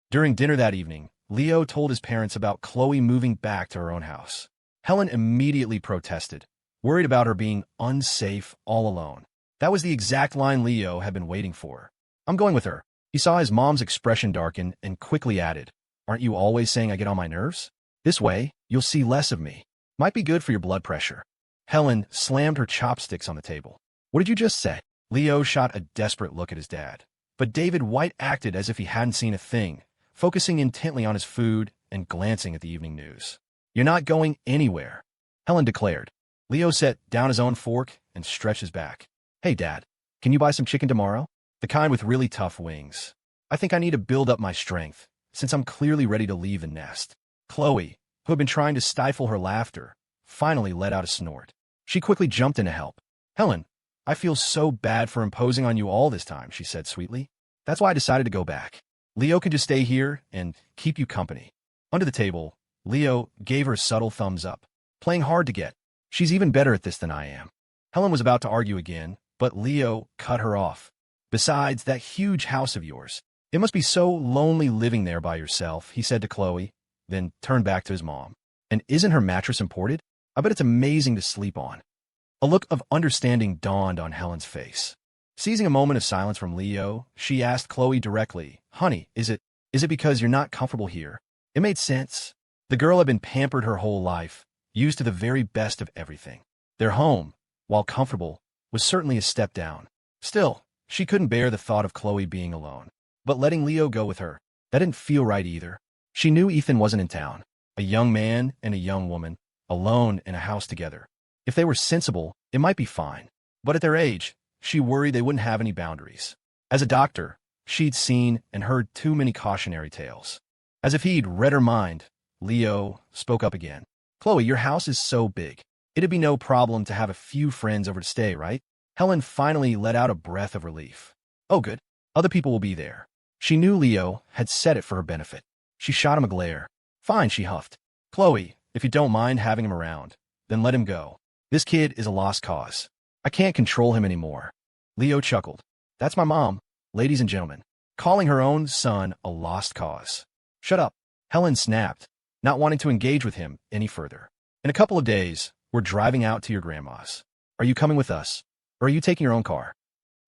During dinner that evening, Leo told his parents about Chloe moving back to her own house. Helen immediately protested, worried about her being unsafe all alone. That was the exact line Leo had been waiting for. "I'm going with her." He saw his mom's expression darken and quickly added, "Aren't you always saying I get on my nerves? This way, you'll see less of me. Might be good for your blood pressure." Helen slammed her chopsticks on the table. "What did you just say?" Leo shot a desperate look at his dad. But David White acted as if he hadn't seen a thing, focusing intently on his food and glancing at the evening news. "You're not going anywhere," Helen declared. Leo set down his own fork and stretched his back. "Hey, Dad, can you buy some chicken tomorrow? The kind with really tough wings. I think I need to build up my strength, since I'm clearly ready to leave the nest." Chloe, who had been trying to stifle her laughter, finally let out a snort. She quickly jumped in to help. "Helen, I feel so bad for imposing on you all this time," she said sweetly. "That's why I decided to go back. Leo can just stay here and keep you company." Under the table, Leo gave her a subtle thumbs up, playing hard to get. "She's even better at this than I am." Helen was about to argue again, but Leo cut her off. "Besides, that huge house of yours. It must be so lonely living there by yourself," he said to Chloe, then turned back to his mom. "And isn't her mattress imported? I bet it's amazing to sleep on." A look of understanding dawned on Helen's face. Seizing a moment of silence from Leo, she asked Chloe directly, "Honey, is it because you're not comfortable here?" It made sense. The girl had been pampered her whole life, used to the very best of everything. Their home, while comfortable, was certainly a step down. Still, she couldn't bear the thought of Chloe being alone. But letting Leo go with her, that didn't feel right either. She knew Ethan wasn't in town. A young man and a young woman, alone in a house together. If they were sensible, it might be fine. But at their age, she worried they wouldn't have any boundaries. As a doctor, she'd seen and heard too many cautionary tales. As if he'd read her mind, Leo spoke up again. "Chloe, your house is so big. It'd be no problem to have a few friends over to stay, right?" Helen finally let out a breath of relief. "Oh, good. Other people will be there." She knew Leo had said it for her benefit. She shot him a glare. "Fine," she huffed. "Chloe, if you don't mind having him around, then let him go. This kid is a lost cause. I can't control him anymore." Leo chuckled. "That's my mom, ladies and gentlemen, calling her own son a lost cause." "Shut up," Helen snapped, not wanting to engage with him any further. "In a couple of days, we're driving out to your grandma's. Are you coming with us, or are you taking your own car?"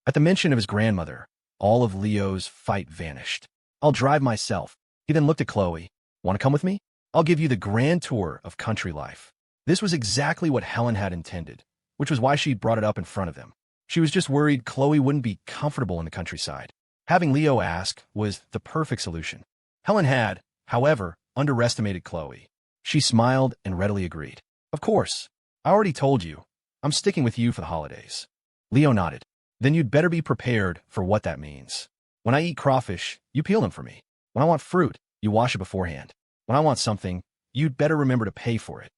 At the mention of his grandmother, all of Leo's fight vanished. "I'll drive myself." He then looked at Chloe. "Want to come with me? I'll give you the grand tour of country life." This was exactly what Helen had intended, which was why she'd brought it up in front of them. She was just worried Chloe wouldn't be comfortable in the countryside. Having Leo ask was the perfect solution. Helen had, however, underestimated Chloe. She smiled and readily agreed. "Of course. I already told you. I'm sticking with you for the holidays." Leo nodded. "Then you'd better be prepared for what that means. When I eat crawfish, you peel them for me. When I want fruit, you wash it beforehand. When I want something, you'd better remember to pay for it."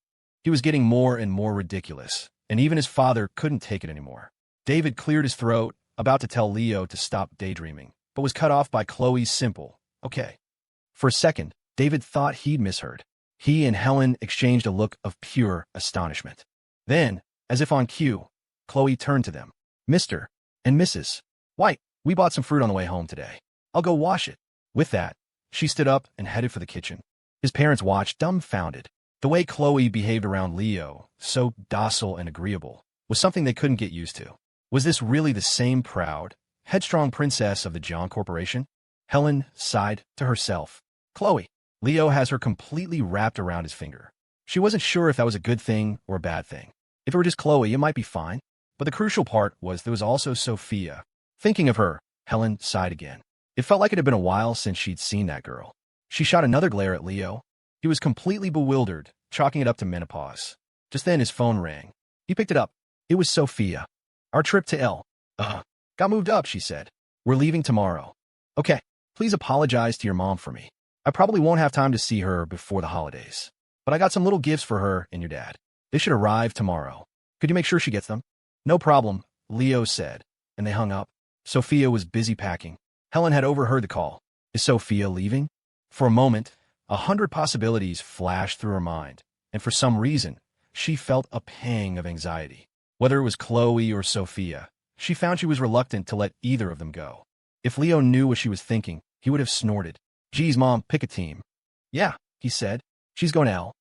He was getting more and more ridiculous, and even his father couldn't take it anymore. David cleared his throat, about to tell Leo to stop daydreaming, but was cut off by Chloe's simple, "Okay." For a second, David thought he'd misheard. He and Helen exchanged a look of pure astonishment. Then, as if on cue, Chloe turned to them. "Mr. and Mrs. White, we bought some fruit on the way home today. I'll go wash it." With that, she stood up and headed for the kitchen. His parents watched, dumbfounded. The way Chloe behaved around Leo, so docile and agreeable, was something they couldn't get used to. Was this really the same proud, headstrong princess of the Jeang Corporation? Helen sighed to herself. "Chloe, Leo has her completely wrapped around his finger." She wasn't sure if that was a good thing or a bad thing. If it were just Chloe, it might be fine. But the crucial part was there was also Sophia. Thinking of her, Helen sighed again. It felt like it had been a while since she'd seen that girl. She shot another glare at Leo. He was completely bewildered, chalking it up to menopause. Just then his phone rang. He picked it up. It was Sophia. "Our trip to got moved up," she said. "We're leaving tomorrow." "Okay, please apologize to your mom for me. I probably won't have time to see her before the holidays. But I got some little gifts for her and your dad. They should arrive tomorrow. Could you make sure she gets them?" "No problem," Leo said, and they hung up. Sophia was busy packing. Helen had overheard the call. Is Sophia leaving? For a moment, 100 possibilities flashed through her mind, and for some reason, she felt a pang of anxiety. Whether it was Chloe or Sophia, she found she was reluctant to let either of them go. If Leo knew what she was thinking, he would have snorted. Geez, Mom, pick a team. Yeah, he said. She's going to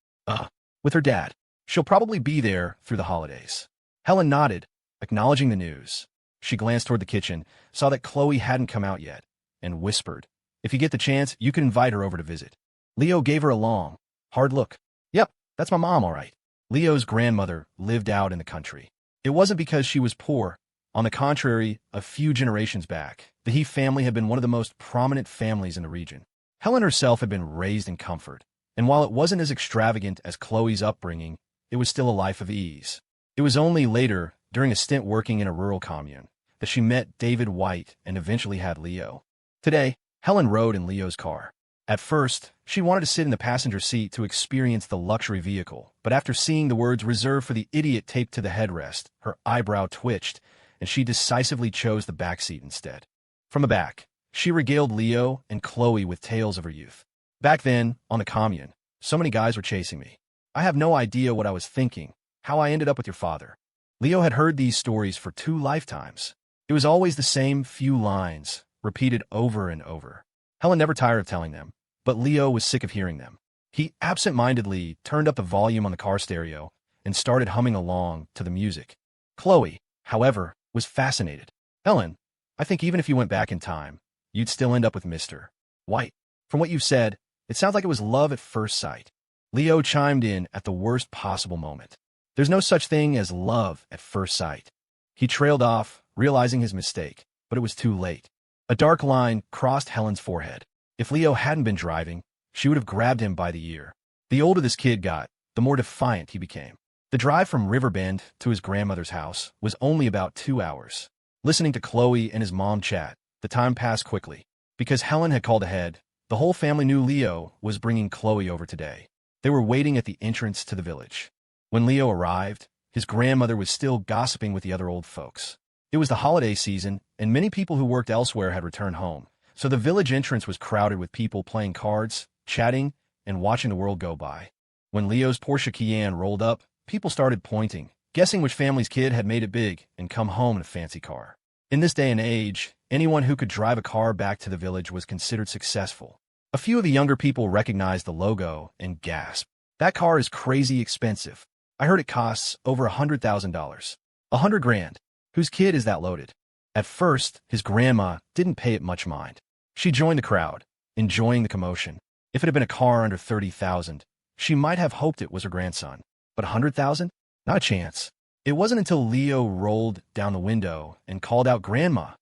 with her dad. She'll probably be there through the holidays. Helen nodded, acknowledging the news. She glanced toward the kitchen, saw that Chloe hadn't come out yet, and whispered, "If you get the chance, you can invite her over to visit." Leo gave her a long, hard look. Yep, that's my mom, all right. Leo's grandmother lived out in the country. It wasn't because she was poor. On the contrary, a few generations back, the He family had been one of the most prominent families in the region. Helen herself had been raised in comfort, and while it wasn't as extravagant as Chloe's upbringing, it was still a life of ease. It was only later, during a stint working in a rural commune, that she met David White and eventually had Leo. Today, Helen rode in Leo's car. At first, she wanted to sit in the passenger seat to experience the luxury vehicle, but after seeing the words "reserved for the idiot" taped to the headrest, her eyebrow twitched, and she decisively chose the back seat instead. From the back, she regaled Leo and Chloe with tales of her youth. Back then, on the commune, so many guys were chasing me. I have no idea what I was thinking, how I ended up with your father. Leo had heard these stories for 2 lifetimes. It was always the same few lines, repeated over and over. Helen never tired of telling them, but Leo was sick of hearing them. He absent-mindedly turned up the volume on the car stereo and started humming along to the music. Chloe, however, was fascinated. "Helen, I think even if you went back in time, you'd still end up with Mr. White. From what you've said, it sounds like it was love at first sight." Leo chimed in at the worst possible moment. There's no such thing as love at first sight. He trailed off, realizing his mistake, but it was too late. A dark line crossed Helen's forehead. If Leo hadn't been driving, she would have grabbed him by the ear. The older this kid got, the more defiant he became. The drive from Riverbend to his grandmother's house was only about 2 hours. Listening to Chloe and his mom chat, the time passed quickly. Because Helen had called ahead, the whole family knew Leo was bringing Chloe over today. They were waiting at the entrance to the village. When Leo arrived, his grandmother was still gossiping with the other old folks. It was the holiday season, and many people who worked elsewhere had returned home, so the village entrance was crowded with people playing cards, chatting, and watching the world go by. When Leo's Porsche Cayenne rolled up, people started pointing, guessing which family's kid had made it big and come home in a fancy car. In this day and age, anyone who could drive a car back to the village was considered successful. A few of the younger people recognized the logo and gasped. "That car is crazy expensive. I heard it costs over $100,000. $100,000. Whose kid is that loaded?" At first, his grandma didn't pay it much mind. She joined the crowd, enjoying the commotion. If it had been a car under $30,000, she might have hoped it was her grandson. But $100,000? Not a chance. It wasn't until Leo rolled down the window and called out "Grandma"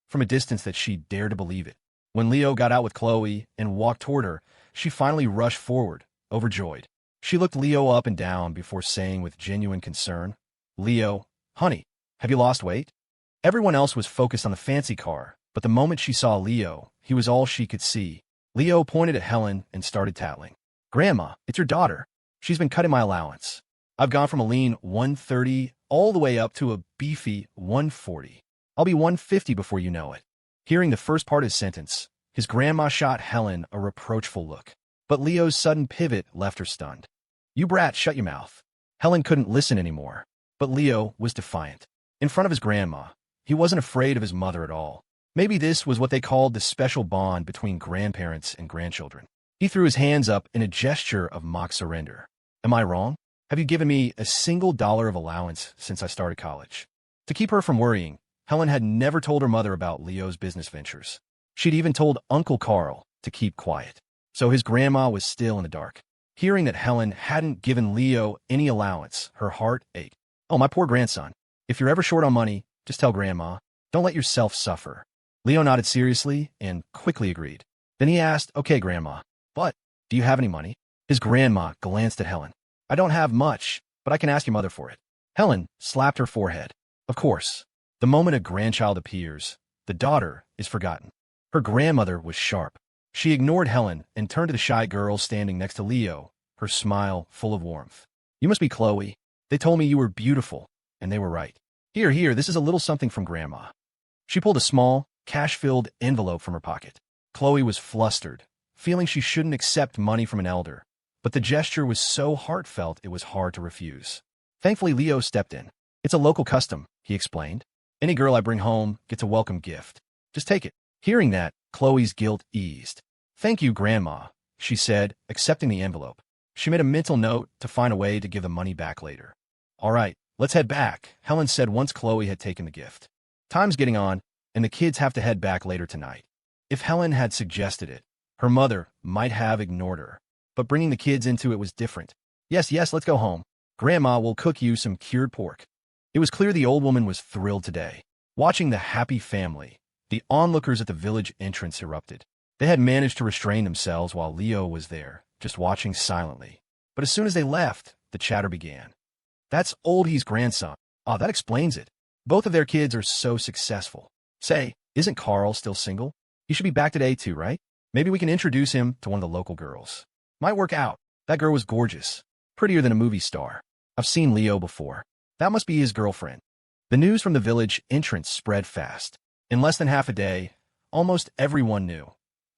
from a distance that she dared to believe it. When Leo got out with Chloe and walked toward her, she finally rushed forward, overjoyed. She looked Leo up and down before saying with genuine concern, "Leo, honey, have you lost weight?" Everyone else was focused on the fancy car, but the moment she saw Leo, he was all she could see. Leo pointed at Helen and started tattling. "Grandma, it's your daughter. She's been cutting my allowance. I've gone from a lean 130 all the way up to a beefy 140. I'll be 150 before you know it." Hearing the first part of his sentence, his grandma shot Helen a reproachful look. But Leo's sudden pivot left her stunned. "You brat, shut your mouth." Helen couldn't listen anymore, but Leo was defiant. In front of his grandma, he wasn't afraid of his mother at all. Maybe this was what they called the special bond between grandparents and grandchildren. He threw his hands up in a gesture of mock surrender. "Am I wrong? Have you given me a single dollar of allowance since I started college?" To keep her from worrying, Helen had never told her mother about Leo's business ventures. She'd even told Uncle Carl to keep quiet. So his grandma was still in the dark. Hearing that Helen hadn't given Leo any allowance, her heart ached. "Oh, my poor grandson. If you're ever short on money, just tell Grandma. Don't let yourself suffer." Leo nodded seriously and quickly agreed. Then he asked, "Okay, Grandma, but do you have any money?" His grandma glanced at Helen. "I don't have much, but I can ask your mother for it." Helen slapped her forehead. Of course. The moment a grandchild appears, the daughter is forgotten. Her grandmother was sharp. She ignored Helen and turned to the shy girl standing next to Leo, her smile full of warmth. "You must be Chloe. They told me you were beautiful, and they were right. Here, this is a little something from Grandma." She pulled a small, cash-filled envelope from her pocket. Chloe was flustered, feeling she shouldn't accept money from an elder, but the gesture was so heartfelt it was hard to refuse. Thankfully, Leo stepped in. "It's a local custom," he explained. "Any girl I bring home gets a welcome gift. Just take it." Hearing that, Chloe's guilt eased. Thank you, Grandma, she said, accepting the envelope. She made a mental note to find a way to give the money back later. All right, let's head back, Helen said once Chloe had taken the gift. Time's getting on, and the kids have to head back later tonight. If Helen had suggested it, her mother might have ignored her. But bringing the kids into it was different. Yes, let's go home. Grandma will cook you some cured pork. It was clear the old woman was thrilled today. Watching the happy family, the onlookers at the village entrance erupted. They had managed to restrain themselves while Leo was there, just watching silently. But as soon as they left, the chatter began. That's Oldie's grandson. Ah, that explains it. Both of their kids are so successful. Say, isn't Carl still single? He should be back today too, right? Maybe we can introduce him to one of the local girls. Might work out. That girl was gorgeous. Prettier than a movie star. I've seen Leo before. That must be his girlfriend. The news from the village entrance spread fast. In less than half a day, almost everyone knew.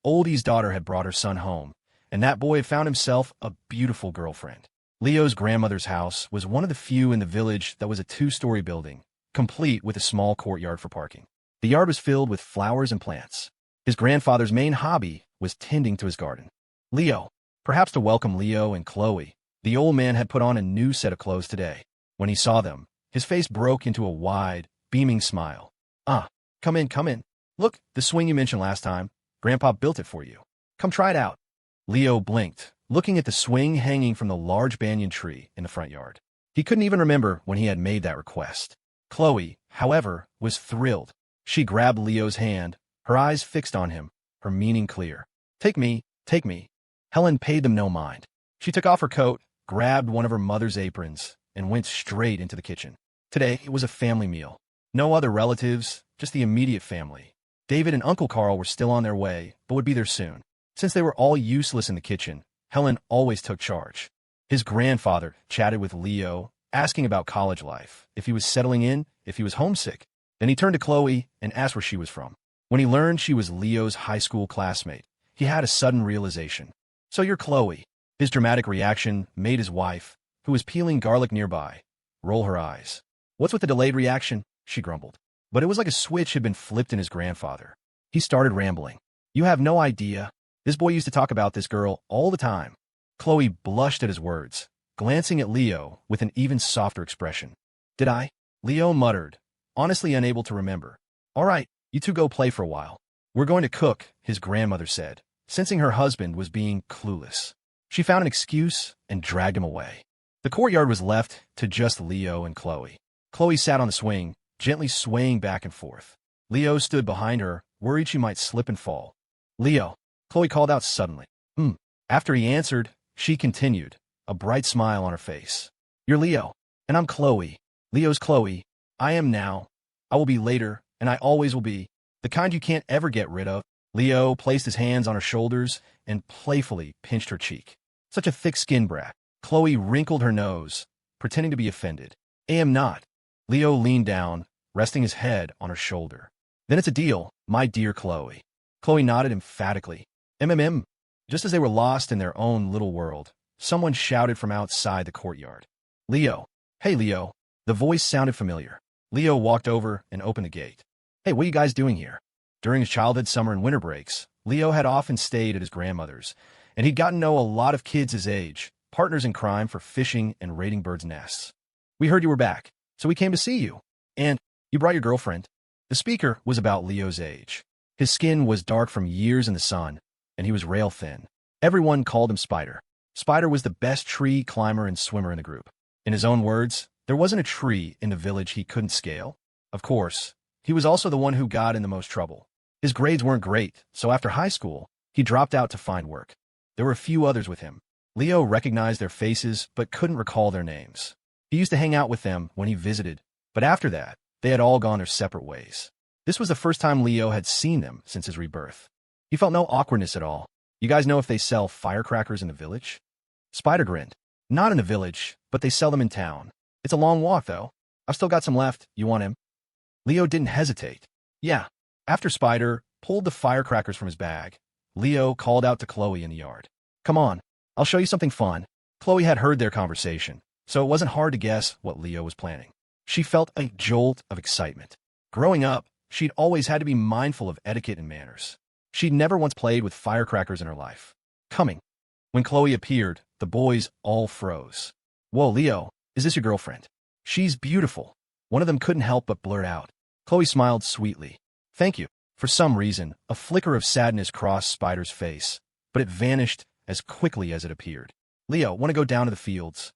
Oldie's daughter had brought her son home, and that boy had found himself a beautiful girlfriend. Leo's grandmother's house was one of the few in the village that was a two-story building, complete with a small courtyard for parking. The yard was filled with flowers and plants. His grandfather's main hobby was tending to his garden. Leo. Perhaps to welcome Leo and Chloe, the old man had put on a new set of clothes today. When he saw them, his face broke into a wide, beaming smile. Ah, come in. Look, the swing you mentioned last time. Grandpa built it for you. Come try it out. Leo blinked, looking at the swing hanging from the large banyan tree in the front yard. He couldn't even remember when he had made that request. Chloe, however, was thrilled. She grabbed Leo's hand, her eyes fixed on him, her meaning clear. Take me. Helen paid them no mind. She took off her coat, grabbed one of her mother's aprons, and went straight into the kitchen. Today, it was a family meal. No other relatives, just the immediate family. David and Uncle Carl were still on their way, but would be there soon. Since they were all useless in the kitchen, Helen always took charge. His grandfather chatted with Leo, asking about college life, if he was settling in, if he was homesick. Then he turned to Chloe and asked where she was from. When he learned she was Leo's high school classmate, he had a sudden realization. So you're Chloe. His dramatic reaction made his wife, who was peeling garlic nearby, roll her eyes. What's with the delayed reaction? She grumbled. But it was like a switch had been flipped in his grandfather. He started rambling. You have no idea. This boy used to talk about this girl all the time. Chloe blushed at his words, glancing at Leo with an even softer expression. Did I? Leo muttered, honestly unable to remember. All right, you two go play for a while. We're going to cook, his grandmother said, sensing her husband was being clueless. She found an excuse and dragged him away. The courtyard was left to just Leo and Chloe. Chloe sat on the swing, gently swaying back and forth. Leo stood behind her, worried she might slip and fall. Leo, Chloe called out suddenly. After he answered, she continued, a bright smile on her face. You're Leo, and I'm Chloe. Leo's Chloe. I am now. I will be later, and I always will be. The kind you can't ever get rid of. Leo placed his hands on her shoulders and playfully pinched her cheek. Such a thick-skinned brat. Chloe wrinkled her nose, pretending to be offended. I am not. Leo leaned down, resting his head on her shoulder. Then it's a deal, my dear Chloe. Chloe nodded emphatically. MMM. Just as they were lost in their own little world, someone shouted from outside the courtyard. Leo. Hey, Leo. The voice sounded familiar. Leo walked over and opened the gate. Hey, what are you guys doing here? During his childhood summer and winter breaks, Leo had often stayed at his grandmother's, and he'd gotten to know a lot of kids his age, partners in crime for fishing and raiding birds' nests. We heard you were back, so we came to see you. And you brought your girlfriend. The speaker was about Leo's age. His skin was dark from years in the sun, and he was rail thin. Everyone called him Spider. Spider was the best tree climber and swimmer in the group. In his own words, there wasn't a tree in the village he couldn't scale. Of course, he was also the one who got in the most trouble. His grades weren't great, so after high school, he dropped out to find work. There were a few others with him. Leo recognized their faces but couldn't recall their names. He used to hang out with them when he visited, but after that, they had all gone their separate ways. This was the first time Leo had seen them since his rebirth. He felt no awkwardness at all. You guys know if they sell firecrackers in the village? Spider grinned. Not in the village, but they sell them in town. It's a long walk, though. I've still got some left. You want him? Leo didn't hesitate. Yeah. After Spider pulled the firecrackers from his bag, Leo called out to Chloe in the yard. Come on, I'll show you something fun. Chloe had heard their conversation, so it wasn't hard to guess what Leo was planning. She felt a jolt of excitement. Growing up, she'd always had to be mindful of etiquette and manners. She'd never once played with firecrackers in her life. Coming. When Chloe appeared, the boys all froze. Whoa, Leo, is this your girlfriend? She's beautiful. One of them couldn't help but blurt out. Chloe smiled sweetly. Thank you. For some reason, a flicker of sadness crossed Spider's face, but it vanished as quickly as it appeared. Leo, want to go down to the fields?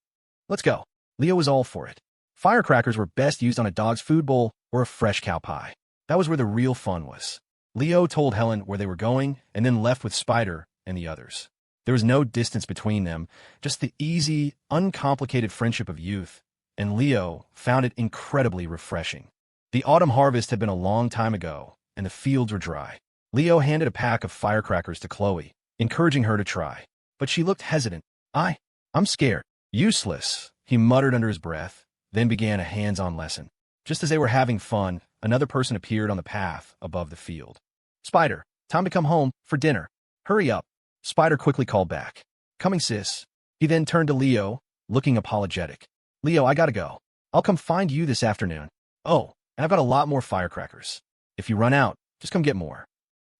Let's go. Leo was all for it. Firecrackers were best used on a dog's food bowl or a fresh cow pie. That was where the real fun was. Leo told Helen where they were going and then left with Spider and the others. There was no distance between them, just the easy, uncomplicated friendship of youth, and Leo found it incredibly refreshing. The autumn harvest had been a long time ago, and the fields were dry. Leo handed a pack of firecrackers to Chloe, encouraging her to try. But she looked hesitant. I'm scared. Useless, he muttered under his breath, then began a hands-on lesson. Just as they were having fun, another person appeared on the path above the field. Spider, time to come home for dinner. Hurry up. Spider quickly called back. Coming, sis. He then turned to Leo, looking apologetic. Leo, I gotta go. I'll come find you this afternoon. Oh, and I've got a lot more firecrackers. If you run out, just come get more.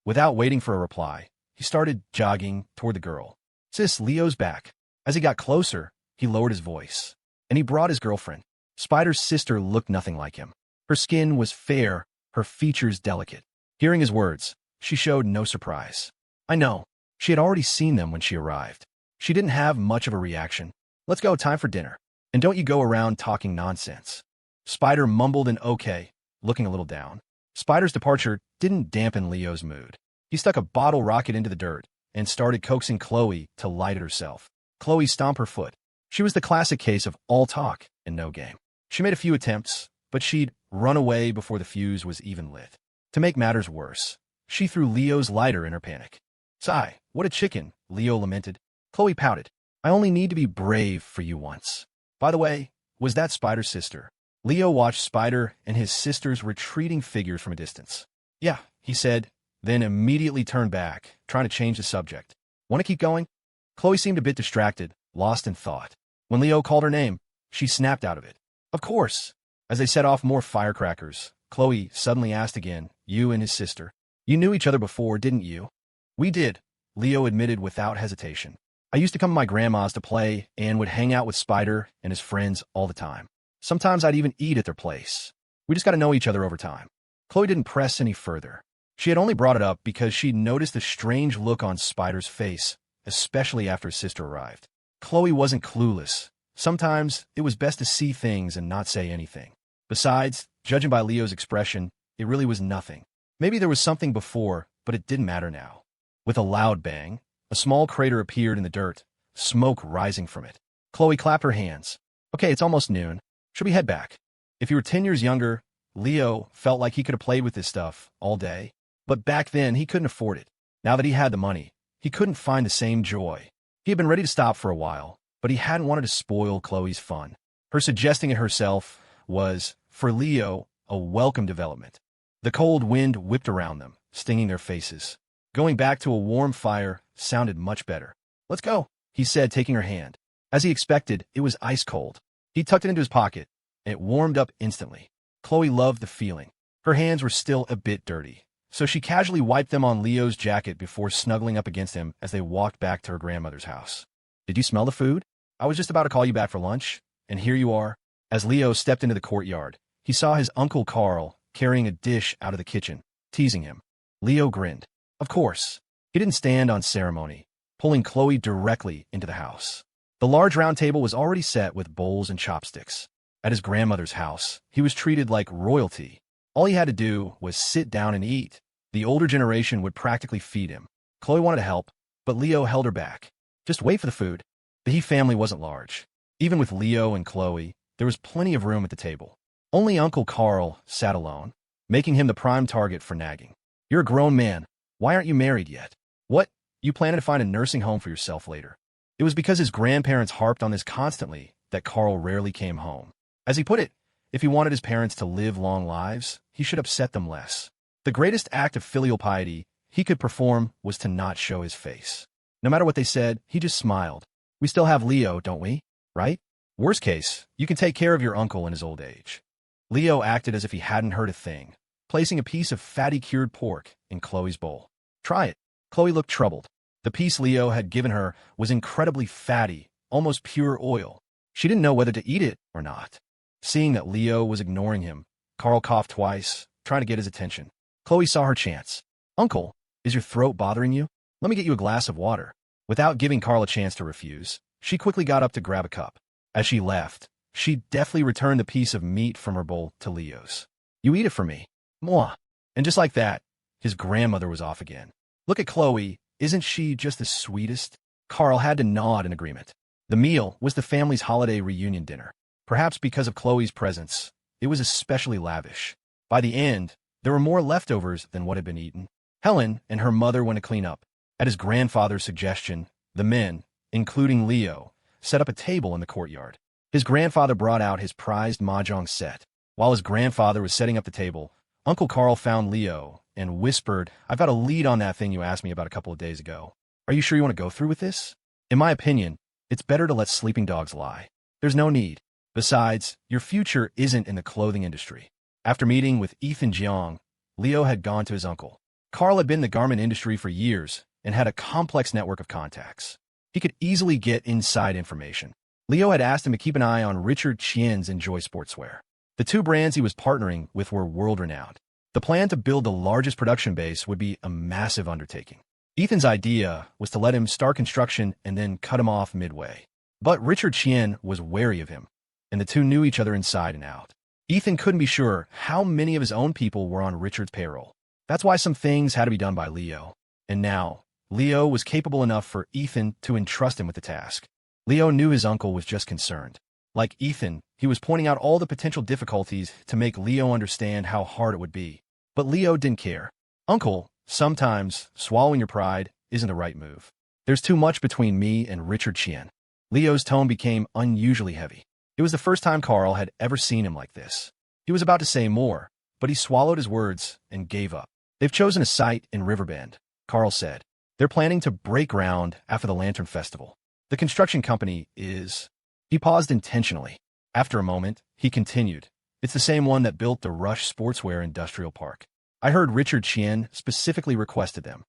Without waiting for a reply, he started jogging toward the girl. Sis, Leo's back. As he got closer, he lowered his voice. And he brought his girlfriend. Spider's sister looked nothing like him. Her skin was fair, her features delicate. Hearing his words, she showed no surprise. I know. She had already seen them when she arrived. She didn't have much of a reaction. Let's go, time for dinner. And don't you go around talking nonsense. Spider mumbled an okay, looking a little down. Spider's departure didn't dampen Leo's mood. He stuck a bottle rocket into the dirt and started coaxing Chloe to light it herself. Chloe stomped her foot. She was the classic case of all talk and no game. She made a few attempts, but she'd run away before the fuse was even lit. To make matters worse, she threw Leo's lighter in her panic. Sigh, what a chicken, Leo lamented. Chloe pouted. I only need to be brave for you once. By the way, was that Spider's sister? Leo watched Spider and his sister's retreating figures from a distance. Yeah, he said, then immediately turned back, trying to change the subject. Want to keep going? Chloe seemed a bit distracted, lost in thought. When Leo called her name, she snapped out of it. Of course. As they set off more firecrackers, Chloe suddenly asked again, you and his sister. You knew each other before, didn't you? We did, Leo admitted without hesitation. I used to come to my grandma's to play and would hang out with Spider and his friends all the time. Sometimes I'd even eat at their place. We just got to know each other over time. Chloe didn't press any further. She had only brought it up because she'd noticed the strange look on Spider's face, especially after his sister arrived. Chloe wasn't clueless. Sometimes it was best to see things and not say anything. Besides, judging by Leo's expression, it really was nothing. Maybe there was something before, but it didn't matter now. With a loud bang, a small crater appeared in the dirt, smoke rising from it. Chloe clapped her hands. Okay, it's almost noon. Should we head back? If you were 10 years younger, Leo felt like he could have played with this stuff all day. But back then, he couldn't afford it. Now that he had the money, he couldn't find the same joy. He had been ready to stop for a while, but he hadn't wanted to spoil Chloe's fun. Her suggesting it herself was, for Leo, a welcome development. The cold wind whipped around them, stinging their faces. Going back to a warm fire sounded much better. Let's go, he said, taking her hand. As he expected, it was ice cold. He tucked it into his pocket, and it warmed up instantly. Chloe loved the feeling. Her hands were still a bit dirty, so she casually wiped them on Leo's jacket before snuggling up against him as they walked back to her grandmother's house. Did you smell the food? I was just about to call you back for lunch, and here you are. As Leo stepped into the courtyard, he saw his Uncle Carl carrying a dish out of the kitchen, teasing him. Leo grinned. Of course. He didn't stand on ceremony, pulling Chloe directly into the house. The large round table was already set with bowls and chopsticks. At his grandmother's house, he was treated like royalty. All he had to do was sit down and eat. The older generation would practically feed him. Chloe wanted to help, but Leo held her back. Just wait for the food. The He family wasn't large. Even with Leo and Chloe, there was plenty of room at the table. Only Uncle Carl sat alone, making him the prime target for nagging. You're a grown man. Why aren't you married yet? What? You planning to find a nursing home for yourself later? It was because his grandparents harped on this constantly that Carl rarely came home. As he put it, if he wanted his parents to live long lives, he should upset them less. The greatest act of filial piety he could perform was to not show his face. No matter what they said, he just smiled. We still have Leo, don't we? Right? Worst case, you can take care of your uncle in his old age. Leo acted as if he hadn't heard a thing, placing a piece of fatty cured pork in Chloe's bowl. Try it. Chloe looked troubled. The piece Leo had given her was incredibly fatty, almost pure oil. She didn't know whether to eat it or not. Seeing that Leo was ignoring him, Carl coughed twice, trying to get his attention. Chloe saw her chance. Uncle, is your throat bothering you? Let me get you a glass of water. Without giving Carl a chance to refuse, she quickly got up to grab a cup. As she left, she deftly returned the piece of meat from her bowl to Leo's. You eat it for me. Mwah. And just like that, his grandmother was off again. Look at Chloe. Isn't she just the sweetest? Carl had to nod in agreement. The meal was the family's holiday reunion dinner. Perhaps because of Chloe's presence, it was especially lavish. By the end, there were more leftovers than what had been eaten. Helen and her mother went to clean up. At his grandfather's suggestion, the men, including Leo, set up a table in the courtyard. His grandfather brought out his prized mahjong set. While his grandfather was setting up the table, Uncle Carl found Leo and whispered, I've got a lead on that thing you asked me about a couple of days ago. Are you sure you want to go through with this? In my opinion, it's better to let sleeping dogs lie. There's no need. Besides, your future isn't in the clothing industry. After meeting with Ethan Jeang, Leo had gone to his uncle. Carl had been in the garment industry for years and had a complex network of contacts. He could easily get inside information. Leo had asked him to keep an eye on Richard Chien's Enjoy Sportswear. The two brands he was partnering with were world-renowned. The plan to build the largest production base would be a massive undertaking. Ethan's idea was to let him start construction and then cut him off midway. But Richard Chien was wary of him, and the two knew each other inside and out. Ethan couldn't be sure how many of his own people were on Richard's payroll. That's why some things had to be done by Leo. And now, Leo was capable enough for Ethan to entrust him with the task. Leo knew his uncle was just concerned. Like Ethan, he was pointing out all the potential difficulties to make Leo understand how hard it would be. But Leo didn't care. Uncle, sometimes swallowing your pride isn't the right move. There's too much between me and Richard Chien. Leo's tone became unusually heavy. It was the first time Carl had ever seen him like this. He was about to say more, but he swallowed his words and gave up. They've chosen a site in Riverbend, Carl said. They're planning to break ground after the Lantern Festival. The construction company is... He paused intentionally. After a moment, he continued. It's the same one that built the Rush Sportswear Industrial Park. I heard Richard Chien specifically requested them.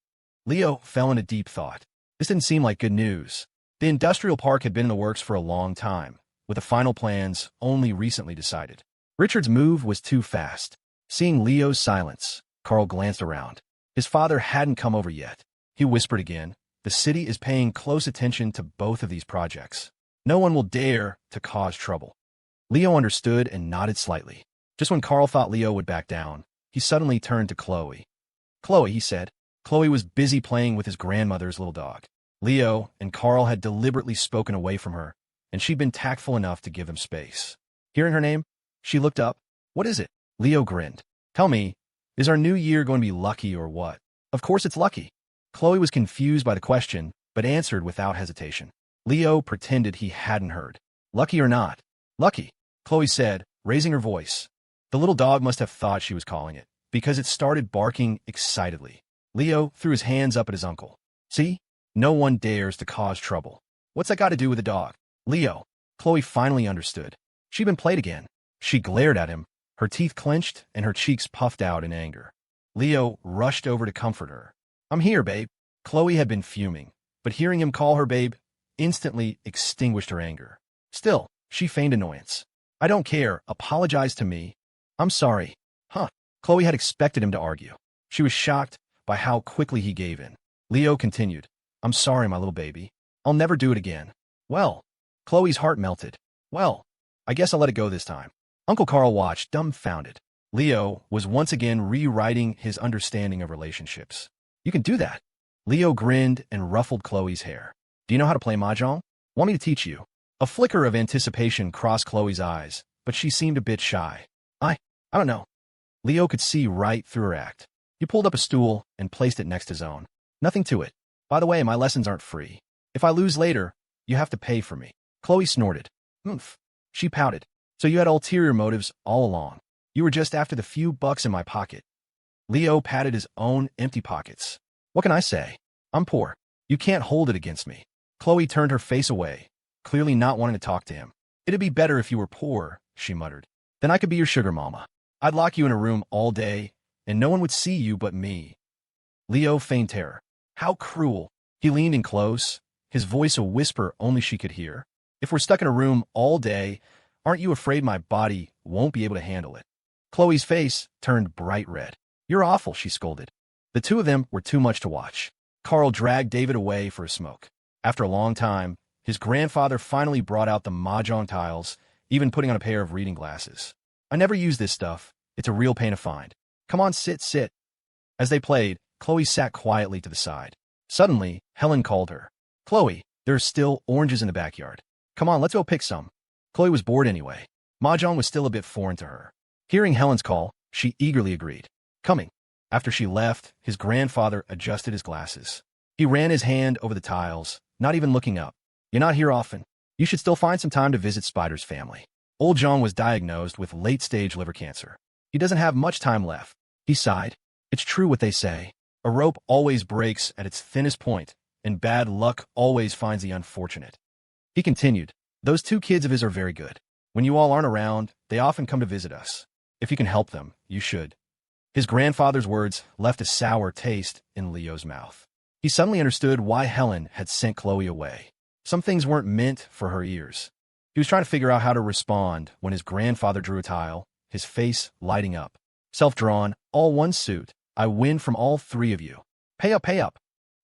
Leo fell into deep thought. This didn't seem like good news. The industrial park had been in the works for a long time, with the final plans only recently decided. Richard's move was too fast. Seeing Leo's silence, Carl glanced around. His father hadn't come over yet. He whispered again, the city is paying close attention to both of these projects. No one will dare to cause trouble. Leo understood and nodded slightly. Just when Carl thought Leo would back down, he suddenly turned to Chloe. Chloe, he said. Chloe was busy playing with his grandmother's little dog. Leo and Carl had deliberately spoken away from her, and she'd been tactful enough to give them space. Hearing her name, she looked up. What is it? Leo grinned. Tell me, is our new year going to be lucky or what? Of course it's lucky. Chloe was confused by the question, but answered without hesitation. Leo pretended he hadn't heard. Lucky or not? Lucky, Chloe said, raising her voice. The little dog must have thought she was calling it, because it started barking excitedly. Leo threw his hands up at his uncle. See? No one dares to cause trouble. What's that got to do with the dog? Leo. Chloe finally understood. She'd been played again. She glared at him, her teeth clenched and her cheeks puffed out in anger. Leo rushed over to comfort her. I'm here, babe. Chloe had been fuming, but hearing him call her babe instantly extinguished her anger. Still, she feigned annoyance. I don't care. Apologize to me. I'm sorry. Huh. Chloe had expected him to argue. She was shocked by how quickly he gave in. Leo continued. I'm sorry, my little baby. I'll never do it again. Well, Chloe's heart melted. Well, I guess I'll let it go this time. Uncle Carl watched, dumbfounded. Leo was once again rewriting his understanding of relationships. You can do that. Leo grinned and ruffled Chloe's hair. Do you know how to play mahjong? Want me to teach you? A flicker of anticipation crossed Chloe's eyes, but she seemed a bit shy. I don't know. Leo could see right through her act. He pulled up a stool and placed it next to his own. Nothing to it. By the way, my lessons aren't free. If I lose later, you have to pay for me. Chloe snorted. Oomph. She pouted. So you had ulterior motives all along. You were just after the few bucks in my pocket. Leo patted his own empty pockets. What can I say? I'm poor. You can't hold it against me. Chloe turned her face away, clearly not wanting to talk to him. It'd be better if you were poor, she muttered. Then I could be your sugar mama. I'd lock you in a room all day, and no one would see you but me. Leo feigned terror. How cruel. He leaned in close, his voice a whisper only she could hear. If we're stuck in a room all day, aren't you afraid my body won't be able to handle it? Chloe's face turned bright red. You're awful, she scolded. The two of them were too much to watch. Carl dragged David away for a smoke. After a long time, his grandfather finally brought out the mahjong tiles, even putting on a pair of reading glasses. I never use this stuff. It's a real pain to find. Come on, sit. As they played, Chloe sat quietly to the side. Suddenly, Helen called her. Chloe, there's still oranges in the backyard. Come on, let's go pick some. Chloe was bored anyway. Mahjong was still a bit foreign to her. Hearing Helen's call, she eagerly agreed. Coming. After she left, his grandfather adjusted his glasses. He ran his hand over the tiles, not even looking up. You're not here often. You should still find some time to visit Spider's family. Old Jeang was diagnosed with late-stage liver cancer. He doesn't have much time left. He sighed. It's true what they say. A rope always breaks at its thinnest point, and bad luck always finds the unfortunate. He continued, those two kids of his are very good. When you all aren't around, they often come to visit us. If you can help them, you should. His grandfather's words left a sour taste in Leo's mouth. He suddenly understood why Helen had sent Chloe away. Some things weren't meant for her ears. He was trying to figure out how to respond when his grandfather drew a tile, his face lighting up. Self-drawn, all one suit. I win from all three of you. Pay up.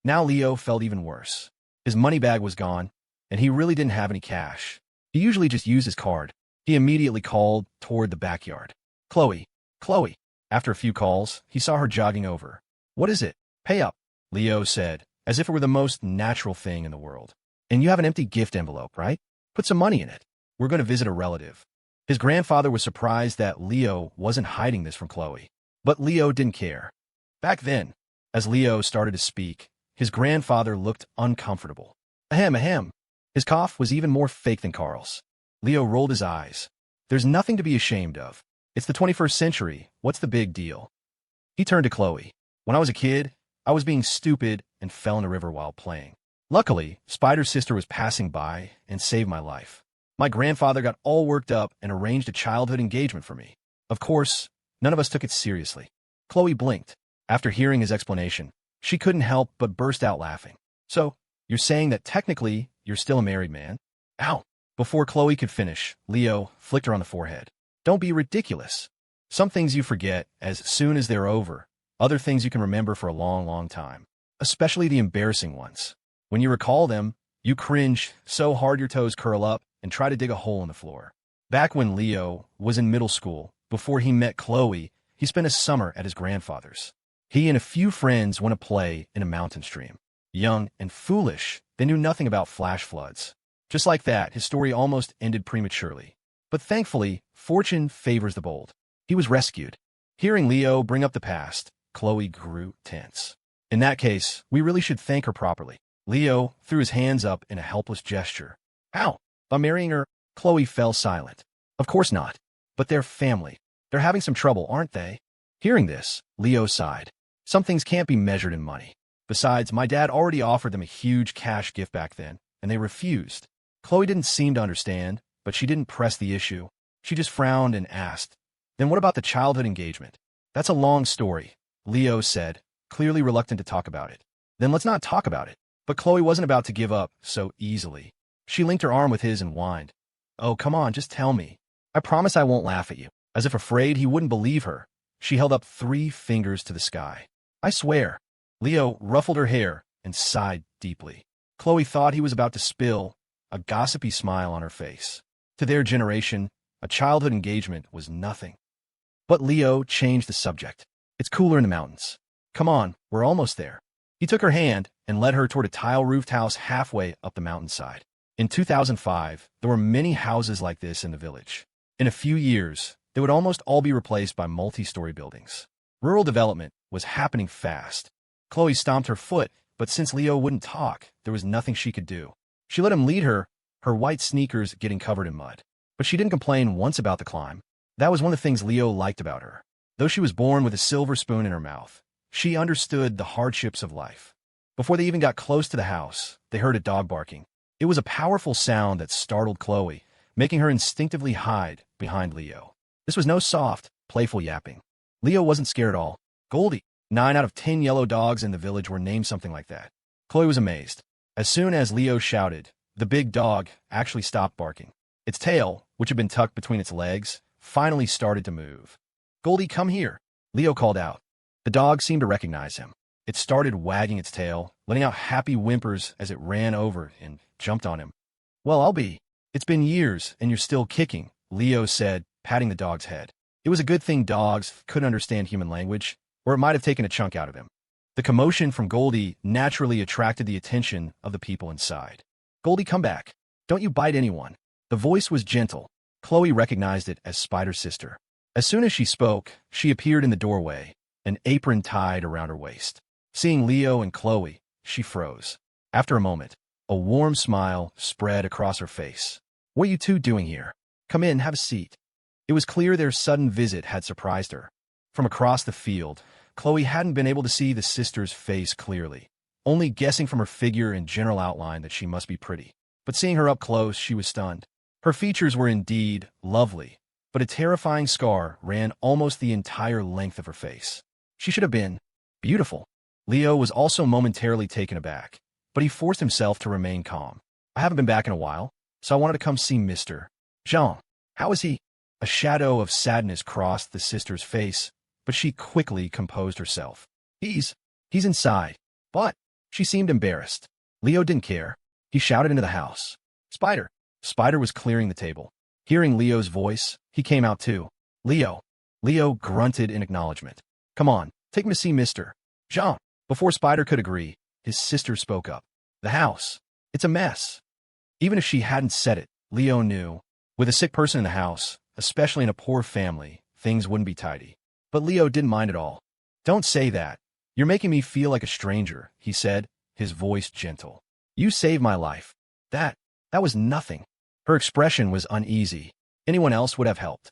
Now Leo felt even worse. His money bag was gone, and he really didn't have any cash. He usually just used his card. He immediately called toward the backyard. Chloe. After a few calls, he saw her jogging over. What is it? Pay up, Leo said, as if it were the most natural thing in the world. And you have an empty gift envelope, right? Put some money in it. We're going to visit a relative. His grandfather was surprised that Leo wasn't hiding this from Chloe. But Leo didn't care. Back then, as Leo started to speak, his grandfather looked uncomfortable. Ahem. His cough was even more fake than Carl's. Leo rolled his eyes. There's nothing to be ashamed of. It's the 21st century. What's the big deal? He turned to Chloe. When I was a kid, I was being stupid and fell in a river while playing. Luckily, Spider's sister was passing by and saved my life. My grandfather got all worked up and arranged a childhood engagement for me. Of course, none of us took it seriously. Chloe blinked. After hearing his explanation, she couldn't help but burst out laughing. So, you're saying that technically you're still a married man? Ow! Before Chloe could finish, Leo flicked her on the forehead. Don't be ridiculous. Some things you forget as soon as they're over. Other things you can remember for a long, long time. Especially the embarrassing ones. When you recall them, you cringe so hard your toes curl up and try to dig a hole in the floor. Back when Leo was in middle school, before he met Chloe, he spent a summer at his grandfather's. He and a few friends went to play in a mountain stream. Young and foolish, they knew nothing about flash floods. Just like that, his story almost ended prematurely. But thankfully, fortune favors the bold. He was rescued. Hearing Leo bring up the past, Chloe grew tense. In that case, we really should thank her properly. Leo threw his hands up in a helpless gesture. Ow! By marrying her, Chloe fell silent. Of course not. But they're family. They're having some trouble, aren't they? Hearing this, Leo sighed. Some things can't be measured in money. Besides, my dad already offered them a huge cash gift back then, and they refused. Chloe didn't seem to understand, but she didn't press the issue. She just frowned and asked, then what about the childhood engagement? That's a long story, Leo said, clearly reluctant to talk about it. Then let's not talk about it. But Chloe wasn't about to give up so easily. She linked her arm with his and whined. Oh, come on, just tell me. I promise I won't laugh at you. As if afraid he wouldn't believe her, she held up 3 fingers to the sky. I swear. Leo ruffled her hair and sighed deeply. Chloe thought he was about to spill, a gossipy smile on her face. To their generation, a childhood engagement was nothing. But Leo changed the subject. It's cooler in the mountains. Come on, we're almost there. He took her hand and led her toward a tile-roofed house halfway up the mountainside. In 2005, there were many houses like this in the village. In a few years, they would almost all be replaced by multi-story buildings. Rural development was happening fast. Chloe stomped her foot, but since Leo wouldn't talk, there was nothing she could do. She let him lead her, her white sneakers getting covered in mud. But she didn't complain once about the climb. That was one of the things Leo liked about her. Though she was born with a silver spoon in her mouth, she understood the hardships of life. Before they even got close to the house, they heard a dog barking. It was a powerful sound that startled Chloe, making her instinctively hide behind Leo. This was no soft, playful yapping. Leo wasn't scared at all. Goldie, 9 out of 10 yellow dogs in the village were named something like that. Chloe was amazed. As soon as Leo shouted, the big dog actually stopped barking. Its tail, which had been tucked between its legs, finally started to move. "Goldie, come here," Leo called out. The dog seemed to recognize him. It started wagging its tail, letting out happy whimpers as it ran over and jumped on him. "Well, I'll be. It's been years, and you're still kicking," Leo said, patting the dog's head. It was a good thing dogs couldn't understand human language, or it might have taken a chunk out of him. The commotion from Goldie naturally attracted the attention of the people inside. "Goldie, come back. Don't you bite anyone." The voice was gentle. Chloe recognized it as Spider's sister. As soon as she spoke, she appeared in the doorway, an apron tied around her waist. Seeing Leo and Chloe, she froze. After a moment, a warm smile spread across her face. "What are you two doing here? Come in, have a seat." It was clear their sudden visit had surprised her. From across the field, Chloe hadn't been able to see the sister's face clearly, only guessing from her figure and general outline that she must be pretty. But seeing her up close, she was stunned. Her features were indeed lovely, but a terrifying scar ran almost the entire length of her face. She should have been beautiful. Leo was also momentarily taken aback, but he forced himself to remain calm. "I haven't been back in a while, so I wanted to come see Mr. Jeang. How is he?" A shadow of sadness crossed the sister's face, but she quickly composed herself. He's inside." But she seemed embarrassed. Leo didn't care. He shouted into the house. "Spider!" Spider was clearing the table. Hearing Leo's voice, he came out too. "Leo." Leo grunted in acknowledgement. "Come on, take me to see Mr. Jeang." Before Spider could agree, his sister spoke up. "The house. It's a mess." Even if she hadn't said it, Leo knew. With a sick person in the house, especially in a poor family, things wouldn't be tidy. But Leo didn't mind at all. "Don't say that. You're making me feel like a stranger," he said, his voice gentle. "You saved my life. That was nothing." Her expression was uneasy. Anyone else would have helped.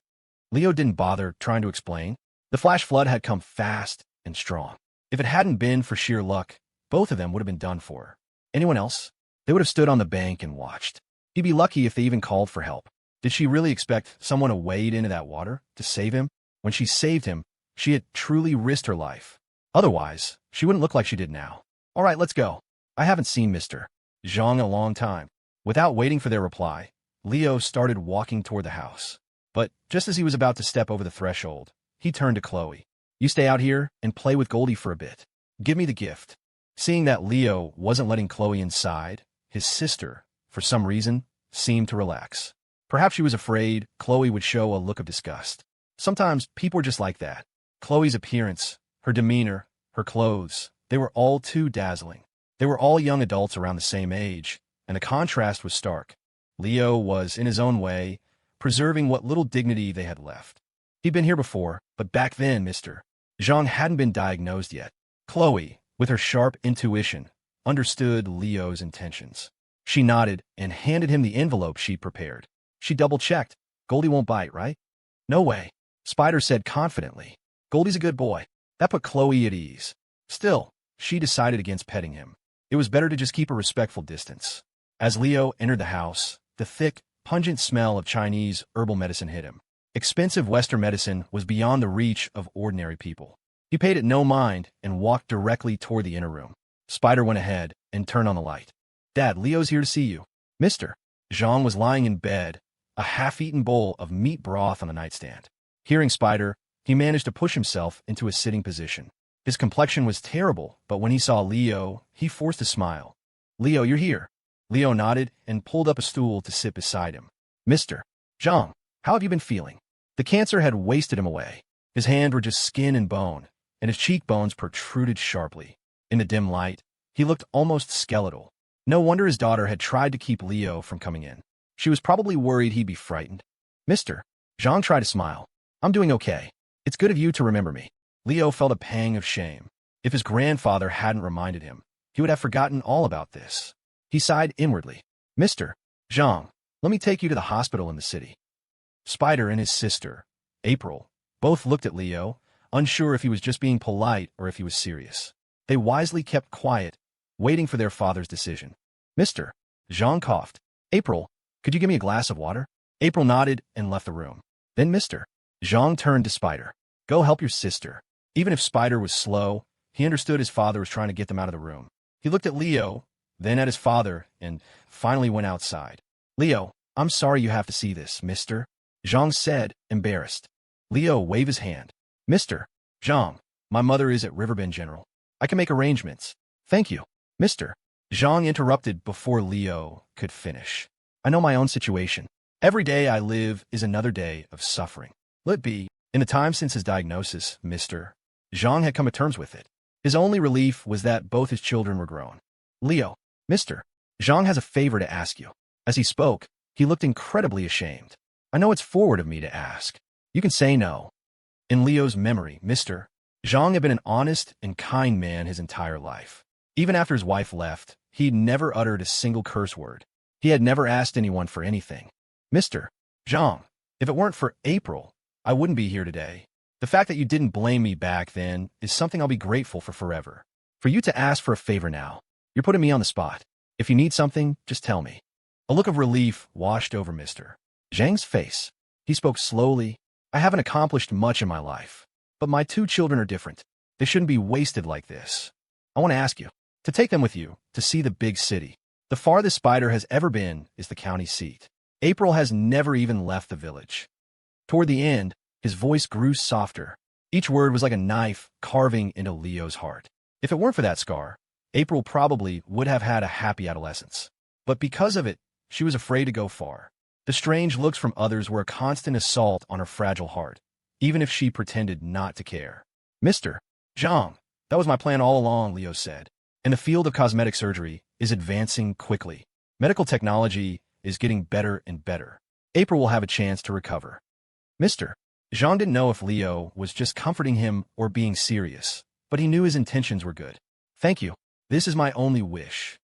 Leo didn't bother trying to explain. The flash flood had come fast and strong. If it hadn't been for sheer luck, both of them would have been done for. Anyone else? They would have stood on the bank and watched. He'd be lucky if they even called for help. Did she really expect someone to wade into that water to save him? When she saved him, she had truly risked her life. Otherwise, she wouldn't look like she did now. "All right, let's go. I haven't seen Mr. Jeang in a long time." Without waiting for their reply, Leo started walking toward the house. But just as he was about to step over the threshold, he turned to Chloe. "You stay out here and play with Goldie for a bit. Give me the gift." Seeing that Leo wasn't letting Chloe inside, his sister, for some reason, seemed to relax. Perhaps she was afraid Chloe would show a look of disgust. Sometimes people are just like that. Chloe's appearance, her demeanor, her clothes, they were all too dazzling. They were all young adults around the same age, and the contrast was stark. Leo was, in his own way, preserving what little dignity they had left. He'd been here before, but back then Mr. Jeang hadn't been diagnosed yet. Chloe, with her sharp intuition, understood Leo's intentions. She nodded and handed him the envelope she'd prepared. She double-checked. "Goldie won't bite, right?" "No way," Spider said confidently. "Goldie's a good boy." That put Chloe at ease. Still, she decided against petting him. It was better to just keep a respectful distance. As Leo entered the house, the thick, pungent smell of Chinese herbal medicine hit him. Expensive Western medicine was beyond the reach of ordinary people. He paid it no mind and walked directly toward the inner room. Spider went ahead and turned on the light. "Dad, Leo's here to see you." Mr. Jeang was lying in bed, a half-eaten bowl of meat broth on the nightstand. Hearing Spider, he managed to push himself into a sitting position. His complexion was terrible, but when he saw Leo, he forced a smile. "Leo, you're here." Leo nodded and pulled up a stool to sit beside him. "Mr. Jeang, how have you been feeling?" The cancer had wasted him away. His hands were just skin and bone, and his cheekbones protruded sharply. In the dim light, he looked almost skeletal. No wonder his daughter had tried to keep Leo from coming in. She was probably worried he'd be frightened. Mr. Jeang tried to smile. "I'm doing okay. It's good of you to remember me." Leo felt a pang of shame. If his grandfather hadn't reminded him, he would have forgotten all about this. He sighed inwardly. "Mr. Jeang, let me take you to the hospital in the city." Spider and his sister, April, both looked at Leo, unsure if he was just being polite or if he was serious. They wisely kept quiet, waiting for their father's decision. Mr. Jeang coughed. "April, could you give me a glass of water?" April nodded and left the room. Then Mr. Jeang turned to Spider. "Go help your sister." Even if Spider was slow, he understood his father was trying to get them out of the room. He looked at Leo, then at his father, and finally went outside. Leo, I'm sorry you have to see this, mister, Jeang said, embarrassed. Leo waved his hand. Mr. Jeang, my mother is at Reborn General. I can make arrangements. Thank you, Mr. Jeang interrupted before Leo could finish. I know my own situation. Every day I live is another day of suffering. Let it be. In the time since his diagnosis, Mr. Jeang had come to terms with it. His only relief was that both his children were grown. Leo, Mr. Jeang has a favor to ask you. As he spoke, he looked incredibly ashamed. I know it's forward of me to ask. You can say no. In Leo's memory, Mr. Jeang had been an honest and kind man his entire life. Even after his wife left, he'd never uttered a single curse word. He had never asked anyone for anything. Mr. Jeang, if it weren't for April, I wouldn't be here today. The fact that you didn't blame me back then is something I'll be grateful for forever. For you to ask for a favor now, you're putting me on the spot. If you need something, just tell me. A look of relief washed over Mr. Jeang's face. He spoke slowly. I haven't accomplished much in my life, but my 2 children are different. They shouldn't be wasted like this. I want to ask you to take them with you to see the big city. The farthest Spider has ever been is the county seat. April has never even left the village. Toward the end, his voice grew softer. Each word was like a knife carving into Leo's heart. If it weren't for that scar, April probably would have had a happy adolescence. But because of it, she was afraid to go far. The strange looks from others were a constant assault on her fragile heart, even if she pretended not to care. Mr. Jeang, that was my plan all along, Leo said. And the field of cosmetic surgery is advancing quickly. Medical technology is getting better and better. April will have a chance to recover. Mr. Jeang didn't know if Leo was just comforting him or being serious, but he knew his intentions were good. Thank you. This is my only wish.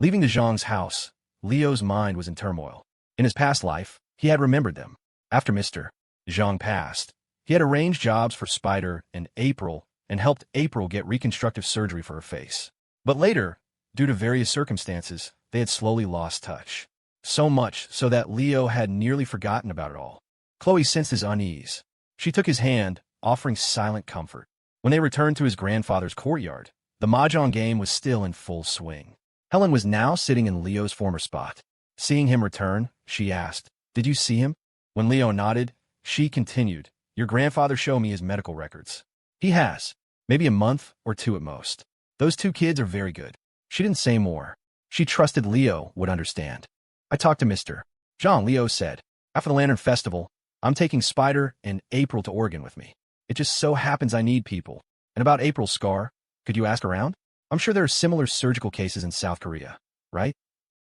Leaving the Zhang's house, Leo's mind was in turmoil. In his past life, he had remembered them. After Mr. Jeang passed, he had arranged jobs for Spider and April and helped April get reconstructive surgery for her face. But later, due to various circumstances, they had slowly lost touch. So much so that Leo had nearly forgotten about it all. Chloe sensed his unease. She took his hand, offering silent comfort. When they returned to his grandfather's courtyard, the mahjong game was still in full swing. Helen was now sitting in Leo's former spot. Seeing him return, she asked, "Did you see him?" When Leo nodded, she continued, "Your grandfather showed me his medical records. He has. Maybe a month or 2 at most. Those 2 kids are very good." She didn't say more. She trusted Leo would understand. "I talked to Mr. Jeang," Leo said. "After the Lantern Festival, I'm taking Spider and April to Oregon with me. It just so happens I need people. And about April's scar, could you ask around? I'm sure there are similar surgical cases in South Korea, right?"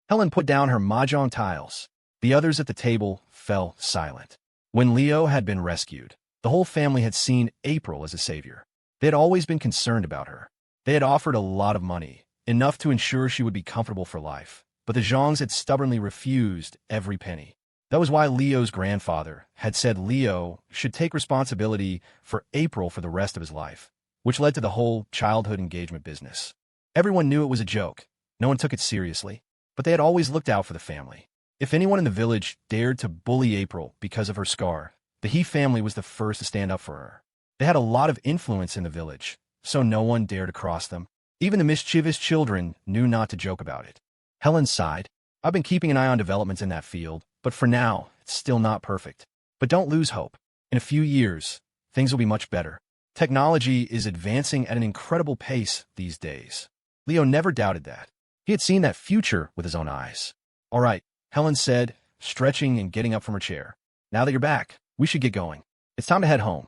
Helen put down her mahjong tiles. The others at the table fell silent. When Leo had been rescued, the whole family had seen April as a savior. They had always been concerned about her. They had offered a lot of money, enough to ensure she would be comfortable for life. But the Zhangs had stubbornly refused every penny. That was why Leo's grandfather had said Leo should take responsibility for April for the rest of his life, which led to the whole childhood engagement business. Everyone knew it was a joke. No one took it seriously. But they had always looked out for the family. If anyone in the village dared to bully April because of her scar, the He family was the first to stand up for her. They had a lot of influence in the village, so no one dared to cross them. Even the mischievous children knew not to joke about it. Helen sighed. "I've been keeping an eye on developments in that field, but for now, it's still not perfect. But don't lose hope. In a few years, things will be much better. Technology is advancing at an incredible pace these days." Leo never doubted that. He had seen that future with his own eyes. "All right," Helen said, stretching and getting up from her chair. "Now that you're back, we should get going. It's time to head home."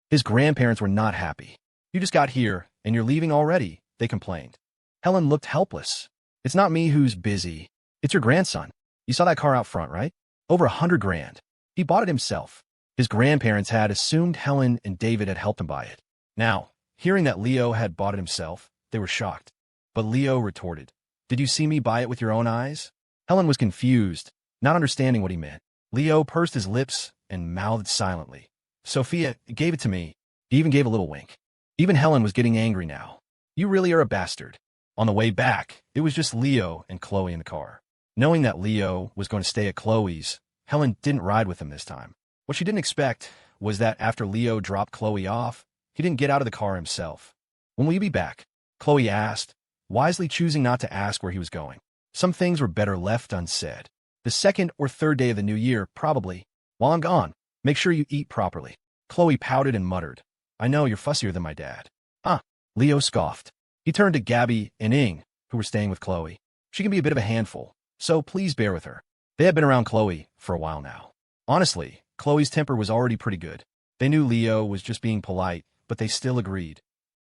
His grandparents were not happy. "You just got here, and you're leaving already," they complained. Helen looked helpless. "It's not me who's busy. It's your grandson. You saw that car out front, right? Over $100,000. He bought it himself." His grandparents had assumed Helen and David had helped him buy it. Now, hearing that Leo had bought it himself, they were shocked. But Leo retorted, "Did you see me buy it with your own eyes?" Helen was confused, not understanding what he meant. Leo pursed his lips and mouthed silently. "Sophia gave it to me." He even gave a little wink. Even Helen was getting angry now. "You really are a bastard." On the way back, it was just Leo and Chloe in the car. Knowing that Leo was going to stay at Chloe's, Helen didn't ride with him this time. What she didn't expect was that after Leo dropped Chloe off, he didn't get out of the car himself. When will you be back? Chloe asked, wisely choosing not to ask where he was going. Some things were better left unsaid. The second or third day of the new year, probably. While I'm gone, make sure you eat properly. Chloe pouted and muttered, I know you're fussier than my dad. Ah, Leo scoffed. He turned to Gabby and Ing, who were staying with Chloe. She can be a bit of a handful, so please bear with her. They had been around Chloe for a while now. Honestly, Chloe's temper was already pretty good. They knew Leo was just being polite, but they still agreed.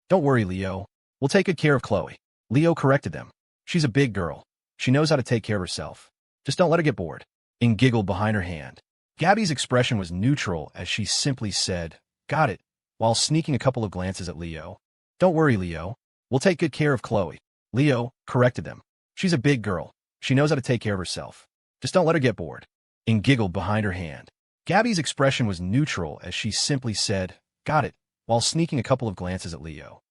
Don't worry, Leo. We'll take good care of Chloe. Leo corrected them. She's a big girl. She knows how to take care of herself. Just don't let her get bored. Ing giggled behind her hand. Gabby's expression was neutral as she simply said, got it, while sneaking a couple of glances at Leo. Don't worry, Leo. We'll take good care of Chloe. Leo corrected them. She's a big girl. She knows how to take care of herself. Just don't let her get bored. Ing giggled behind her hand. Gabby's expression was neutral as she simply said, got it, while sneaking a couple of glances at Leo.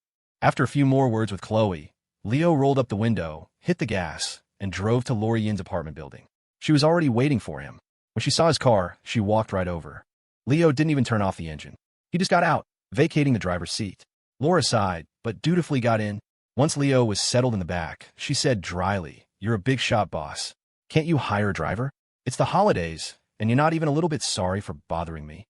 After a few more words with Chloe, Leo rolled up the window, hit the gas, and drove to Laura Yin's apartment building. She was already waiting for him. When she saw his car, she walked right over. Leo didn't even turn off the engine. He just got out, vacating the driver's seat. Laura sighed, but dutifully got in. Once Leo was settled in the back, she said dryly, you're a big shot boss. Can't you hire a driver? It's the holidays, and you're not even a little bit sorry for bothering me.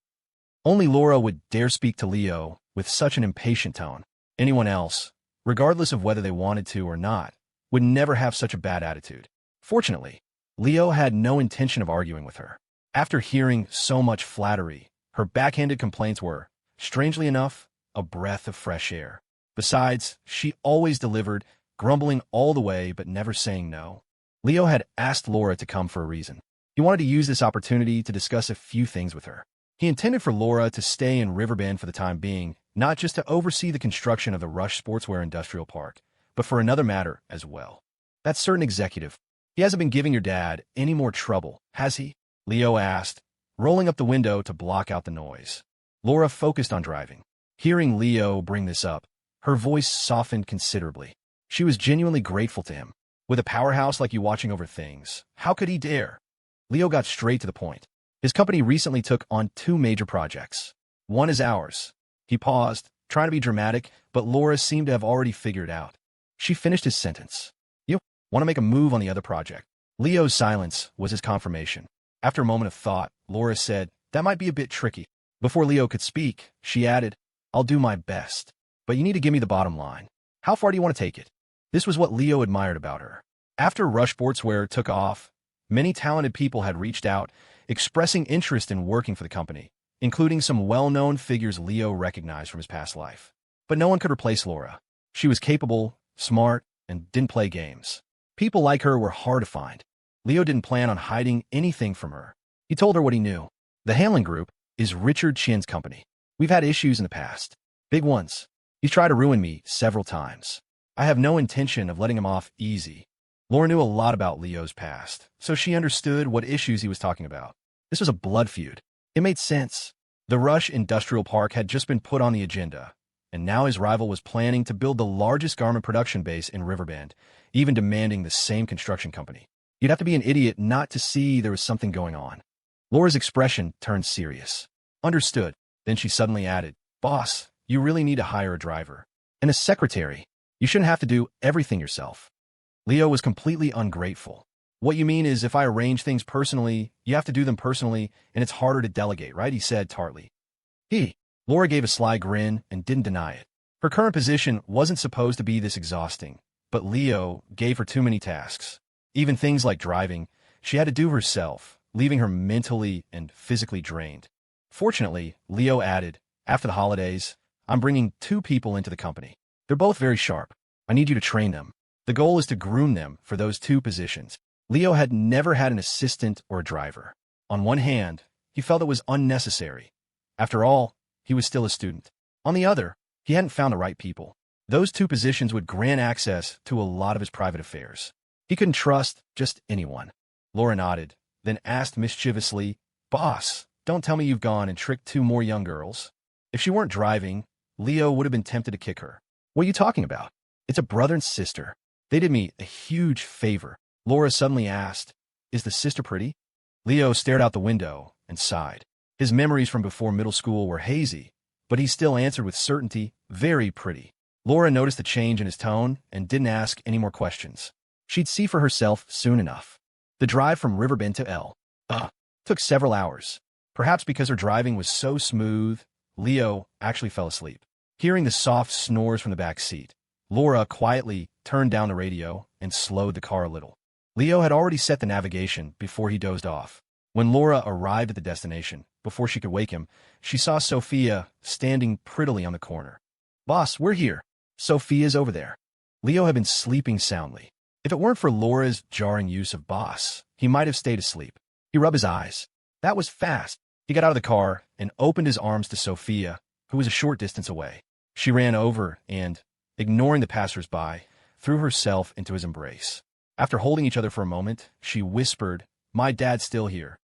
Only Laura would dare speak to Leo with such an impatient tone. Anyone else, regardless of whether they wanted to or not, would never have such a bad attitude. Fortunately, Leo had no intention of arguing with her. After hearing so much flattery, her backhanded complaints were, strangely enough, a breath of fresh air. Besides, she always delivered, grumbling all the way but never saying no. Leo had asked Laura to come for a reason. He wanted to use this opportunity to discuss a few things with her. He intended for Laura to stay in Riverbend for the time being, not just to oversee the construction of the Rush Sportswear Industrial Park, but for another matter as well. That certain executive. He hasn't been giving your dad any more trouble, has he? Leo asked, rolling up the window to block out the noise. Laura focused on driving. Hearing Leo bring this up, her voice softened considerably. She was genuinely grateful to him. With a powerhouse like you watching over things, how could he dare? Leo got straight to the point. His company recently took on 2 major projects. One is ours. He paused, trying to be dramatic, but Laura seemed to have already figured it out. She finished his sentence. You want to make a move on the other project? Leo's silence was his confirmation. After a moment of thought, Laura said, that might be a bit tricky. Before Leo could speak, she added, I'll do my best, but you need to give me the bottom line. How far do you want to take it? This was what Leo admired about her. After Rush Sportswear took off, many talented people had reached out, expressing interest in working for the company, including some well-known figures Leo recognized from his past life. But no one could replace Laura. She was capable, smart, and didn't play games. People like her were hard to find. Leo didn't plan on hiding anything from her. He told her what he knew. The handling group is Richard Chin's company. We've had issues in the past. Big ones. He's tried to ruin me several times. I have no intention of letting him off easy. Laura knew a lot about Leo's past, so she understood what issues he was talking about. This was a blood feud. It made sense. The Rush Industrial Park had just been put on the agenda, and now his rival was planning to build the largest garment production base in Riverbend, even demanding the same construction company. You'd have to be an idiot not to see there was something going on. Laura's expression turned serious. Understood. Then she suddenly added, Boss, you really need to hire a driver. And a secretary. You shouldn't have to do everything yourself. Leo was completely ungrateful. What you mean is if I arrange things personally, you have to do them personally, and it's harder to delegate, right? He said tartly. Laura gave a sly grin and didn't deny it. Her current position wasn't supposed to be this exhausting, but Leo gave her too many tasks. Even things like driving, she had to do herself, leaving her mentally and physically drained. Fortunately, Leo added, after the holidays, I'm bringing 2 people into the company. They're both very sharp. I need you to train them. The goal is to groom them for those 2 positions. Leo had never had an assistant or a driver. On one hand, he felt it was unnecessary. After all, he was still a student. On the other, he hadn't found the right people. Those 2 positions would grant access to a lot of his private affairs. He couldn't trust just anyone. Laura nodded, then asked mischievously, Boss, don't tell me you've gone and tricked 2 more young girls. If she weren't driving, Leo would have been tempted to kick her. What are you talking about? It's a brother and sister. They did me a huge favor. Laura suddenly asked, Is the sister pretty? Leo stared out the window and sighed. His memories from before middle school were hazy, but he still answered with certainty, very pretty. Laura noticed the change in his tone and didn't ask any more questions. She'd see for herself soon enough. The drive from Riverbend to took several hours. Perhaps because her driving was so smooth, Leo actually fell asleep. Hearing the soft snores from the back seat, Laura quietly turned down the radio and slowed the car a little. Leo had already set the navigation before he dozed off. When Laura arrived at the destination, before she could wake him, she saw Sophia standing prettily on the corner. "Boss, we're here. Sophia's over there." Leo had been sleeping soundly. If it weren't for Laura's jarring use of boss, he might have stayed asleep. He rubbed his eyes. That was fast. He got out of the car and opened his arms to Sophia, who was a short distance away. She ran over and, ignoring the passers-by, threw herself into his embrace. After holding each other for a moment, she whispered, "My dad's still here.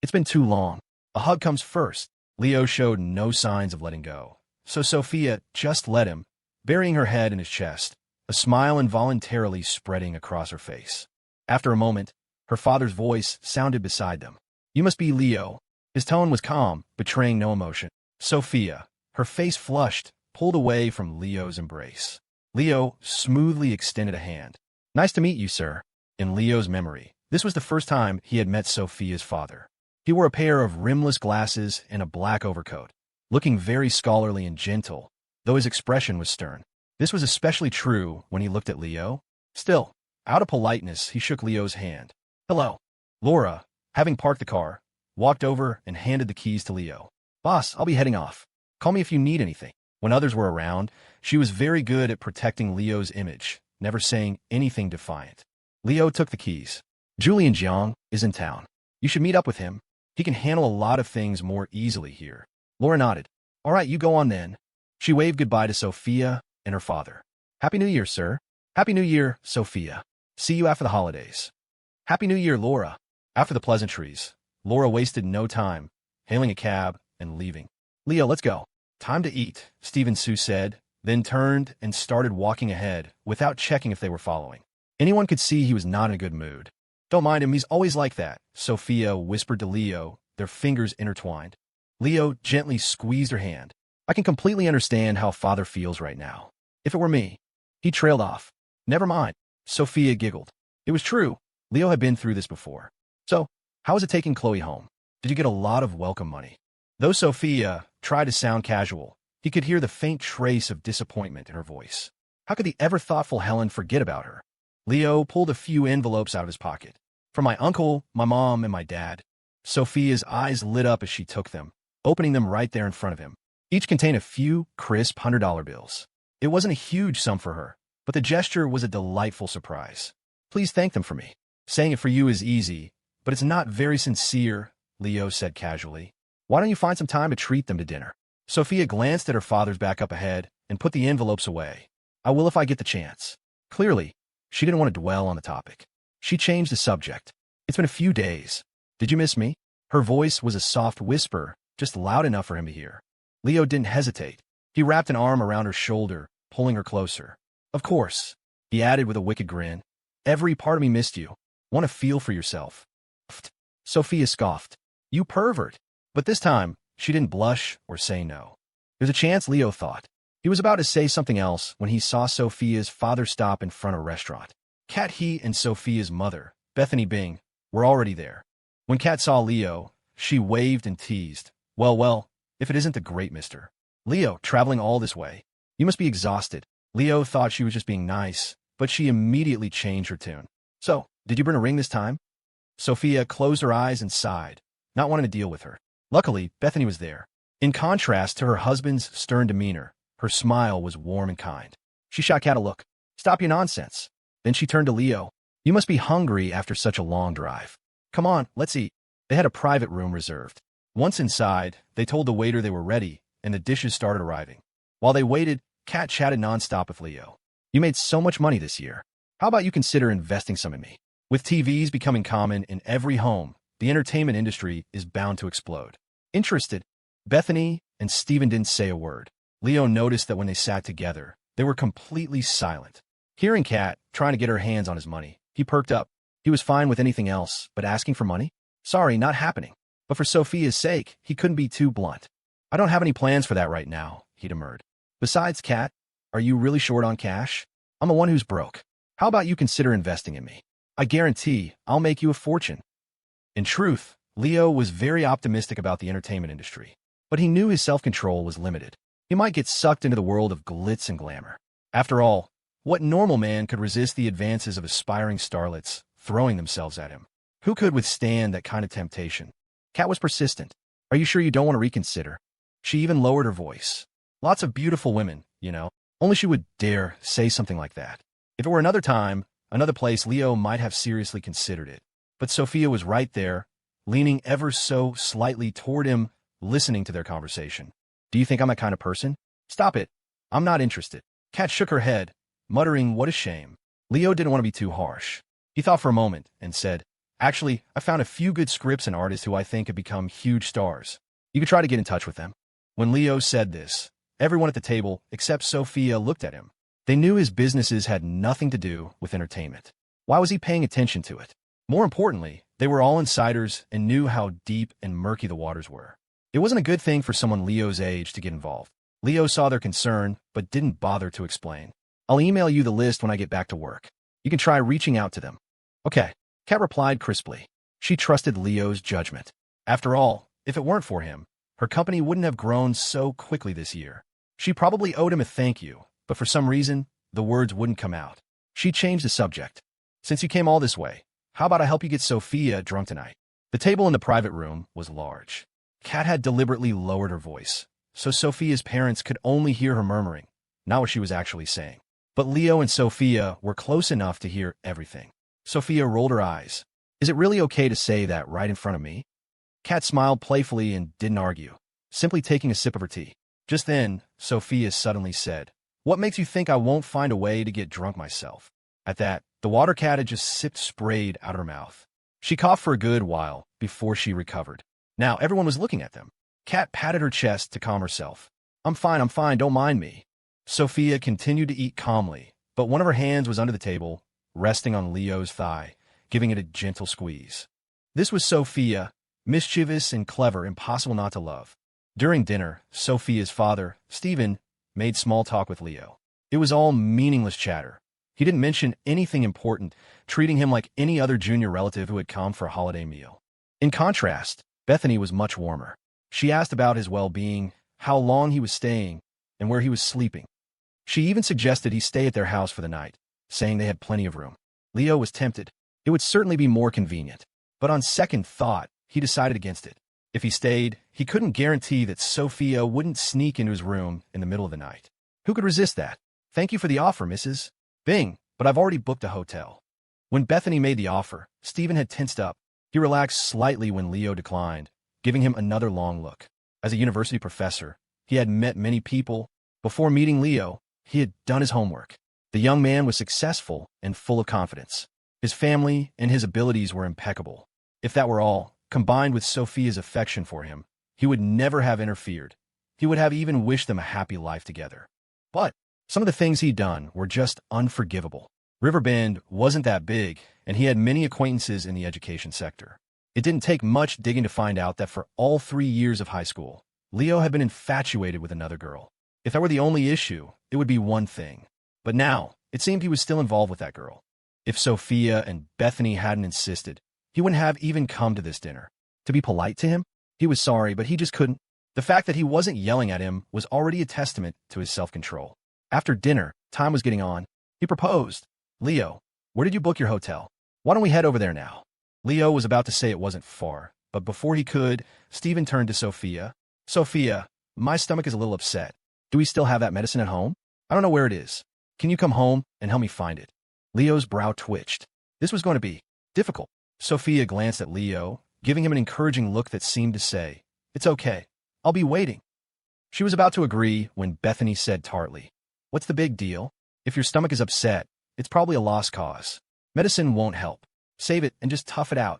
It's been too long. A hug comes first." Leo showed no signs of letting go, so Sophia just let him, burying her head in his chest, a smile involuntarily spreading across her face. After a moment, her father's voice sounded beside them. "You must be Leo." His tone was calm, betraying no emotion. Sophia, her face flushed, pulled away from Leo's embrace. Leo smoothly extended a hand. "Nice to meet you, sir." In Leo's memory, this was the first time he had met Sophia's father. He wore a pair of rimless glasses and a black overcoat, looking very scholarly and gentle, though his expression was stern. This was especially true when he looked at Leo. Still, out of politeness, he shook Leo's hand. "Hello." Laura, having parked the car, walked over and handed the keys to Leo. "Boss, I'll be heading off. Call me if you need anything." When others were around, she was very good at protecting Leo's image, never saying anything defiant. Leo took the keys. "Julian Jeang is in town. You should meet up with him. He can handle a lot of things more easily here." Laura nodded. "All right, you go on then." She waved goodbye to Sophia and her father. "Happy New Year, sir." "Happy New Year, Sophia. See you after the holidays." "Happy New Year, Laura." After the pleasantries, Laura wasted no time, hailing a cab and leaving. "Leo, let's go." "Time to eat," Stephen Sue said, then turned and started walking ahead without checking if they were following. Anyone could see he was not in a good mood. "Don't mind him, he's always like that," Sophia whispered to Leo, their fingers intertwined. Leo gently squeezed her hand. "I can completely understand how father feels right now. If it were me." He trailed off. "Never mind." Sophia giggled. It was true. Leo had been through this before. "So, how is it taking Chloe home? Did you get a lot of welcome money?" Though Sophia tried to sound casual, he could hear the faint trace of disappointment in her voice. How could the ever-thoughtful Helen forget about her? Leo pulled a few envelopes out of his pocket. "From my uncle, my mom, and my dad." Sophia's eyes lit up as she took them, opening them right there in front of him. Each contained a few crisp $100 bills. It wasn't a huge sum for her, but the gesture was a delightful surprise. "Please thank them for me." "Saying it for you is easy, but it's not very sincere," Leo said casually. "Why don't you find some time to treat them to dinner?" Sophia glanced at her father's back up ahead and put the envelopes away. "I will if I get the chance." Clearly, she didn't want to dwell on the topic. She changed the subject. "It's been a few days. Did you miss me?" Her voice was a soft whisper, just loud enough for him to hear. Leo didn't hesitate. He wrapped an arm around her shoulder, pulling her closer. "Of course," he added with a wicked grin. "Every part of me missed you. Want to feel for yourself." Sophia scoffed. "You pervert." But this time, she didn't blush or say no. There's a chance, Leo thought. He was about to say something else when he saw Sophia's father stop in front of a restaurant. Kat, he, and Sophia's mother, Bethany Bing, were already there. When Kat saw Leo, she waved and teased. Well, if it isn't the great Mr. Leo, traveling all this way. You must be exhausted." Leo thought she was just being nice, but she immediately changed her tune. "So, did you bring a ring this time?" Sophia closed her eyes and sighed, not wanting to deal with her. Luckily, Bethany was there. In contrast to her husband's stern demeanor, her smile was warm and kind. She shot Kat a look. "Stop your nonsense." Then she turned to Leo. "You must be hungry after such a long drive. Come on, let's eat." They had a private room reserved. Once inside, they told the waiter they were ready, and the dishes started arriving. While they waited, Kat chatted nonstop with Leo. "You made so much money this year. How about you consider investing some in me?" With TVs becoming common in every home, the entertainment industry is bound to explode. Interested? Bethany and Stephen didn't say a word. Leo noticed that when they sat together, they were completely silent. Hearing Kat trying to get her hands on his money, he perked up. He was fine with anything else, but asking for money? Sorry, not happening. But for Sophia's sake, he couldn't be too blunt. "I don't have any plans for that right now," he demurred. "Besides, Kat, Are you really short on cash? I'm the one who's broke. How about you consider investing in me? I guarantee I'll make you a fortune. In truth, Leo was very optimistic about the entertainment industry, but he knew his self-control was limited. He might get sucked into the world of glitz and glamour. After all, what normal man could resist the advances of aspiring starlets throwing themselves at him? Who could withstand that kind of temptation? Kat was persistent. Are you sure you don't want to reconsider? She even lowered her voice. Lots of beautiful women, you know. Only she would dare say something like that. If it were another time, another place, Leo might have seriously considered it. But Sophia was right there, leaning ever so slightly toward him, listening to their conversation. Do you think I'm that kind of person? Stop it. I'm not interested. Kat shook her head, muttering, what a shame. Leo didn't want to be too harsh. He thought for a moment and said, actually, I found a few good scripts and artists who I think have become huge stars. You could try to get in touch with them. When Leo said this, everyone at the table, except Sophia, looked at him. They knew his businesses had nothing to do with entertainment. Why was he paying attention to it? More importantly, they were all insiders and knew how deep and murky the waters were. It wasn't a good thing for someone Leo's age to get involved. Leo saw their concern, but didn't bother to explain. I'll email you the list when I get back to work. You can try reaching out to them. Okay, Kat replied crisply. She trusted Leo's judgment. After all, if it weren't for him, her company wouldn't have grown so quickly this year. She probably owed him a thank you, but for some reason, the words wouldn't come out. She changed the subject. Since you came all this way, how about I help you get Sophia drunk tonight? The table in the private room was large. Kat had deliberately lowered her voice, so Sophia's parents could only hear her murmuring, not what she was actually saying. But Leo and Sophia were close enough to hear everything. Sophia rolled her eyes. Is it really okay to say that right in front of me? Kat smiled playfully and didn't argue, simply taking a sip of her tea. Just then, Sophia suddenly said, what makes you think I won't find a way to get drunk myself? At that, the water cat had just sipped sprayed out of her mouth. She coughed for a good while before she recovered. Now everyone was looking at them. Kat patted her chest to calm herself. I'm fine, don't mind me. Sophia continued to eat calmly, but one of her hands was under the table, resting on Leo's thigh, giving it a gentle squeeze. This was Sophia, mischievous and clever, impossible not to love. During dinner, Sophia's father, Stephen, made small talk with Leo. It was all meaningless chatter. He didn't mention anything important, treating him like any other junior relative who had come for a holiday meal. In contrast, Bethany was much warmer. She asked about his well-being, how long he was staying, and where he was sleeping. She even suggested he stay at their house for the night, saying they had plenty of room. Leo was tempted. It would certainly be more convenient. But on second thought, he decided against it. If he stayed, he couldn't guarantee that Sophia wouldn't sneak into his room in the middle of the night. Who could resist that? Thank you for the offer, Mrs. Bing, but I've already booked a hotel. When Bethany made the offer, Stephen had tensed up. He relaxed slightly when Leo declined, giving him another long look. As a university professor, he had met many people. Before meeting Leo, he had done his homework. The young man was successful and full of confidence. His family and his abilities were impeccable. If that were all, combined with Sophia's affection for him, he would never have interfered. He would have even wished them a happy life together. But some of the things he'd done were just unforgivable. Riverbend wasn't that big, and he had many acquaintances in the education sector. It didn't take much digging to find out that for all 3 years of high school, Leo had been infatuated with another girl. If that were the only issue, it would be one thing. But now, it seemed he was still involved with that girl. If Sophia and Bethany hadn't insisted, he wouldn't have even come to this dinner. To be polite to him? He was sorry, but he just couldn't. The fact that he wasn't yelling at him was already a testament to his self-control. After dinner, time was getting on. He proposed. Leo, where did you book your hotel? Why don't we head over there now? Leo was about to say it wasn't far, but before he could, Stephen turned to Sophia. Sophia, my stomach is a little upset. Do we still have that medicine at home? I don't know where it is. Can you come home and help me find it? Leo's brow twitched. This was going to be difficult. Sophia glanced at Leo, giving him an encouraging look that seemed to say, it's okay. I'll be waiting. She was about to agree when Bethany said tartly, what's the big deal? If your stomach is upset, it's probably a lost cause. Medicine won't help. Save it and just tough it out.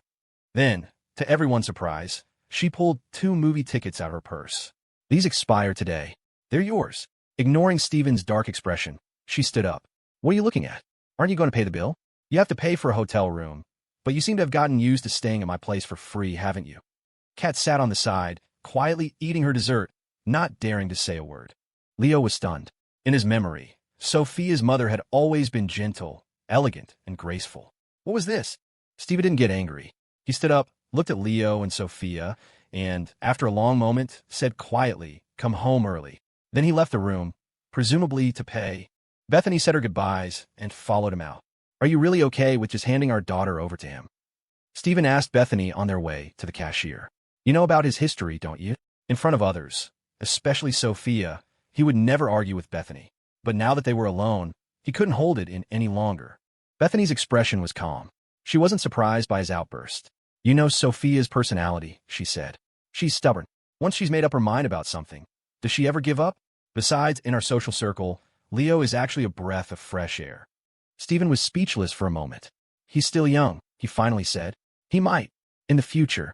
Then, to everyone's surprise, she pulled 2 movie tickets out of her purse. These expire today. They're yours. Ignoring Stephen's dark expression, she stood up. What are you looking at? Aren't you going to pay the bill? You have to pay for a hotel room, but you seem to have gotten used to staying at my place for free, haven't you? Kat sat on the side, quietly eating her dessert, not daring to say a word. Leo was stunned. In his memory, Sophia's mother had always been gentle, elegant, and graceful. What was this? Stephen didn't get angry. He stood up, looked at Leo and Sophia, and, after a long moment, said quietly, "Come home early." Then he left the room, presumably to pay. Bethany said her goodbyes and followed him out. "Are you really okay with just handing our daughter over to him?" Stephen asked Bethany on their way to the cashier. "You know about his history, don't you?" In front of others, especially Sophia, he would never argue with Bethany. But now that they were alone, he couldn't hold it in any longer. Bethany's expression was calm. She wasn't surprised by his outburst. "You know Sophia's personality," she said. "She's stubborn. Once she's made up her mind about something, does she ever give up? Besides, in our social circle, Leo is actually a breath of fresh air." Stephen was speechless for a moment. "He's still young," he finally said. "He might. In the future."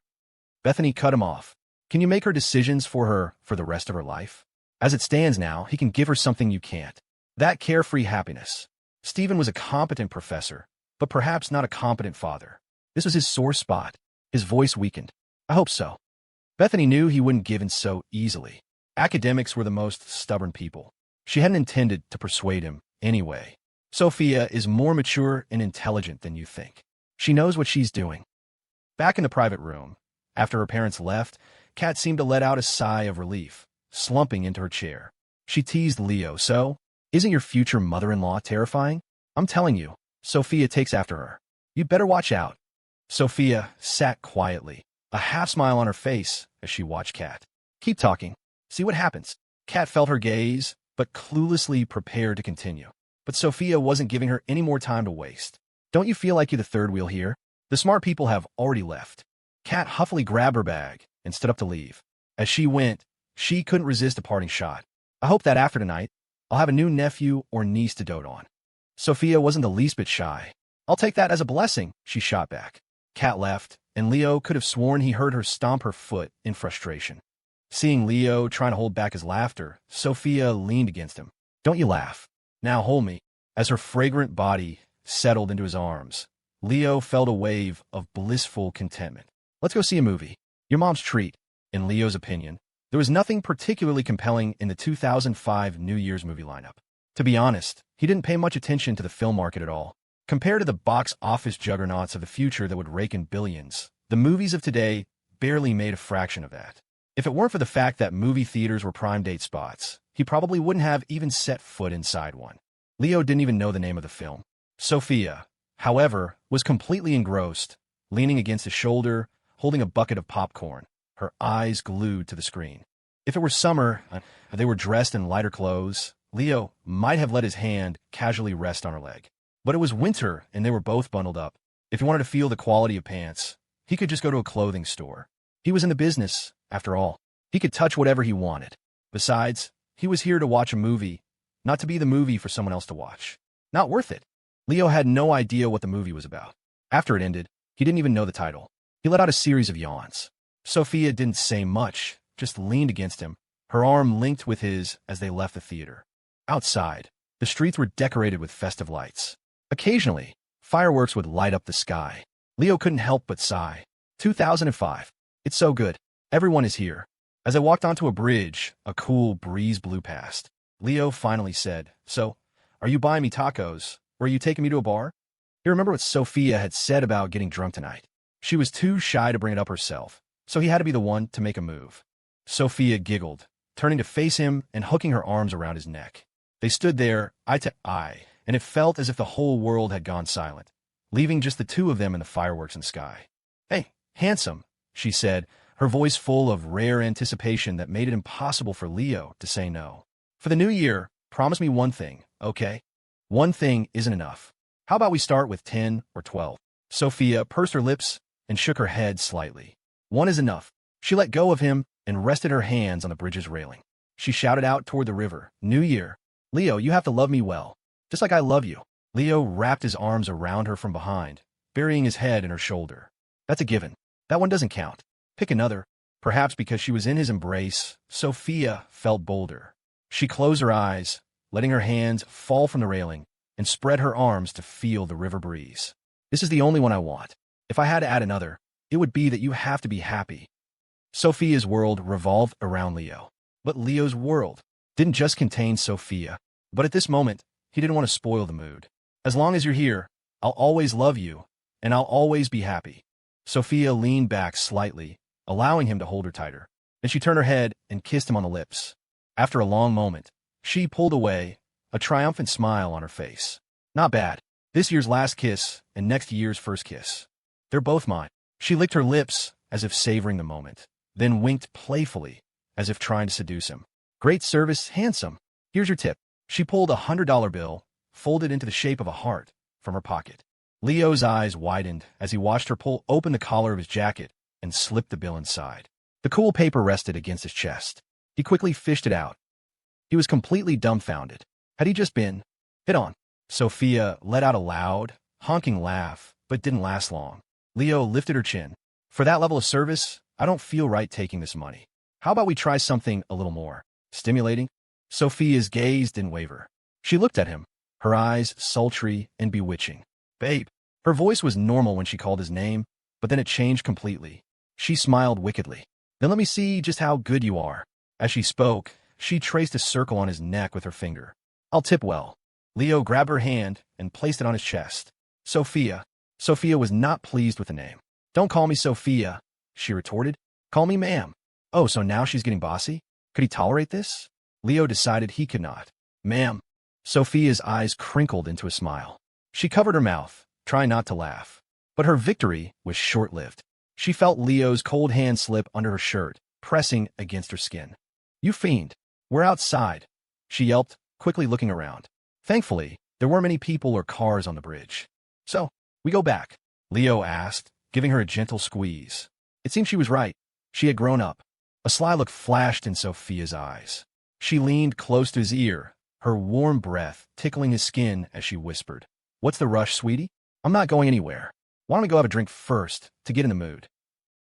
Bethany cut him off. "Can you make her decisions for her for the rest of her life? As it stands now, he can give her something you can't. That carefree happiness." Stephen was a competent professor, but perhaps not a competent father. This was his sore spot. His voice weakened. "I hope so." Bethany knew he wouldn't give in so easily. Academics were the most stubborn people. She hadn't intended to persuade him anyway. "Sophia is more mature and intelligent than you think. She knows what she's doing." Back in the private room, after her parents left, Kat seemed to let out a sigh of relief, slumping into her chair. She teased Leo, "So, isn't your future mother-in-law terrifying? I'm telling you, Sophia takes after her. You'd better watch out." Sophia sat quietly, a half-smile on her face as she watched Kat. "Keep talking. See what happens." Kat felt her gaze, but cluelessly prepared to continue. But Sophia wasn't giving her any more time to waste. "Don't you feel like you're the third wheel here? The smart people have already left." Kat huffily grabbed her bag and stood up to leave. As she went, she couldn't resist a parting shot. "I hope that after tonight, I'll have a new nephew or niece to dote on." Sophia wasn't the least bit shy. "I'll take that as a blessing," she shot back. Kat left, and Leo could have sworn he heard her stomp her foot in frustration. Seeing Leo trying to hold back his laughter, Sophia leaned against him. "Don't you laugh. Now hold me." As her fragrant body settled into his arms, Leo felt a wave of blissful contentment. "Let's go see a movie. Your mom's treat." In Leo's opinion, there was nothing particularly compelling in the 2005 New Year's movie lineup. To be honest, he didn't pay much attention to the film market at all. Compared to the box office juggernauts of the future that would rake in billions, the movies of today barely made a fraction of that. If it weren't for the fact that movie theaters were prime date spots, he probably wouldn't have even set foot inside one. Leo didn't even know the name of the film. Sophia, however, was completely engrossed, leaning against his shoulder, holding a bucket of popcorn, her eyes glued to the screen. If it were summer, they were dressed in lighter clothes, Leo might have let his hand casually rest on her leg. But it was winter, and they were both bundled up. If he wanted to feel the quality of pants, he could just go to a clothing store. He was in the business, after all. He could touch whatever he wanted. Besides, he was here to watch a movie, not to be the movie for someone else to watch. Not worth it. Leo had no idea what the movie was about. After it ended, he didn't even know the title. He let out a series of yawns. Sophia didn't say much, just leaned against him, her arm linked with his as they left the theater. Outside, the streets were decorated with festive lights. Occasionally, fireworks would light up the sky. Leo couldn't help but sigh. 2005. It's so good. Everyone is here. As I walked onto a bridge, a cool breeze blew past. Leo finally said, "So, are you buying me tacos, or are you taking me to a bar?" He remembered what Sophia had said about getting drunk tonight. She was too shy to bring it up herself, so he had to be the one to make a move. Sophia giggled, turning to face him and hooking her arms around his neck. They stood there, eye to eye, and it felt as if the whole world had gone silent, leaving just the two of them in the fireworks and sky. "Hey, handsome," she said, her voice full of rare anticipation that made it impossible for Leo to say no. "For the new year, promise me one thing, okay? One thing isn't enough. How about we start with 10 or 12? Sophia pursed her lips and shook her head slightly. "One is enough." She let go of him and rested her hands on the bridge's railing. She shouted out toward the river, "New Year. Leo, you have to love me well, just like I love you." Leo wrapped his arms around her from behind, burying his head in her shoulder. "That's a given. That one doesn't count. Pick another." Perhaps because she was in his embrace, Sophia felt bolder. She closed her eyes, letting her hands fall from the railing, and spread her arms to feel the river breeze. "This is the only one I want. If I had to add another, it would be that you have to be happy." Sophia's world revolved around Leo. But Leo's world didn't just contain Sophia. But at this moment, he didn't want to spoil the mood. As long as you're here, I'll always love you, and I'll always be happy. Sophia leaned back slightly, allowing him to hold her tighter. Then she turned her head and kissed him on the lips. After a long moment, she pulled away, a triumphant smile on her face. Not bad. This year's last kiss and next year's first kiss. They're both mine. She licked her lips as if savoring the moment, then winked playfully, as if trying to seduce him. Great service, handsome. Here's your tip. She pulled $100 bill, folded into the shape of a heart, from her pocket. Leo's eyes widened as he watched her pull open the collar of his jacket and slip the bill inside. The cool paper rested against his chest. He quickly fished it out. He was completely dumbfounded. Had he just been hit on? Sophia let out a loud, honking laugh, but didn't last long. Leo lifted her chin. For that level of service, I don't feel right taking this money. How about we try something a little more stimulating? Sophia's gaze didn't waver. She looked at him, her eyes sultry and bewitching. Babe. Her voice was normal when she called his name, but then it changed completely. She smiled wickedly. Then let me see just how good you are. As she spoke, she traced a circle on his neck with her finger. I'll tip well. Leo grabbed her hand and placed it on his chest. Sophia. Sophia was not pleased with the name. Don't call me Sophia, she retorted. Call me ma'am. Oh, so now she's getting bossy? Could he tolerate this? Leo decided he could not. Ma'am. Sophia's eyes crinkled into a smile. She covered her mouth, trying not to laugh. But her victory was short-lived. She felt Leo's cold hand slip under her shirt, pressing against her skin. You fiend. We're outside, she yelped, quickly looking around. Thankfully, there weren't many people or cars on the bridge. So, we go back? Leo asked, giving her a gentle squeeze. It seemed she was right. She had grown up. A sly look flashed in Sophia's eyes. She leaned close to his ear, her warm breath tickling his skin as she whispered. What's the rush, sweetie? I'm not going anywhere. Why don't we go have a drink first, to get in the mood?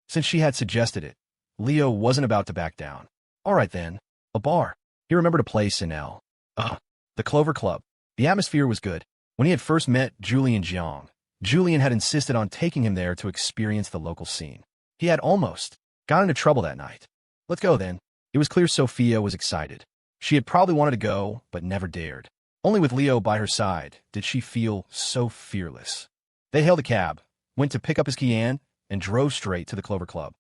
Since she had suggested it, Leo wasn't about to back down. All right then, a bar. He remembered a place in the Clover Club. The atmosphere was good. When he had first met Julian Jeang, Julian had insisted on taking him there to experience the local scene. He had almost got into trouble that night. Let's go then. It was clear Sophia was excited. She had probably wanted to go, but never dared. Only with Leo by her side did she feel so fearless. They hailed a cab, went to pick up his Kian, and drove straight to the Clover Club.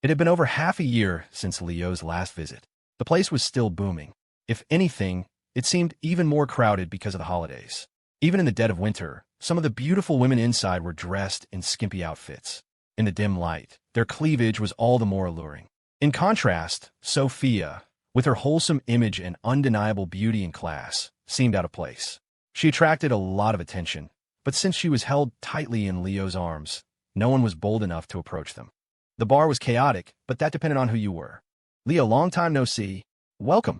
It had been over half a year since Leo's last visit. The place was still booming. If anything, it seemed even more crowded because of the holidays. Even in the dead of winter, some of the beautiful women inside were dressed in skimpy outfits. In the dim light, their cleavage was all the more alluring. In contrast, Sophia, with her wholesome image and undeniable beauty and class, seemed out of place. She attracted a lot of attention, but since she was held tightly in Leo's arms, no one was bold enough to approach them. The bar was chaotic, but that depended on who you were. Leo, long time no see. Welcome.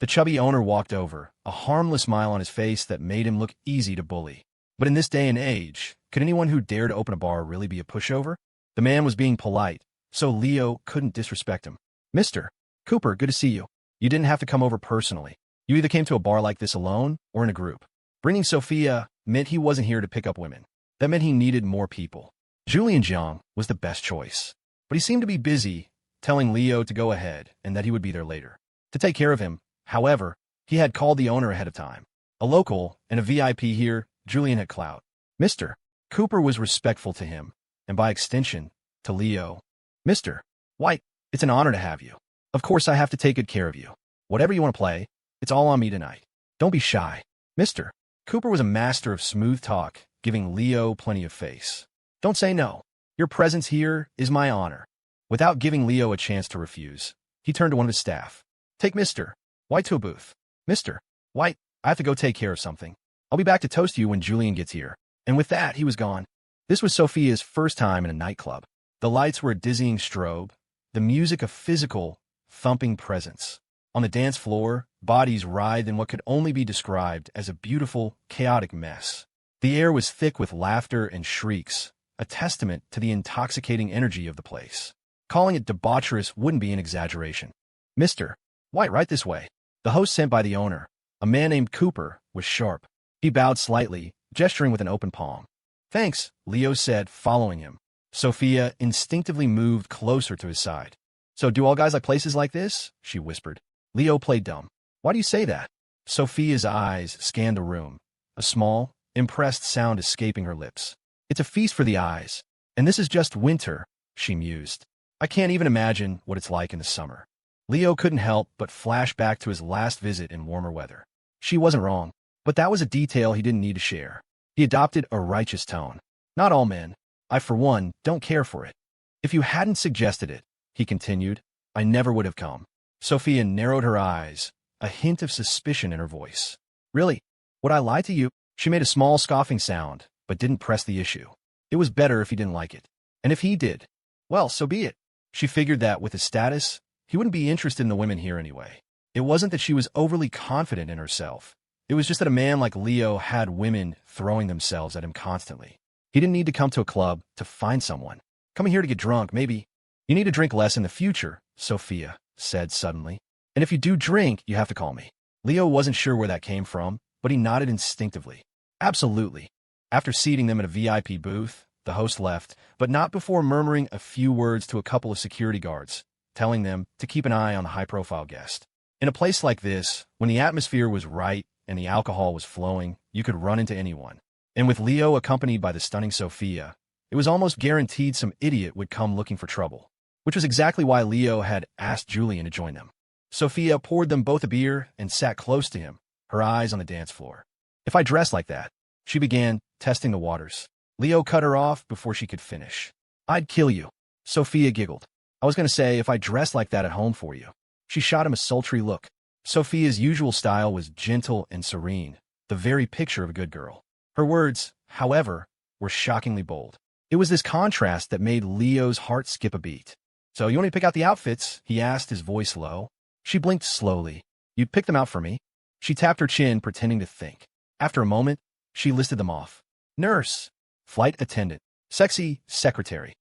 The chubby owner walked over, a harmless smile on his face that made him look easy to bully. But in this day and age, could anyone who dared to open a bar really be a pushover? The man was being polite, so Leo couldn't disrespect him. Mr. Cooper, good to see you. You didn't have to come over personally. You either came to a bar like this alone or in a group. Bringing Sophia meant he wasn't here to pick up women. That meant he needed more people. Julian Jeang was the best choice, but he seemed to be busy, telling Leo to go ahead and that he would be there later. To take care of him, however, he had called the owner ahead of time. A local and a VIP here, Julian had clout. Mr. Cooper was respectful to him, and by extension, to Leo. Mr. White, it's an honor to have you. Of course I have to take good care of you. Whatever you want to play, it's all on me tonight. Don't be shy. Mr. Cooper was a master of smooth talk, giving Leo plenty of face. Don't say no. Your presence here is my honor. Without giving Leo a chance to refuse, he turned to one of his staff. Take Mr. White to a booth. Mr. White, I have to go take care of something. I'll be back to toast you when Julian gets here. And with that, he was gone. This was Sophia's first time in a nightclub. The lights were a dizzying strobe, the music a physical, thumping presence. On the dance floor, bodies writhed in what could only be described as a beautiful, chaotic mess. The air was thick with laughter and shrieks, a testament to the intoxicating energy of the place. Calling it debaucherous wouldn't be an exaggeration. Mr. White, right this way. The host sent by the owner, a man named Cooper, was sharp. He bowed slightly, gesturing with an open palm. Thanks, Leo said, following him. Sophia instinctively moved closer to his side. So do all guys like places like this? She whispered. Leo played dumb. Why do you say that? Sophia's eyes scanned the room, a small, impressed sound escaping her lips. It's a feast for the eyes. And this is just winter, she mused. I can't even imagine what it's like in the summer. Leo couldn't help but flash back to his last visit in warmer weather. She wasn't wrong, but that was a detail he didn't need to share. He adopted a righteous tone. Not all men. I, for one, don't care for it. If you hadn't suggested it, he continued, I never would have come. Sophia narrowed her eyes, a hint of suspicion in her voice. Really? Would I lie to you? She made a small scoffing sound, but didn't press the issue. It was better if he didn't like it. And if he did, well, so be it. She figured that with his status, he wouldn't be interested in the women here anyway. It wasn't that she was overly confident in herself. It was just that a man like Leo had women throwing themselves at him constantly. He didn't need to come to a club to find someone. Coming here to get drunk, maybe. You need to drink less in the future, Sophia said suddenly. And if you do drink, you have to call me. Leo wasn't sure where that came from, but he nodded instinctively. Absolutely. After seating them at a VIP booth, the host left, but not before murmuring a few words to a couple of security guards, telling them to keep an eye on the high-profile guest. In a place like this, when the atmosphere was right and the alcohol was flowing, you could run into anyone. And with Leo accompanied by the stunning Sophia, it was almost guaranteed some idiot would come looking for trouble, which was exactly why Leo had asked Julian to join them. Sophia poured them both a beer and sat close to him, her eyes on the dance floor. If I dress like that, she began, testing the waters. Leo cut her off before she could finish. I'd kill you. Sophia giggled. I was going to say if I dressed like that at home for you. She shot him a sultry look. Sophia's usual style was gentle and serene, the very picture of a good girl. Her words, however, were shockingly bold. It was this contrast that made Leo's heart skip a beat. So you want me to pick out the outfits? He asked, his voice low. She blinked slowly. You'd pick them out for me? She tapped her chin, pretending to think. After a moment, she listed them off. Nurse, flight attendant, sexy secretary.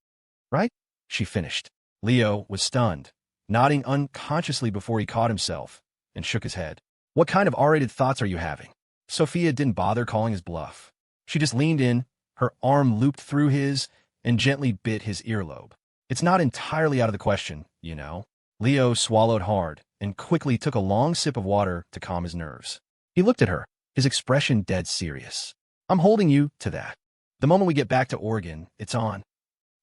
Right? She finished. Leo was stunned, nodding unconsciously before he caught himself, and shook his head. What kind of R-rated thoughts are you having? Sophia didn't bother calling his bluff. She just leaned in, her arm looped through his, and gently bit his earlobe. It's not entirely out of the question, you know. Leo swallowed hard and quickly took a long sip of water to calm his nerves. He looked at her, his expression dead serious. I'm holding you to that. The moment we get back to Oregon, it's on.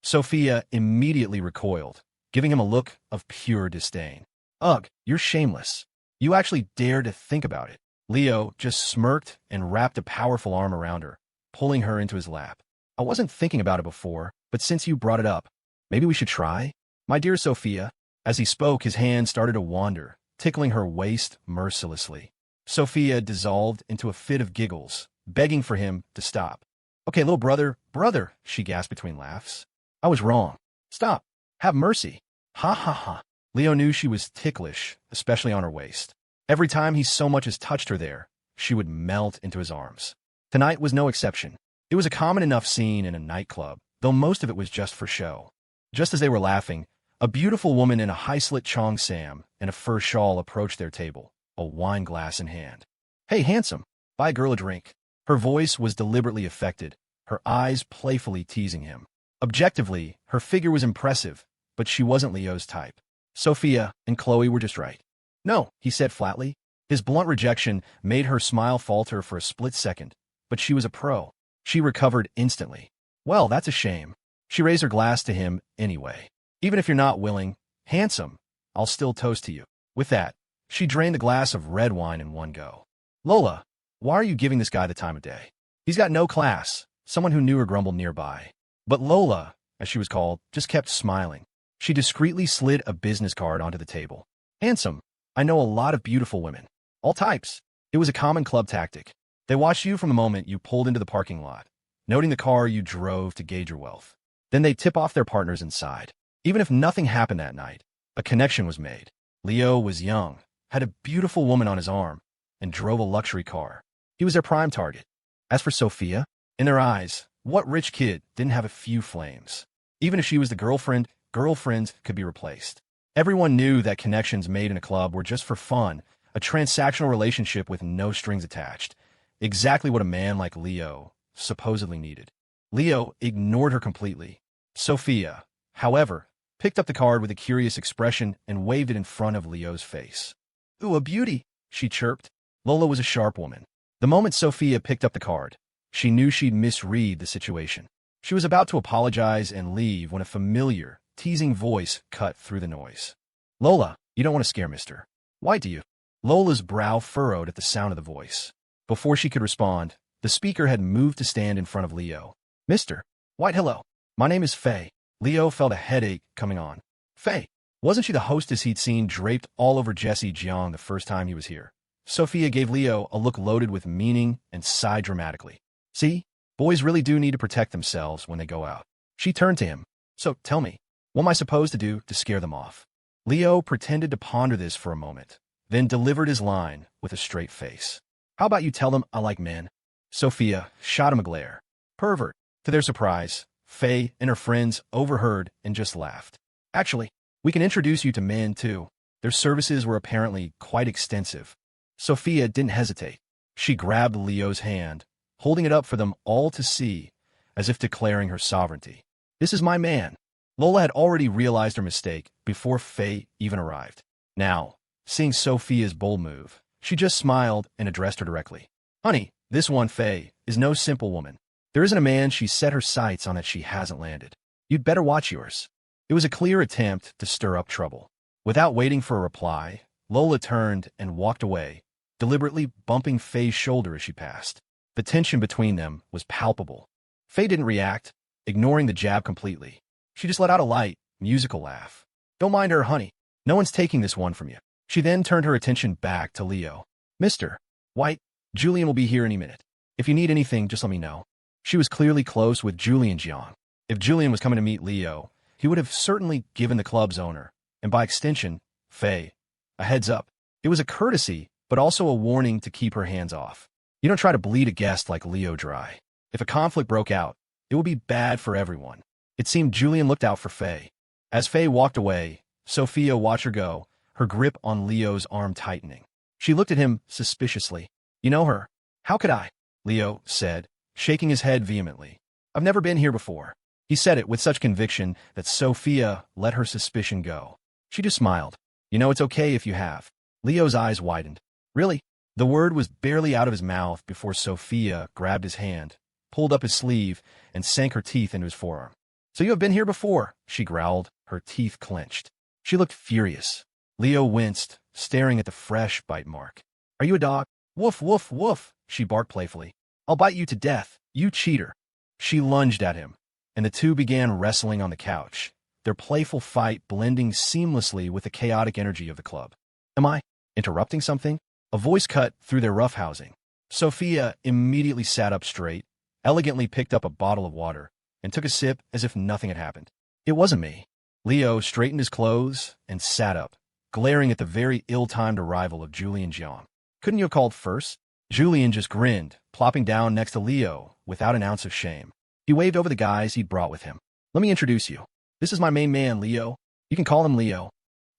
Sophia immediately recoiled, giving him a look of pure disdain. Ugh, you're shameless. You actually dare to think about it. Leo just smirked and wrapped a powerful arm around her, pulling her into his lap. I wasn't thinking about it before, but since you brought it up, maybe we should try? My dear Sophia. As he spoke, his hand started to wander, tickling her waist mercilessly. Sophia dissolved into a fit of giggles, begging for him to stop. Okay, little brother, she gasped between laughs. I was wrong. Stop. Have mercy. Ha ha ha. Leo knew she was ticklish, especially on her waist. Every time he so much as touched her there, she would melt into his arms. Tonight was no exception. It was a common enough scene in a nightclub, though most of it was just for show. Just as they were laughing, a beautiful woman in a high-slit cheongsam and a fur shawl approached their table, a wine glass in hand. Hey, handsome, buy a girl a drink. Her voice was deliberately affected, her eyes playfully teasing him. Objectively, her figure was impressive, but she wasn't Leo's type. Sophia and Chloe were just right. No, he said flatly. His blunt rejection made her smile falter for a split second, but she was a pro. She recovered instantly. Well, that's a shame. She raised her glass to him anyway. Even if you're not willing, handsome, I'll still toast to you. With that, she drained the glass of red wine in one go. Lola, why are you giving this guy the time of day? He's got no class, someone who knew her grumbled nearby. But Lola, as she was called, just kept smiling. She discreetly slid a business card onto the table. Handsome, I know a lot of beautiful women. All types. It was a common club tactic. They watched you from the moment you pulled into the parking lot, noting the car you drove to gauge your wealth. Then they tip off their partners inside. Even if nothing happened that night, a connection was made. Leo was young, had a beautiful woman on his arm, and drove a luxury car. He was their prime target. As for Sophia, in their eyes, what rich kid didn't have a few flames? Even if she was the girlfriend, girlfriends could be replaced. Everyone knew that connections made in a club were just for fun, a transactional relationship with no strings attached. Exactly what a man like Leo supposedly needed. Leo ignored her completely. Sophia, however, picked up the card with a curious expression and waved it in front of Leo's face. Ooh, a beauty, she chirped. Lola was a sharp woman. The moment Sophia picked up the card, she knew she'd misread the situation. She was about to apologize and leave when a familiar, teasing voice cut through the noise. Lola, you don't want to scare Mr. White, do you? Lola's brow furrowed at the sound of the voice. Before she could respond, the speaker had moved to stand in front of Leo. Mr. White, hello. My name is Faye. Leo felt a headache coming on. Faye, wasn't she the hostess he'd seen draped all over Jeang the first time he was here? Sophia gave Leo a look loaded with meaning and sighed dramatically. See, boys really do need to protect themselves when they go out. She turned to him. So, tell me, what am I supposed to do to scare them off? Leo pretended to ponder this for a moment, then delivered his line with a straight face. How about you tell them I like men? Sophia shot him a glare. Pervert. To their surprise, Faye and her friends overheard and just laughed. Actually, we can introduce you to men, too. Their services were apparently quite extensive. Sophia didn't hesitate. She grabbed Leo's hand, holding it up for them all to see, as if declaring her sovereignty. This is my man. Lola had already realized her mistake before Faye even arrived. Now, seeing Sophia's bold move, she just smiled and addressed her directly. Honey, this one, Faye, is no simple woman. There isn't a man she's set her sights on that she hasn't landed. You'd better watch yours. It was a clear attempt to stir up trouble. Without waiting for a reply, Lola turned and walked away, deliberately bumping Faye's shoulder as she passed. The tension between them was palpable. Faye didn't react, ignoring the jab completely. She just let out a light, musical laugh. Don't mind her, honey. No one's taking this one from you. She then turned her attention back to Leo. Mr. White, Julian will be here any minute. If you need anything, just let me know. She was clearly close with Julian Jeang. If Julian was coming to meet Leo, he would have certainly given the club's owner, and by extension, Faye, a heads up. It was a courtesy, but also a warning to keep her hands off. You don't try to bleed a guest like Leo dry. If a conflict broke out, it would be bad for everyone. It seemed Julian looked out for Faye. As Faye walked away, Sophia watched her go, her grip on Leo's arm tightening. She looked at him suspiciously. You know her? How could I? Leo said, shaking his head vehemently. I've never been here before. He said it with such conviction that Sophia let her suspicion go. She just smiled. You know, it's okay if you have. Leo's eyes widened. Really? The word was barely out of his mouth before Sophia grabbed his hand, pulled up his sleeve, and sank her teeth into his forearm. So you have been here before, she growled, her teeth clenched. She looked furious. Leo winced, staring at the fresh bite mark. Are you a dog? Woof, woof, woof, she barked playfully. I'll bite you to death, you cheater. She lunged at him, and the two began wrestling on the couch, their playful fight blending seamlessly with the chaotic energy of the club. Am I interrupting something? A voice cut through their roughhousing. Sophia immediately sat up straight, elegantly picked up a bottle of water, and took a sip as if nothing had happened. It wasn't me. Leo straightened his clothes and sat up, glaring at the very ill-timed arrival of Julian Jeang. Couldn't you have called first? Julian just grinned, plopping down next to Leo without an ounce of shame. He waved over the guys he'd brought with him. Let me introduce you. This is my main man, Leo. You can call him Leo.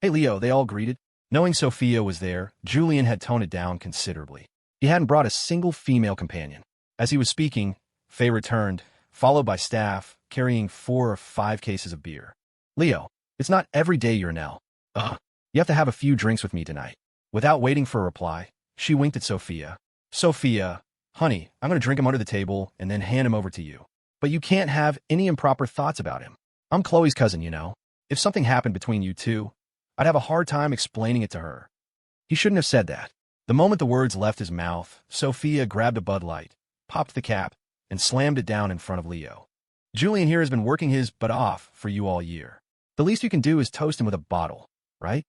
Hey, Leo, they all greeted. Knowing Sophia was there, Julian had toned it down considerably. He hadn't brought a single female companion. As he was speaking, Faye returned, followed by staff, carrying 4 or 5 cases of beer. Leo, it's not every day you're an L. You have to have a few drinks with me tonight. Without waiting for a reply, she winked at Sophia. Sophia, honey, I'm going to drink him under the table and then hand him over to you. But you can't have any improper thoughts about him. I'm Chloe's cousin, you know. If something happened between you two, I'd have a hard time explaining it to her. He shouldn't have said that. The moment the words left his mouth, Sophia grabbed a Bud Light, popped the cap, and slammed it down in front of Leo. Julian here has been working his butt off for you all year. The least you can do is toast him with a bottle, right?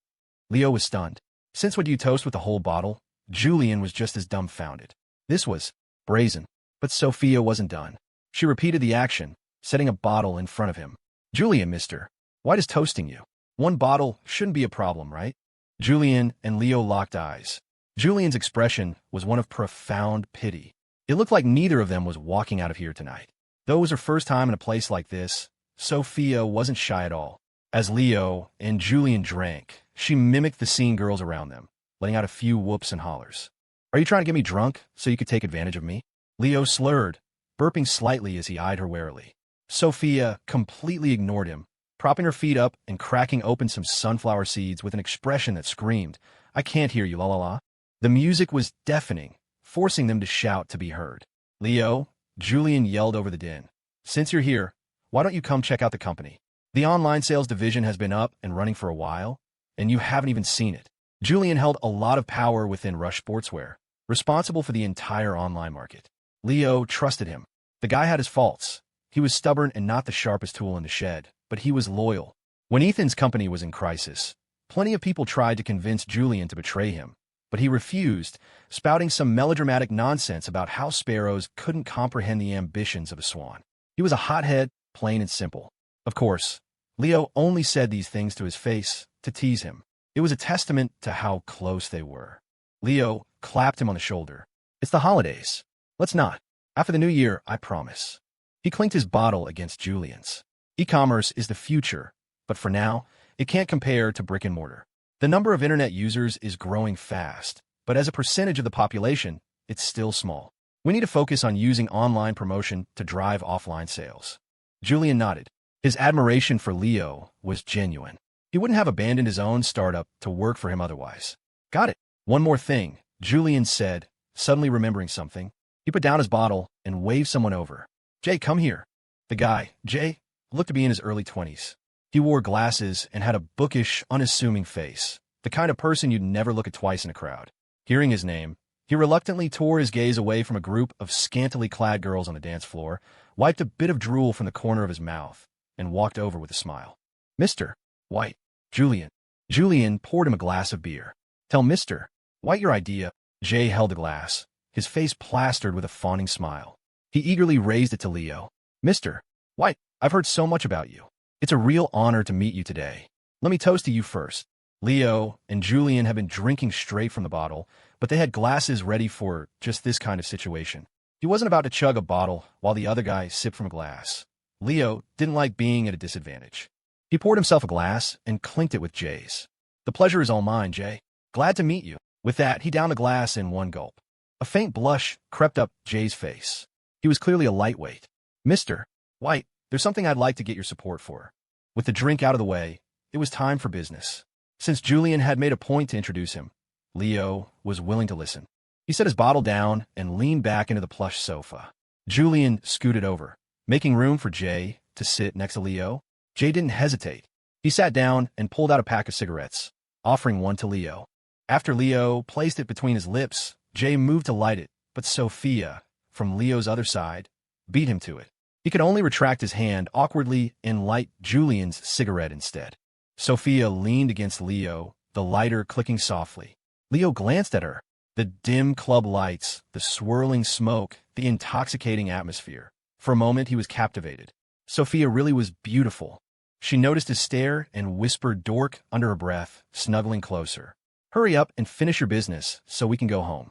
Leo was stunned. Since would you toast with a whole bottle? Julian was just as dumbfounded. This was brazen, but Sophia wasn't done. She repeated the action, setting a bottle in front of him. Julian, mister, White is toasting you. 1 bottle shouldn't be a problem, right? Julian and Leo locked eyes. Julian's expression was one of profound pity. It looked like neither of them was walking out of here tonight. Though it was her first time in a place like this, Sophia wasn't shy at all. As Leo and Julian drank, she mimicked the scene girls around them, letting out a few whoops and hollers. Are you trying to get me drunk so you could take advantage of me? Leo slurred, burping slightly as he eyed her warily. Sophia completely ignored him, propping her feet up and cracking open some sunflower seeds with an expression that screamed, I can't hear you, la la la. The music was deafening, forcing them to shout to be heard. "Leo," Julian yelled over the din. "Since you're here, why don't you come check out the company? The online sales division has been up and running for a while, and you haven't even seen it." Julian held a lot of power within Rush Sportswear, responsible for the entire online market. Leo trusted him. The guy had his faults. He was stubborn and not the sharpest tool in the shed, but he was loyal. When Ethan's company was in crisis, plenty of people tried to convince Julian to betray him, but he refused, spouting some melodramatic nonsense about how sparrows couldn't comprehend the ambitions of a swan. He was a hothead, plain and simple. Of course, Leo only said these things to his face to tease him. It was a testament to how close they were. Leo clapped him on the shoulder. "It's the holidays. Let's not. After the new year, I promise." He clinked his bottle against Julian's. E-commerce is the future, but for now, it can't compare to brick and mortar. The number of internet users is growing fast, but as a percentage of the population, it's still small. We need to focus on using online promotion to drive offline sales. Julian nodded. His admiration for Leo was genuine. He wouldn't have abandoned his own startup to work for him otherwise. "Got it. One more thing," Julian said, suddenly remembering something. He put down his bottle and waved someone over. "Jay, come here." The guy, Jay, looked to be in his early 20s. He wore glasses and had a bookish, unassuming face, the kind of person you'd never look at twice in a crowd. Hearing his name, he reluctantly tore his gaze away from a group of scantily clad girls on the dance floor, wiped a bit of drool from the corner of his mouth, and walked over with a smile. "Mr. White." Julian. Julian poured him a glass of beer. "Tell Mr. White your idea." Jay held the glass, his face plastered with a fawning smile. He eagerly raised it to Leo. "Mr. White, I've heard so much about you. It's a real honor to meet you today. Let me toast to you first." Leo and Julian had been drinking straight from the bottle, but they had glasses ready for just this kind of situation. He wasn't about to chug a bottle while the other guy sipped from a glass. Leo didn't like being at a disadvantage. He poured himself a glass and clinked it with Jay's. "The pleasure is all mine, Jay. Glad to meet you." With that, he downed the glass in one gulp. A faint blush crept up Jay's face. He was clearly a lightweight. "Mr. White, there's something I'd like to get your support for." With the drink out of the way, it was time for business. Since Julian had made a point to introduce him, Leo was willing to listen. He set his bottle down and leaned back into the plush sofa. Julian scooted over, making room for Jay to sit next to Leo. Jay didn't hesitate. He sat down and pulled out a pack of cigarettes, offering one to Leo. After Leo placed it between his lips, Jay moved to light it, but Sophia, from Leo's other side, beat him to it. He could only retract his hand awkwardly and light Julian's cigarette instead. Sophia leaned against Leo, the lighter clicking softly. Leo glanced at her. The dim club lights, the swirling smoke, the intoxicating atmosphere. For a moment, he was captivated. Sophia really was beautiful. She noticed his stare and whispered dork under her breath, snuggling closer. "Hurry up and finish your business so we can go home."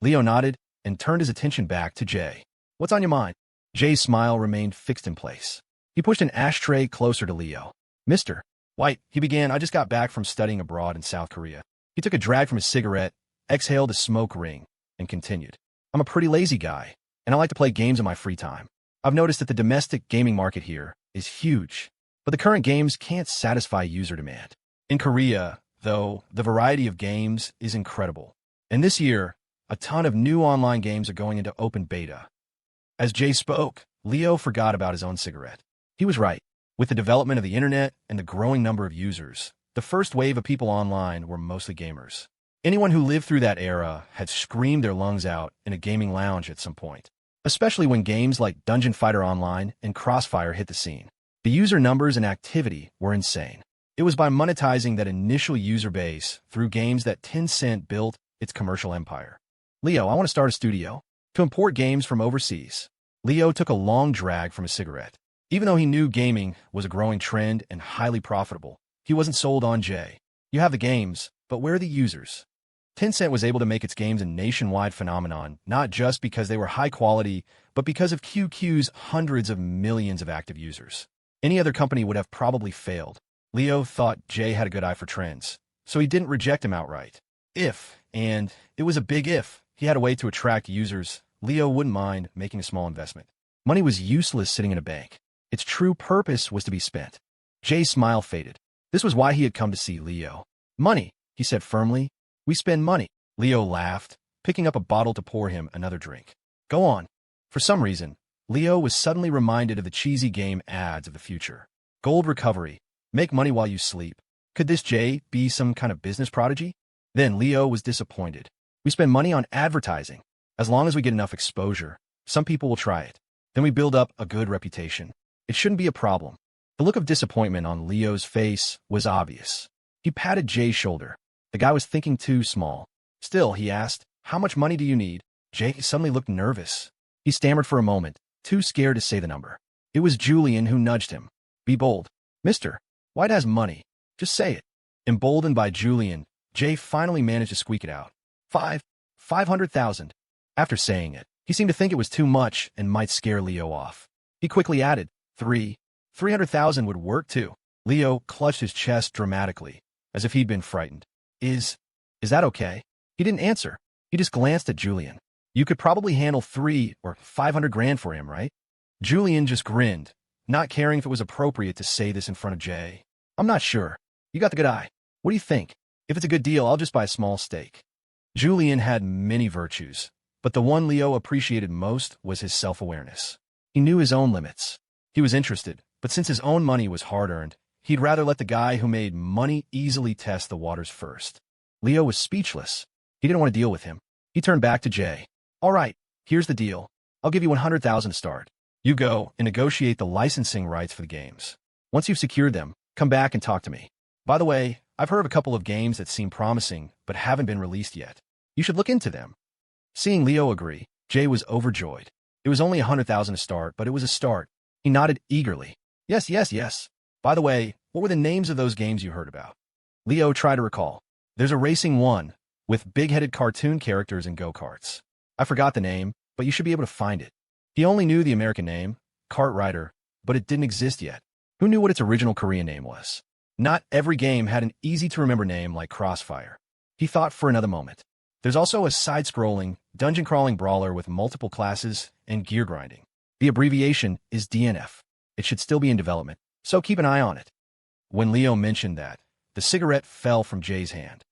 Leo nodded and turned his attention back to Jay. "What's on your mind?" Jay's smile remained fixed in place. He pushed an ashtray closer to Leo. "Mr. White," he began, "I just got back from studying abroad in South Korea." He took a drag from his cigarette, exhaled a smoke ring, and continued. "I'm a pretty lazy guy, and I like to play games in my free time. I've noticed that the domestic gaming market here is huge, but the current games can't satisfy user demand. In Korea, though, the variety of games is incredible. And this year, a ton of new online games are going into open beta." As Jay spoke, Leo forgot about his own cigarette. He was right. With the development of the internet and the growing number of users, the first wave of people online were mostly gamers. Anyone who lived through that era had screamed their lungs out in a gaming lounge at some point, especially when games like Dungeon Fighter Online and Crossfire hit the scene. The user numbers and activity were insane. It was by monetizing that initial user base through games that Tencent built its commercial empire. "Leo, I want to start a studio to import games from overseas." Leo took a long drag from his cigarette. Even though he knew gaming was a growing trend and highly profitable, he wasn't sold on Jay. "You have the games, but where are the users?" Tencent was able to make its games a nationwide phenomenon, not just because they were high quality, but because of QQ's hundreds of millions of active users. Any other company would have probably failed. Leo thought Jay had a good eye for trends, so he didn't reject him outright. And it was a big if, he had a way to attract users, Leo wouldn't mind making a small investment. Money was useless sitting in a bank. Its true purpose was to be spent. Jay's smile faded. This was why he had come to see Leo. "Money," he said firmly. "We spend money. Leo laughed, picking up a bottle to pour him another drink. Go on. For some reason, Leo was suddenly reminded of the cheesy game ads of the future. Gold recovery. Make money while you sleep. Could this Jay be some kind of business prodigy? Then Leo was disappointed. We spend money on advertising. As long as we get enough exposure, some people will try it. Then we build up a good reputation. It shouldn't be a problem. The look of disappointment on Leo's face was obvious. He patted Jay's shoulder. The guy was thinking too small. Still, he asked, how much money do you need? Jay suddenly looked nervous. He stammered for a moment, too scared to say the number. It was Julian who nudged him. Be bold. Mister, White has money. Just say it. Emboldened by Julian, Jay finally managed to squeak it out. 500,000. After saying it, he seemed to think it was too much and might scare Leo off. He quickly added, 300,000 would work too. Leo clutched his chest dramatically, as if he'd been frightened. Is that okay? He didn't answer. He just glanced at Julian. You could probably handle 3 or 500 grand for him, right? Julian just grinned, not caring if it was appropriate to say this in front of Jay. I'm not sure. You got the good eye. What do you think? If it's a good deal, I'll just buy a small stake. Julian had many virtues, but the one Leo appreciated most was his self-awareness. He knew his own limits. He was interested, but since his own money was hard-earned, he'd rather let the guy who made money easily test the waters first. Leo was speechless. He didn't want to deal with him. He turned back to Jay. All right, here's the deal. I'll give you 100,000 to start. You go and negotiate the licensing rights for the games. Once you've secured them, come back and talk to me. By the way, I've heard of a couple of games that seem promising but haven't been released yet. You should look into them. Seeing Leo agree, Jay was overjoyed. It was only 100,000 to start, but it was a start. He nodded eagerly. Yes. By the way, what were the names of those games you heard about? Leo tried to recall. There's a racing one, with big-headed cartoon characters and go-karts. I forgot the name, but you should be able to find it. He only knew the American name, Kart Rider, but it didn't exist yet. Who knew what its original Korean name was? Not every game had an easy-to-remember name like Crossfire. He thought for another moment. There's also a side-scrolling, dungeon-crawling brawler with multiple classes and gear grinding. The abbreviation is DNF. It should still be in development, so keep an eye on it. When Leo mentioned that, the cigarette fell from Jay's hand.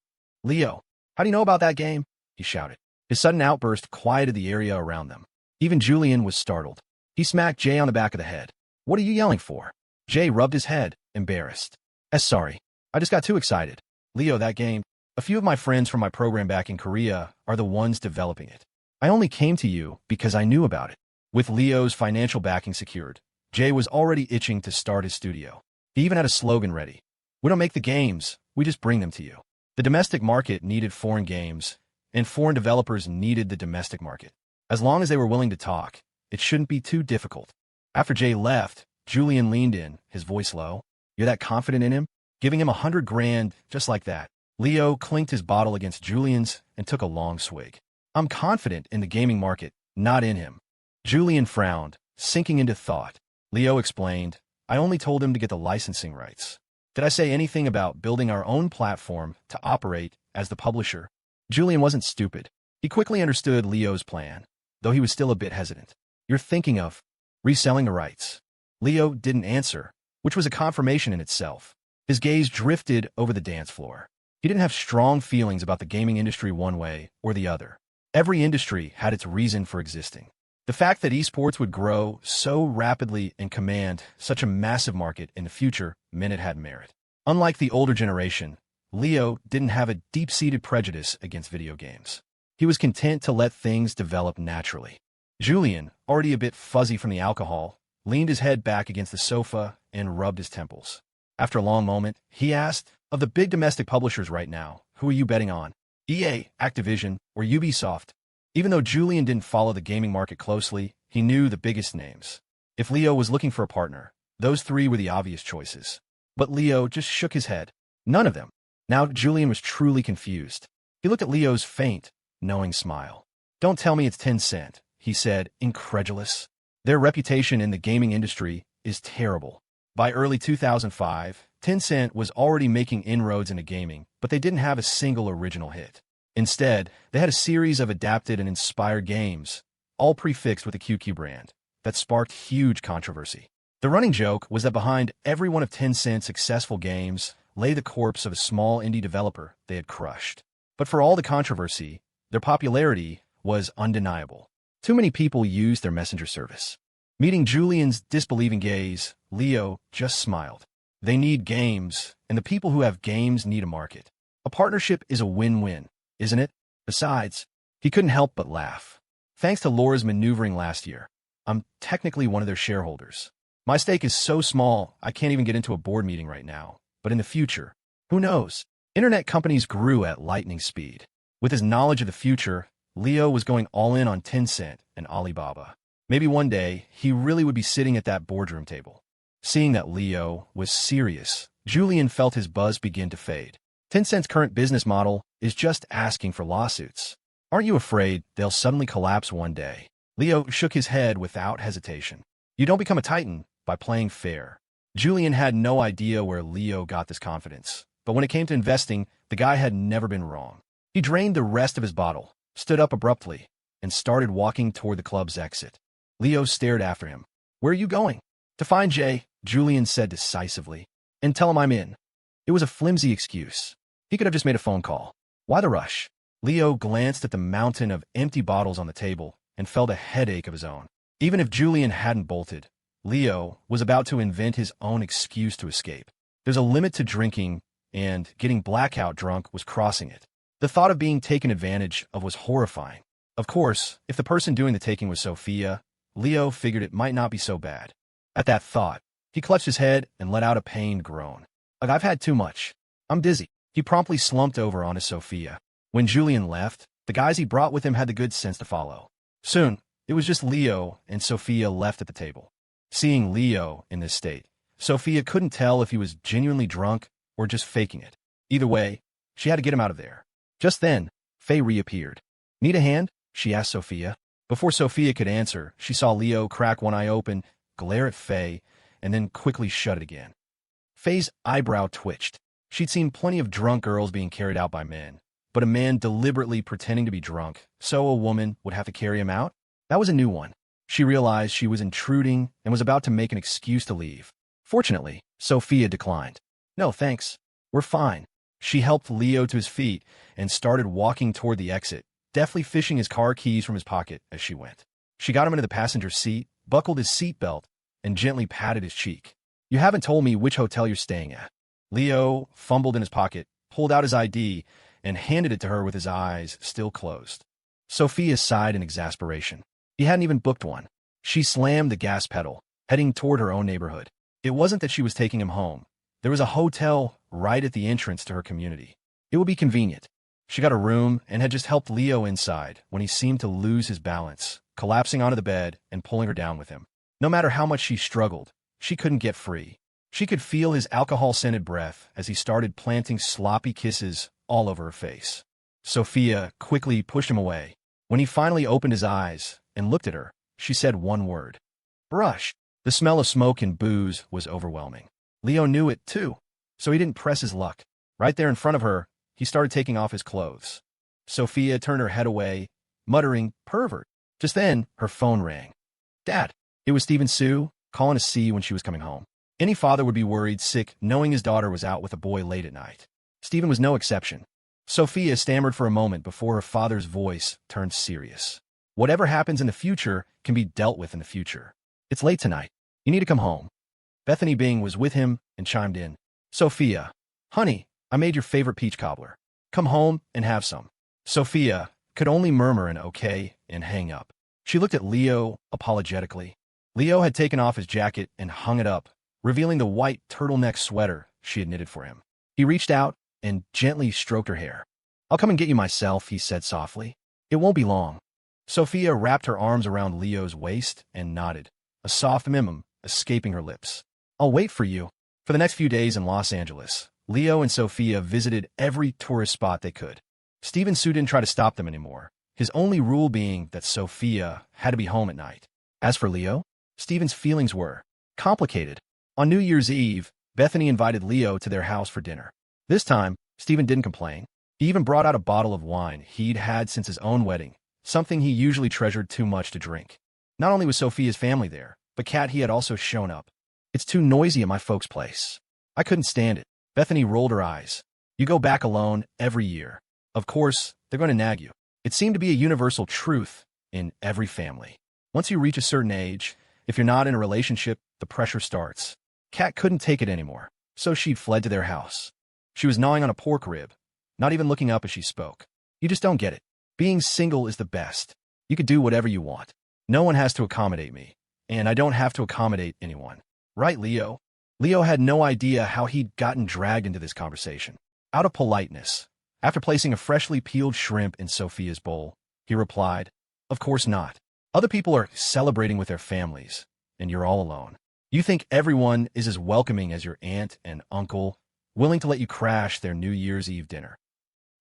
Leo, how do you know about that game? He shouted. His sudden outburst quieted the area around them. Even Julian was startled. He smacked Jay on the back of the head. What are you yelling for? Jay rubbed his head, embarrassed. Sorry. I just got too excited. Leo, that game. A few of my friends from my program back in Korea are the ones developing it. I only came to you because I knew about it. With Leo's financial backing secured, Jay was already itching to start his studio. He even had a slogan ready. We don't make the games, we just bring them to you. The domestic market needed foreign games, and foreign developers needed the domestic market. As long as they were willing to talk, it shouldn't be too difficult. After Jay left, Julian leaned in, his voice low. You're that confident in him? Giving him 100 grand, just like that. Leo clinked his bottle against Julian's and took a long swig. I'm confident in the gaming market, not in him. Julian frowned, sinking into thought. Leo explained, I only told him to get the licensing rights. Did I say anything about building our own platform to operate as the publisher? Julian wasn't stupid. He quickly understood Leo's plan, though he was still a bit hesitant. You're thinking of reselling the rights. Leo didn't answer, which was a confirmation in itself. His gaze drifted over the dance floor. He didn't have strong feelings about the gaming industry one way or the other. Every industry had its reason for existing. The fact that esports would grow so rapidly and command such a massive market in the future meant it had merit. Unlike the older generation, Leo didn't have a deep-seated prejudice against video games. He was content to let things develop naturally. Julian, already a bit fuzzy from the alcohol, leaned his head back against the sofa and rubbed his temples. After a long moment, he asked, of the big domestic publishers right now, who are you betting on? EA, Activision, or Ubisoft? Even though Julian didn't follow the gaming market closely, he knew the biggest names. If Leo was looking for a partner, those three were the obvious choices. But Leo just shook his head. None of them. Now Julian was truly confused. He looked at Leo's faint, knowing smile. Don't tell me it's Tencent, he said, incredulous. Their reputation in the gaming industry is terrible. By early 2005, Tencent was already making inroads into gaming, but they didn't have a single original hit. Instead, they had a series of adapted and inspired games, all prefixed with the QQ brand, that sparked huge controversy. The running joke was that behind every one of Tencent's successful games lay the corpse of a small indie developer they had crushed. But for all the controversy, their popularity was undeniable. Too many people used their messenger service. Meeting Julian's disbelieving gaze, Leo just smiled. They need games, and the people who have games need a market. A partnership is a win-win, isn't it? Besides, he couldn't help but laugh. Thanks to Laura's maneuvering last year, I'm technically one of their shareholders. My stake is so small, I can't even get into a board meeting right now. But in the future, who knows? Internet companies grew at lightning speed. With his knowledge of the future, Leo was going all in on Tencent and Alibaba. Maybe one day, he really would be sitting at that boardroom table. Seeing that Leo was serious, Julian felt his buzz begin to fade. Tencent's current business model is just asking for lawsuits. Aren't you afraid they'll suddenly collapse one day? Leo shook his head without hesitation. You don't become a titan by playing fair. Julian had no idea where Leo got this confidence, but when it came to investing, the guy had never been wrong. He drained the rest of his bottle, stood up abruptly, and started walking toward the club's exit. Leo stared after him. Where are you going? To find Jay, Julian said decisively, and tell him I'm in. It was a flimsy excuse. He could have just made a phone call. Why the rush? Leo glanced at the mountain of empty bottles on the table and felt a headache of his own. Even if Julian hadn't bolted, Leo was about to invent his own excuse to escape. There's a limit to drinking, and getting blackout drunk was crossing it. The thought of being taken advantage of was horrifying. Of course, if the person doing the taking was Sophia, Leo figured it might not be so bad. At that thought, he clutched his head and let out a pained groan. I've had too much. I'm dizzy. He promptly slumped over onto Sophia. When Julian left, the guys he brought with him had the good sense to follow. Soon, it was just Leo and Sophia left at the table. Seeing Leo in this state, Sophia couldn't tell if he was genuinely drunk or just faking it. Either way, she had to get him out of there. Just then, Faye reappeared. Need a hand? She asked Sophia. Before Sophia could answer, she saw Leo crack one eye open, glare at Faye, and then quickly shut it again. Faye's eyebrow twitched. She'd seen plenty of drunk girls being carried out by men, but a man deliberately pretending to be drunk, so a woman would have to carry him out? That was a new one. She realized she was intruding and was about to make an excuse to leave. Fortunately, Sophia declined. No, thanks. We're fine. She helped Leo to his feet and started walking toward the exit, deftly fishing his car keys from his pocket as she went. She got him into the passenger seat, buckled his seatbelt, and gently patted his cheek. You haven't told me which hotel you're staying at. Leo fumbled in his pocket, pulled out his ID, and handed it to her with his eyes still closed. Sophia sighed in exasperation. He hadn't even booked one. She slammed the gas pedal, heading toward her own neighborhood. It wasn't that she was taking him home. There was a hotel right at the entrance to her community. It would be convenient. She got a room and had just helped Leo inside when he seemed to lose his balance, collapsing onto the bed and pulling her down with him. No matter how much she struggled, she couldn't get free. She could feel his alcohol-scented breath as he started planting sloppy kisses all over her face. Sophia quickly pushed him away. When he finally opened his eyes and looked at her, she said one word. Brush. The smell of smoke and booze was overwhelming. Leo knew it, too, so he didn't press his luck. Right there in front of her, he started taking off his clothes. Sophia turned her head away, muttering, pervert. Just then, her phone rang. Dad. It was Sue, calling to see when she was coming home. Any father would be worried sick knowing his daughter was out with a boy late at night. Stephen was no exception. Sophia stammered for a moment before her father's voice turned serious. Whatever happens in the future can be dealt with in the future. It's late tonight. You need to come home. Bethany Bing was with him and chimed in. Sophia. Honey, I made your favorite peach cobbler. Come home and have some. Sophia could only murmur an okay and hang up. She looked at Leo apologetically. Leo had taken off his jacket and hung it up, revealing the white turtleneck sweater she had knitted for him. He reached out and gently stroked her hair. I'll come and get you myself, he said softly. It won't be long. Sophia wrapped her arms around Leo's waist and nodded, a soft mimum escaping her lips. I'll wait for you. For the next few days in Los Angeles, Leo and Sophia visited every tourist spot they could. Sue didn't try to stop them anymore, his only rule being that Sophia had to be home at night. As for Leo, Stephen's feelings were complicated. On New Year's Eve, Bethany invited Leo to their house for dinner. This time, Stephen didn't complain. He even brought out a bottle of wine he'd had since his own wedding, something he usually treasured too much to drink. Not only was Sophia's family there, but Kat he had also shown up. It's too noisy at my folks' place. I couldn't stand it. Bethany rolled her eyes. You go back alone every year. Of course, they're going to nag you. It seemed to be a universal truth in every family. Once you reach a certain age, if you're not in a relationship, the pressure starts. Kat couldn't take it anymore, so she fled to their house. She was gnawing on a pork rib, not even looking up as she spoke. You just don't get it. Being single is the best. You could do whatever you want. No one has to accommodate me, and I don't have to accommodate anyone. Right, Leo? Leo had no idea how he'd gotten dragged into this conversation. Out of politeness, after placing a freshly peeled shrimp in Sophia's bowl, he replied, "Of course not. Other people are celebrating with their families, and you're all alone. You think everyone is as welcoming as your aunt and uncle, willing to let you crash their New Year's Eve dinner."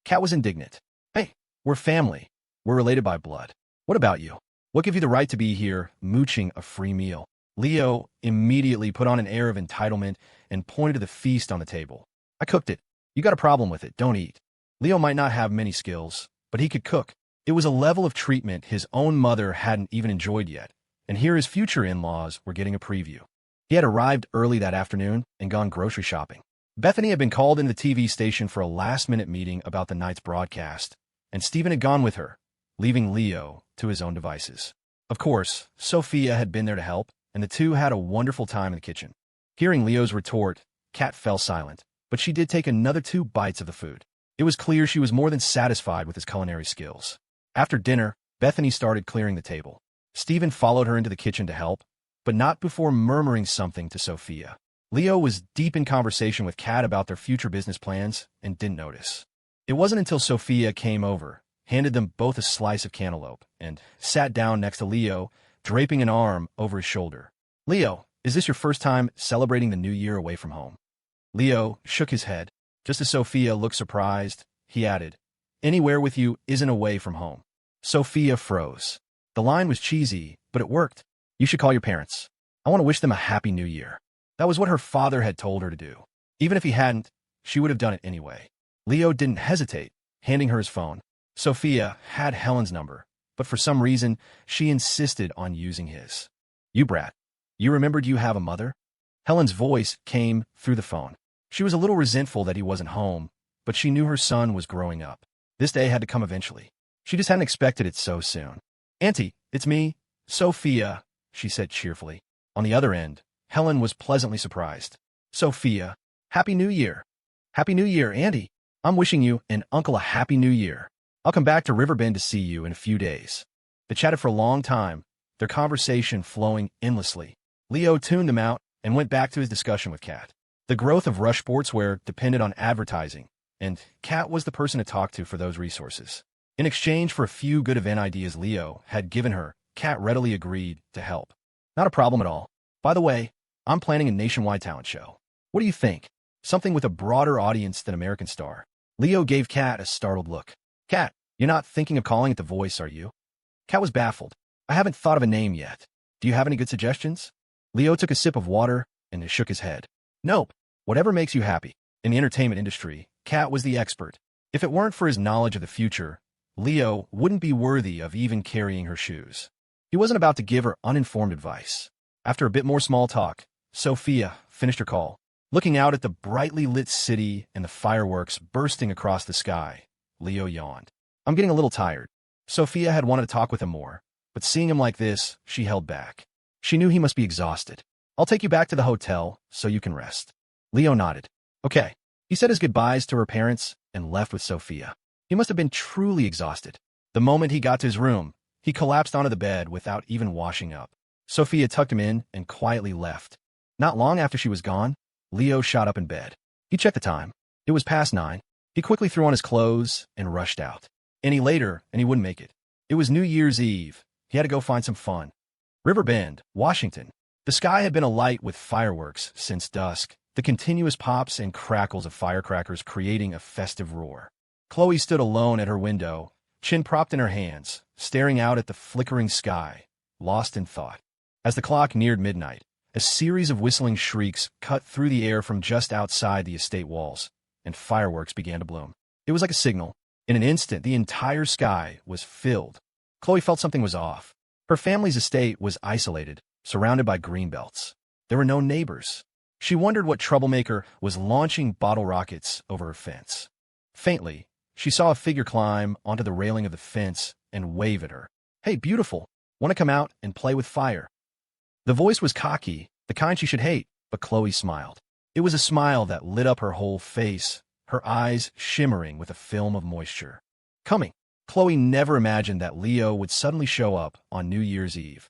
Kat was indignant. "Hey, we're family. We're related by blood. What about you? What gives you the right to be here, mooching a free meal?" Leo immediately put on an air of entitlement and pointed to the feast on the table. "I cooked it. You got a problem with it, don't eat." Leo might not have many skills, but he could cook. It was a level of treatment his own mother hadn't even enjoyed yet, and here his future in-laws were getting a preview. He had arrived early that afternoon and gone grocery shopping. Bethany had been called into the TV station for a last-minute meeting about the night's broadcast, and Stephen had gone with her, leaving Leo to his own devices. Of course, Sophia had been there to help, and the two had a wonderful time in the kitchen. Hearing Leo's retort, Kat fell silent, but she did take another 2 bites of the food. It was clear she was more than satisfied with his culinary skills. After dinner, Bethany started clearing the table. Stephen followed her into the kitchen to help, but not before murmuring something to Sophia. Leo was deep in conversation with Kat about their future business plans and didn't notice. It wasn't until Sophia came over, handed them both a slice of cantaloupe, and sat down next to Leo, draping an arm over his shoulder. "Leo, is this your first time celebrating the new year away from home?" Leo shook his head. Just as Sophia looked surprised, he added, "Anywhere with you isn't away from home." Sophia froze. The line was cheesy, but it worked. "You should call your parents. I want to wish them a happy new year." That was what her father had told her to do. Even if he hadn't, she would have done it anyway. Leo didn't hesitate, handing her his phone. Sophia had Helen's number, but for some reason, she insisted on using his. "You brat. You remembered you have a mother?" Helen's voice came through the phone. She was a little resentful that he wasn't home, but she knew her son was growing up. This day had to come eventually. She just hadn't expected it so soon. "Auntie, it's me, Sophia," she said cheerfully. On the other end, Helen was pleasantly surprised. "Sophia, Happy New Year." "Happy New Year, Auntie. I'm wishing you and Uncle a Happy New Year. I'll come back to Riverbend to see you in a few days." They chatted for a long time, their conversation flowing endlessly. Leo tuned them out and went back to his discussion with Kat. The growth of Rush Sportswear depended on advertising, and Kat was the person to talk to for those resources. In exchange for a few good event ideas Leo had given her, Kat readily agreed to help. "Not a problem at all. By the way, I'm planning a nationwide talent show. What do you think? Something with a broader audience than American Star." Leo gave Kat a startled look. "Kat, you're not thinking of calling it The Voice, are you?" Kat was baffled. "I haven't thought of a name yet. Do you have any good suggestions?" Leo took a sip of water and shook his head. "Nope. Whatever makes you happy." In the entertainment industry, Kat was the expert. If it weren't for his knowledge of the future, Leo wouldn't be worthy of even carrying her shoes. He wasn't about to give her uninformed advice. After a bit more small talk, Sophia finished her call. Looking out at the brightly lit city and the fireworks bursting across the sky, Leo yawned. "I'm getting a little tired." Sophia had wanted to talk with him more, but seeing him like this, she held back. She knew he must be exhausted. "I'll take you back to the hotel so you can rest." Leo nodded. "Okay." He said his goodbyes to her parents and left with Sophia. He must have been truly exhausted. The moment he got to his room, he collapsed onto the bed without even washing up. Sophia tucked him in and quietly left. Not long after she was gone, Leo shot up in bed. He checked the time. It was past 9. He quickly threw on his clothes and rushed out. Any later, and he wouldn't make it. It was New Year's Eve. He had to go find some fun. Riverbend, Washington. The sky had been alight with fireworks since dusk, the continuous pops and crackles of firecrackers creating a festive roar. Chloe stood alone at her window, chin propped in her hands, staring out at the flickering sky, lost in thought. As the clock neared midnight, a series of whistling shrieks cut through the air from just outside the estate walls, and fireworks began to bloom. It was like a signal. In an instant, the entire sky was filled. Chloe felt something was off. Her family's estate was isolated, surrounded by greenbelts. There were no neighbors. She wondered what troublemaker was launching bottle rockets over her fence. Faintly, she saw a figure climb onto the railing of the fence and wave at her. "Hey, beautiful, want to come out and play with fire?" The voice was cocky, the kind she should hate, but Chloe smiled. It was a smile that lit up her whole face, her eyes shimmering with a film of moisture. Coming. Chloe never imagined that Leo would suddenly show up on New Year's Eve.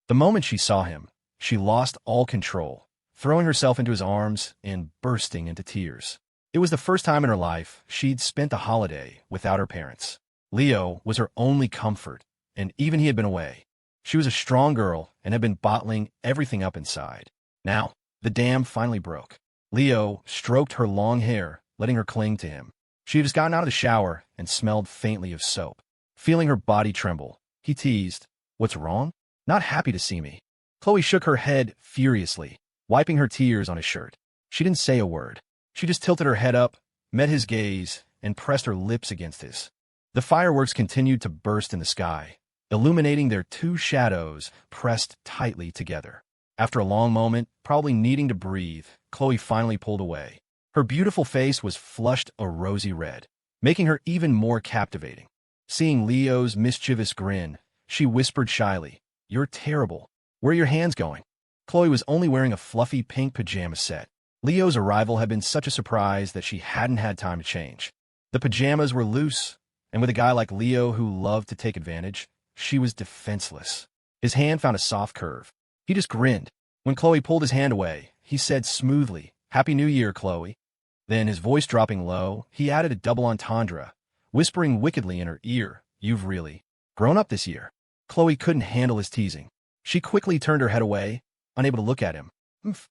The moment she saw him, she lost all control, throwing herself into his arms and bursting into tears. It was the first time in her life she'd spent a holiday without her parents. Leo was her only comfort, and even he had been away. She was a strong girl and had been bottling everything up inside. Now, the dam finally broke. Leo stroked her long hair, letting her cling to him. She had just gotten out of the shower and smelled faintly of soap. Feeling her body tremble, he teased, "What's wrong? Not happy to see me?" Chloe shook her head furiously, wiping her tears on his shirt. She didn't say a word. She just tilted her head up, met his gaze, and pressed her lips against his. The fireworks continued to burst in the sky, illuminating their two shadows pressed tightly together. After a long moment, probably needing to breathe, Chloe finally pulled away. Her beautiful face was flushed a rosy red, making her even more captivating. Seeing Leo's mischievous grin, she whispered shyly, "You're terrible. Where are your hands going?" Chloe was only wearing a fluffy pink pajama set. Leo's arrival had been such a surprise that she hadn't had time to change. The pajamas were loose, and with a guy like Leo who loved to take advantage, she was defenseless. His hand found a soft curve. He just grinned. When Chloe pulled his hand away, he said smoothly, "Happy New Year, Chloe." Then, his voice dropping low, he added a double entendre, whispering wickedly in her ear, "You've really grown up this year." Chloe couldn't handle his teasing. She quickly turned her head away, unable to look at him.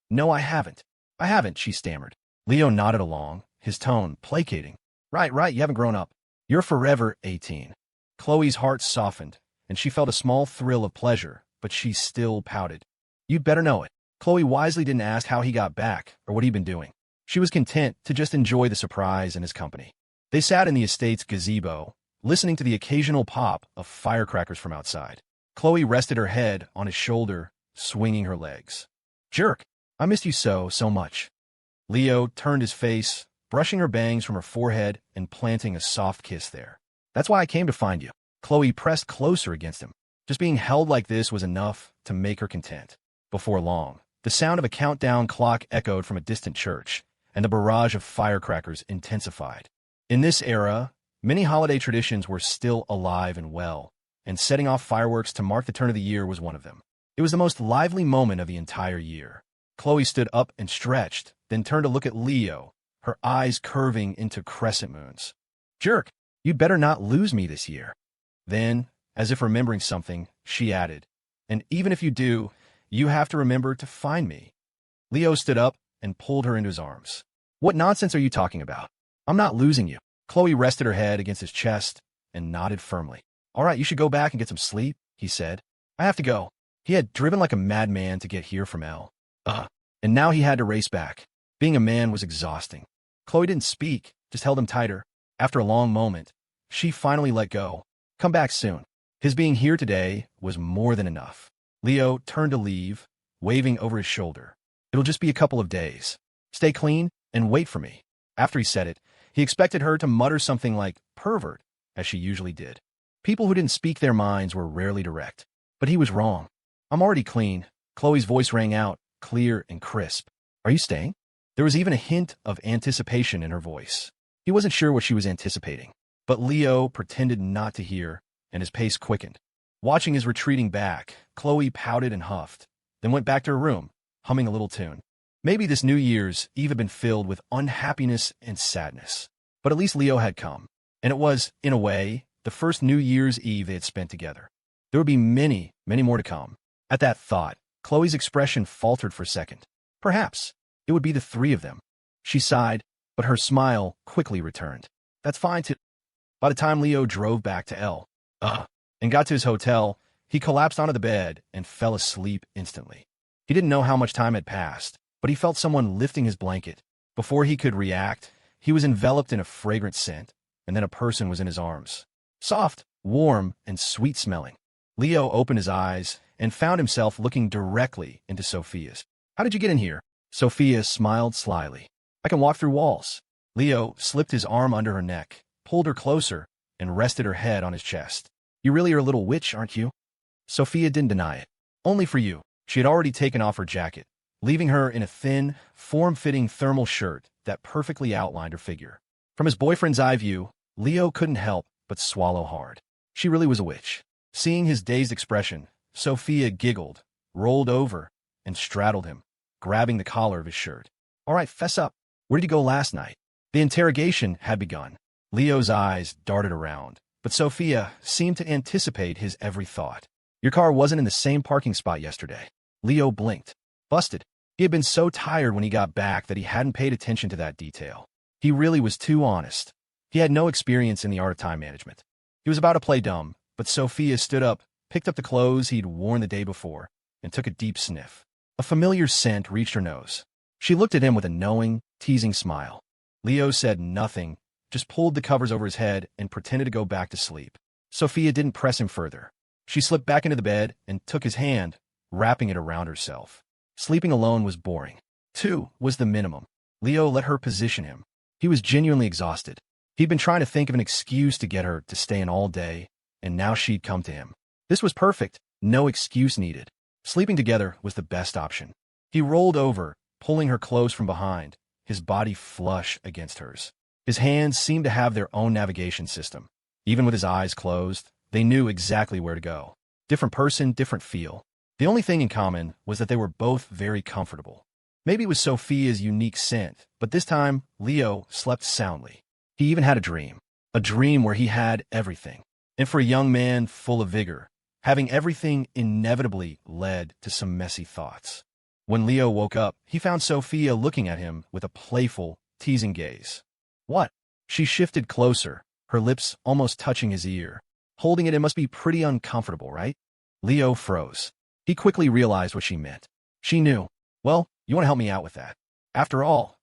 "No, I haven't. I haven't," she stammered. Leo nodded along, his tone placating. Right, you haven't grown up. You're forever 18. Chloe's heart softened, and she felt a small thrill of pleasure, but she still pouted. "You'd better know it." Chloe wisely didn't ask how he got back or what he'd been doing. She was content to just enjoy the surprise in his company. They sat in the estate's gazebo, listening to the occasional pop of firecrackers from outside. Chloe rested her head on his shoulder, swinging her legs. "Jerk, I missed you so much." Leo turned his face, brushing her bangs from her forehead and planting a soft kiss there. "That's why I came to find you." Chloe pressed closer against him. Just being held like this was enough to make her content. Before long, the sound of a countdown clock echoed from a distant church, and the barrage of firecrackers intensified. In this era, many holiday traditions were still alive and well, and setting off fireworks to mark the turn of the year was one of them. It was the most lively moment of the entire year. Chloe stood up and stretched, then turned to look at Leo, her eyes curving into crescent moons. "Jerk, you'd better not lose me this year." Then, as if remembering something, she added, "And even if you do, you have to remember to find me." Leo stood up and pulled her into his arms. "What nonsense are you talking about? I'm not losing you." Chloe rested her head against his chest and nodded firmly. "All right, you should go back and get some sleep," he said. "I have to go." He had driven like a madman to get here from Elle. And now he had to race back. Being a man was exhausting. Chloe didn't speak, just held him tighter. After a long moment, she finally let go. "Come back soon." His being here today was more than enough. Leo turned to leave, waving over his shoulder. "It'll just be a couple of days. Stay clean and wait for me." After he said it, he expected her to mutter something like "pervert," as she usually did. People who didn't speak their minds were rarely direct. But he was wrong. "I'm already clean." Chloe's voice rang out, clear and crisp. "Are you staying?" There was even a hint of anticipation in her voice. He wasn't sure what she was anticipating, but Leo pretended not to hear, and his pace quickened. Watching his retreating back, Chloe pouted and huffed, then went back to her room, humming a little tune. Maybe this New Year's Eve had been filled with unhappiness and sadness, but at least Leo had come, and it was, in a way, the first New Year's Eve they had spent together. There would be many, many more to come. At that thought, Chloe's expression faltered for a second. Perhaps it would be the three of them. She sighed, but her smile quickly returned. "That's fine too." By the time Leo drove back to Elle, and got to his hotel, he collapsed onto the bed and fell asleep instantly. He didn't know how much time had passed, but he felt someone lifting his blanket. Before he could react, he was enveloped in a fragrant scent, and then a person was in his arms. Soft, warm, and sweet-smelling. Leo opened his eyes and found himself looking directly into Sophia's. "How did you get in here?" Sophia smiled slyly. "I can walk through walls." Leo slipped his arm under her neck pulled her closer, and rested her head on his chest. You really are a little witch, aren't you? Sophia didn't deny it. Only for you. She had already taken off her jacket, leaving her in a thin, form-fitting thermal shirt that perfectly outlined her figure. From his boyfriend's eye view, Leo couldn't help but swallow hard. She really was a witch. Seeing his dazed expression, Sophia giggled, rolled over, and straddled him, grabbing the collar of his shirt. All right, fess up. Where did you go last night? The interrogation had begun. Leo's eyes darted around, but Sophia seemed to anticipate his every thought. Your car wasn't in the same parking spot yesterday. Leo blinked. Busted. He had been so tired when he got back that he hadn't paid attention to that detail. He really was too honest. He had no experience in the art of time management. He was about to play dumb, but Sophia stood up, picked up the clothes he'd worn the day before, and took a deep sniff. A familiar scent reached her nose. She looked at him with a knowing, teasing smile. Leo said nothing, just pulled the covers over his head and pretended to go back to sleep. Sophia didn't press him further. She slipped back into the bed and took his hand, wrapping it around herself. Sleeping alone was boring. 2 was the minimum. Leo let her position him. He was genuinely exhausted. He'd been trying to think of an excuse to get her to stay in all day, and now she'd come to him. This was perfect. No excuse needed. Sleeping together was the best option. He rolled over, pulling her close from behind, his body flush against hers. His hands seemed to have their own navigation system. Even with his eyes closed, they knew exactly where to go. Different person, different feel. The only thing in common was that they were both very comfortable. Maybe it was Sophia's unique scent, but this time, Leo slept soundly. He even had a dream where he had everything. And for a young man full of vigor, having everything inevitably led to some messy thoughts. When Leo woke up, he found Sophia looking at him with a playful, teasing gaze. What? She shifted closer, her lips almost touching his ear. Holding it must be pretty uncomfortable, right? Leo froze. He quickly realized what she meant. She knew. Well, you want to help me out with that. After all,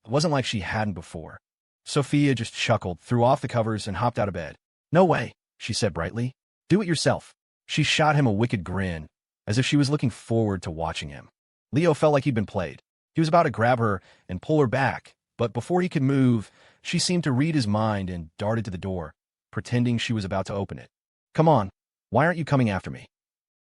it wasn't like she hadn't before. Sophia just chuckled, threw off the covers, and hopped out of bed. No way, she said brightly. Do it yourself. She shot him a wicked grin, as if she was looking forward to watching him. Leo felt like he'd been played. He was about to grab her and pull her back, but before he could move, she seemed to read his mind and darted to the door, pretending she was about to open it. Come on, why aren't you coming after me?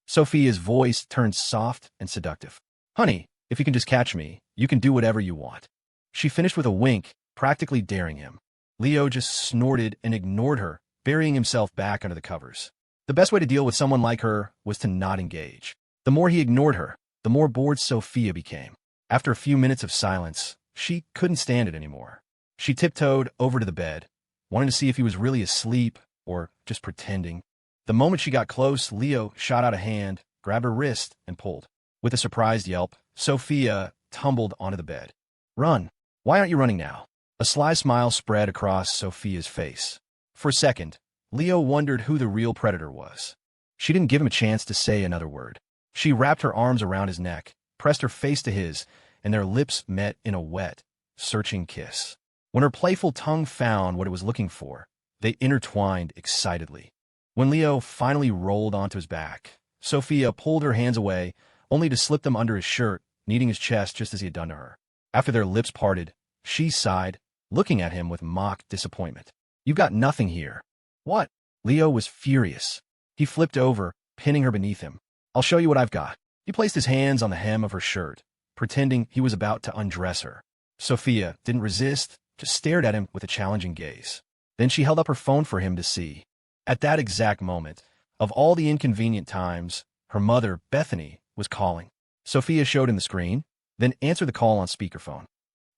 Sophia's voice turned soft and seductive. Honey, if you can just catch me, you can do whatever you want. She finished with a wink, practically daring him. Leo just snorted and ignored her, burying himself back under the covers. The best way to deal with someone like her was to not engage. The more he ignored her, the more bored Sophia became. After a few minutes of silence, she couldn't stand it anymore. She tiptoed over to the bed, wanting to see if he was really asleep or just pretending. The moment she got close, Leo shot out a hand, grabbed her wrist, and pulled. With a surprised yelp, Sophia tumbled onto the bed. Run! Why aren't you running now? A sly smile spread across Sophia's face. For a second, Leo wondered who the real predator was. She didn't give him a chance to say another word. She wrapped her arms around his neck, pressed her face to his, and their lips met in a wet, searching kiss. When her playful tongue found what it was looking for, they intertwined excitedly. When Leo finally rolled onto his back, Sophia pulled her hands away, only to slip them under his shirt, kneading his chest just as he had done to her. After their lips parted, she sighed, looking at him with mock disappointment. You've got nothing here. What? Leo was furious. He flipped over, pinning her beneath him. I'll show you what I've got. He placed his hands on the hem of her shirt, pretending he was about to undress her. Sophia didn't resist, just stared at him with a challenging gaze. Then she held up her phone for him to see. At that exact moment, of all the inconvenient times, her mother, Bethany, was calling. Sophia showed him the screen, then answered the call on speakerphone.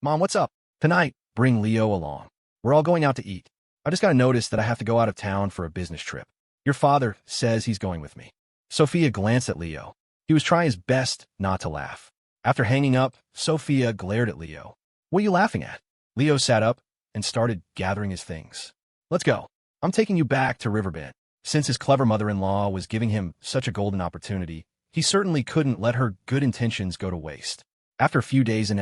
Mom, what's up? Tonight, bring Leo along. We're all going out to eat. I just got a notice that I have to go out of town for a business trip. Your father says he's going with me. Sophia glanced at Leo. He was trying his best not to laugh. After hanging up, Sophia glared at Leo. What are you laughing at? Leo sat up and started gathering his things. Let's go. I'm taking you back to Riverbend. Since his clever mother-in-law was giving him such a golden opportunity, he certainly couldn't let her good intentions go to waste. After a few days in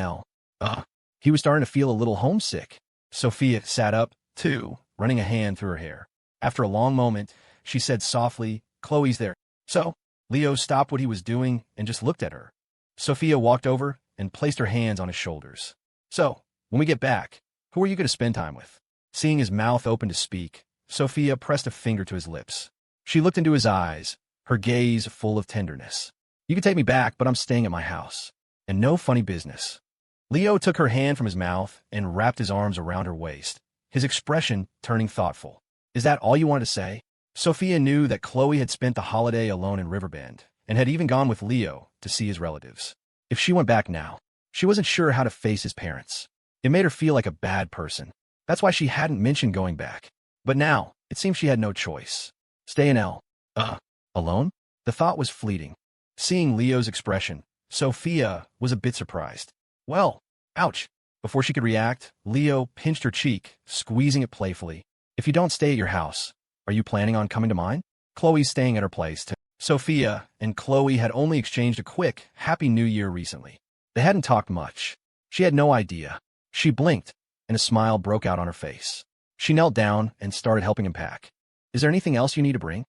he was starting to feel a little homesick. Sophia sat up, too, running a hand through her hair. After a long moment, she said softly, Chloe's there. So, Leo stopped what he was doing and just looked at her. Sophia walked over and placed her hands on his shoulders. So, when we get back, who are you going to spend time with? Seeing his mouth open to speak, Sophia pressed a finger to his lips. She looked into his eyes, her gaze full of tenderness. You can take me back, but I'm staying at my house. And no funny business. Leo took her hand from his mouth and wrapped his arms around her waist, his expression turning thoughtful. Is that all you wanted to say? Sophia knew that Chloe had spent the holiday alone in Riverbend and had even gone with Leo to see his relatives. If she went back now, she wasn't sure how to face his parents. It made her feel like a bad person. That's why she hadn't mentioned going back. But now, it seemed she had no choice. Stay in alone? The thought was fleeting. Seeing Leo's expression, Sophia was a bit surprised. Well, ouch. Before she could react, Leo pinched her cheek, squeezing it playfully. If you don't stay at your house, are you planning on coming to mine? Chloe's staying at her place too. Sophia and Chloe had only exchanged a quick Happy New Year recently. They hadn't talked much. She had no idea. She blinked, and a smile broke out on her face. She knelt down and started helping him pack. Is there anything else you need to bring?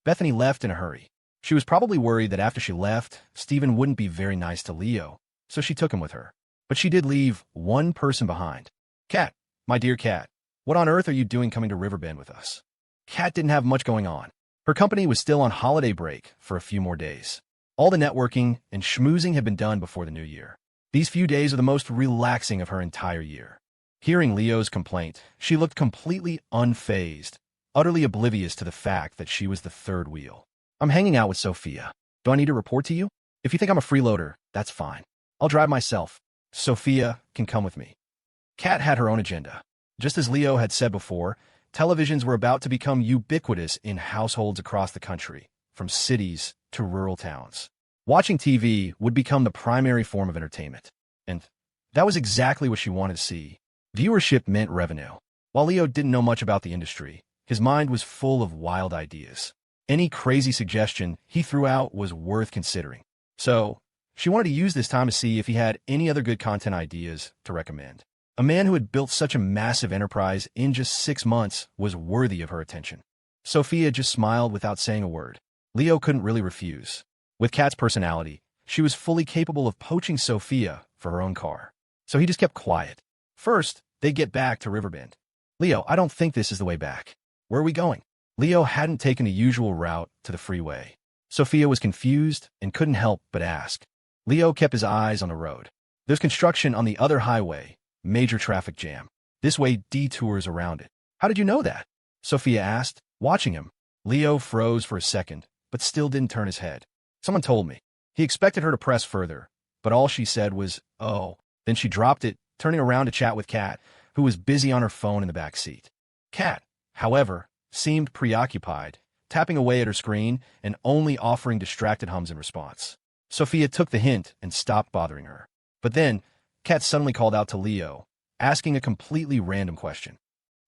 Bethany left in a hurry. She was probably worried that after she left, Stephen wouldn't be very nice to Leo, so she took him with her. But she did leave one person behind. Kat, my dear Kat, what on earth are you doing coming to Riverbend with us? Kat didn't have much going on. Her company was still on holiday break for a few more days. All the networking and schmoozing had been done before the new year. These few days are the most relaxing of her entire year. Hearing Leo's complaint, she looked completely unfazed, utterly oblivious to the fact that she was the third wheel. I'm hanging out with Sophia. Do I need to report to you? If you think I'm a freeloader, that's fine. I'll drive myself. Sophia can come with me. Kat had her own agenda. Just as Leo had said before, televisions were about to become ubiquitous in households across the country, from cities to rural towns. Watching TV would become the primary form of entertainment. And that was exactly what she wanted to see. Viewership meant revenue. While Leo didn't know much about the industry, his mind was full of wild ideas. Any crazy suggestion he threw out was worth considering. So, she wanted to use this time to see if he had any other good content ideas to recommend. A man who had built such a massive enterprise in just 6 months was worthy of her attention. Sophia just smiled without saying a word. Leo couldn't really refuse. With Kat's personality, she was fully capable of poaching Sophia for her own car. So he just kept quiet. First, they'd get back to Riverbend. Leo, I don't think this is the way back. Where are we going? Leo hadn't taken the usual route to the freeway. Sophia was confused and couldn't help but ask. Leo kept his eyes on the road. There's construction on the other highway, major traffic jam. This way detours around it. How did you know that? Sophia asked, watching him. Leo froze for a second, but still didn't turn his head. Someone told me. He expected her to press further, but all she said was, oh. Then she dropped it, turning around to chat with Kat, who was busy on her phone in the back seat. Kat, however, seemed preoccupied, tapping away at her screen and only offering distracted hums in response. Sophia took the hint and stopped bothering her. But then, Kat suddenly called out to Leo, asking a completely random question.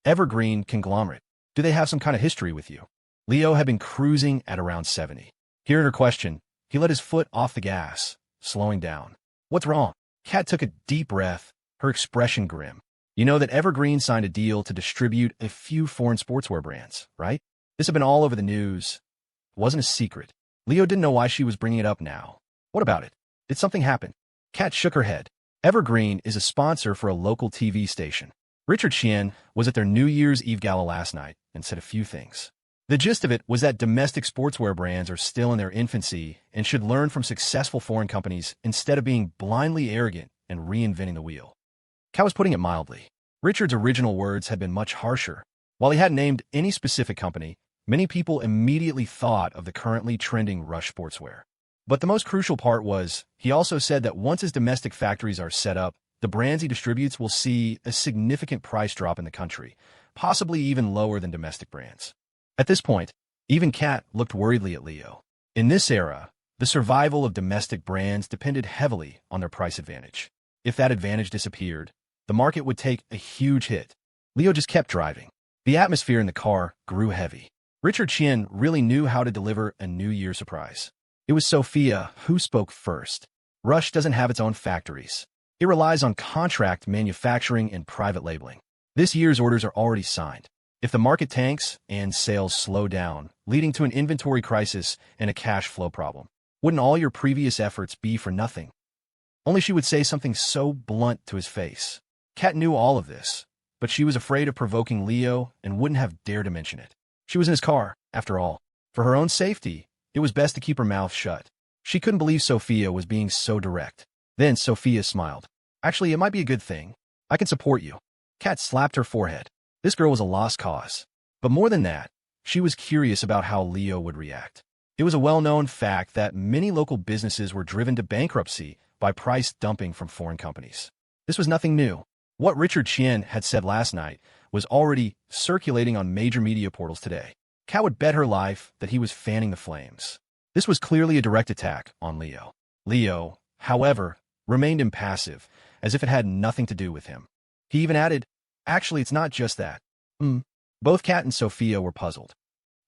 Evergreen Conglomerate. Do they have some kind of history with you? Leo had been cruising at around 70. Hearing her question, he let his foot off the gas, slowing down. What's wrong? Kat took a deep breath, her expression grim. You know that Evergreen signed a deal to distribute a few foreign sportswear brands, right? This had been all over the news. It wasn't a secret. Leo didn't know why she was bringing it up now. What about it? Did something happen? Kat shook her head. Evergreen is a sponsor for a local TV station. Richard Jeang was at their New Year's Eve gala last night and said a few things. The gist of it was that domestic sportswear brands are still in their infancy and should learn from successful foreign companies instead of being blindly arrogant and reinventing the wheel. Kat was putting it mildly. Richard's original words had been much harsher. While he hadn't named any specific company, many people immediately thought of the currently trending Rush sportswear. But the most crucial part was, he also said that once his domestic factories are set up, the brands he distributes will see a significant price drop in the country, possibly even lower than domestic brands. At this point, even Kat looked worriedly at Leo. In this era, the survival of domestic brands depended heavily on their price advantage. If that advantage disappeared, the market would take a huge hit. Leo just kept driving. The atmosphere in the car grew heavy. Richard Jeang really knew how to deliver a New Year surprise. It was Sophia who spoke first. Rush doesn't have its own factories. It relies on contract manufacturing and private labeling. This year's orders are already signed. If the market tanks and sales slow down, leading to an inventory crisis and a cash flow problem, wouldn't all your previous efforts be for nothing? Only she would say something so blunt to his face. Kat knew all of this, but she was afraid of provoking Leo and wouldn't have dared to mention it. She was in his car, after all. For her own safety, it was best to keep her mouth shut. She couldn't believe Sophia was being so direct. Then Sophia smiled. Actually, it might be a good thing. I can support you. Kat slapped her forehead. This girl was a lost cause. But more than that, she was curious about how Leo would react. It was a well-known fact that many local businesses were driven to bankruptcy by price dumping from foreign companies. This was nothing new. What Richard Jeang had said last night was already circulating on major media portals today. Kat would bet her life that he was fanning the flames. This was clearly a direct attack on Leo. Leo, however, remained impassive, as if it had nothing to do with him. He even added, "Actually, it's not just that." Both Kat and Sophia were puzzled.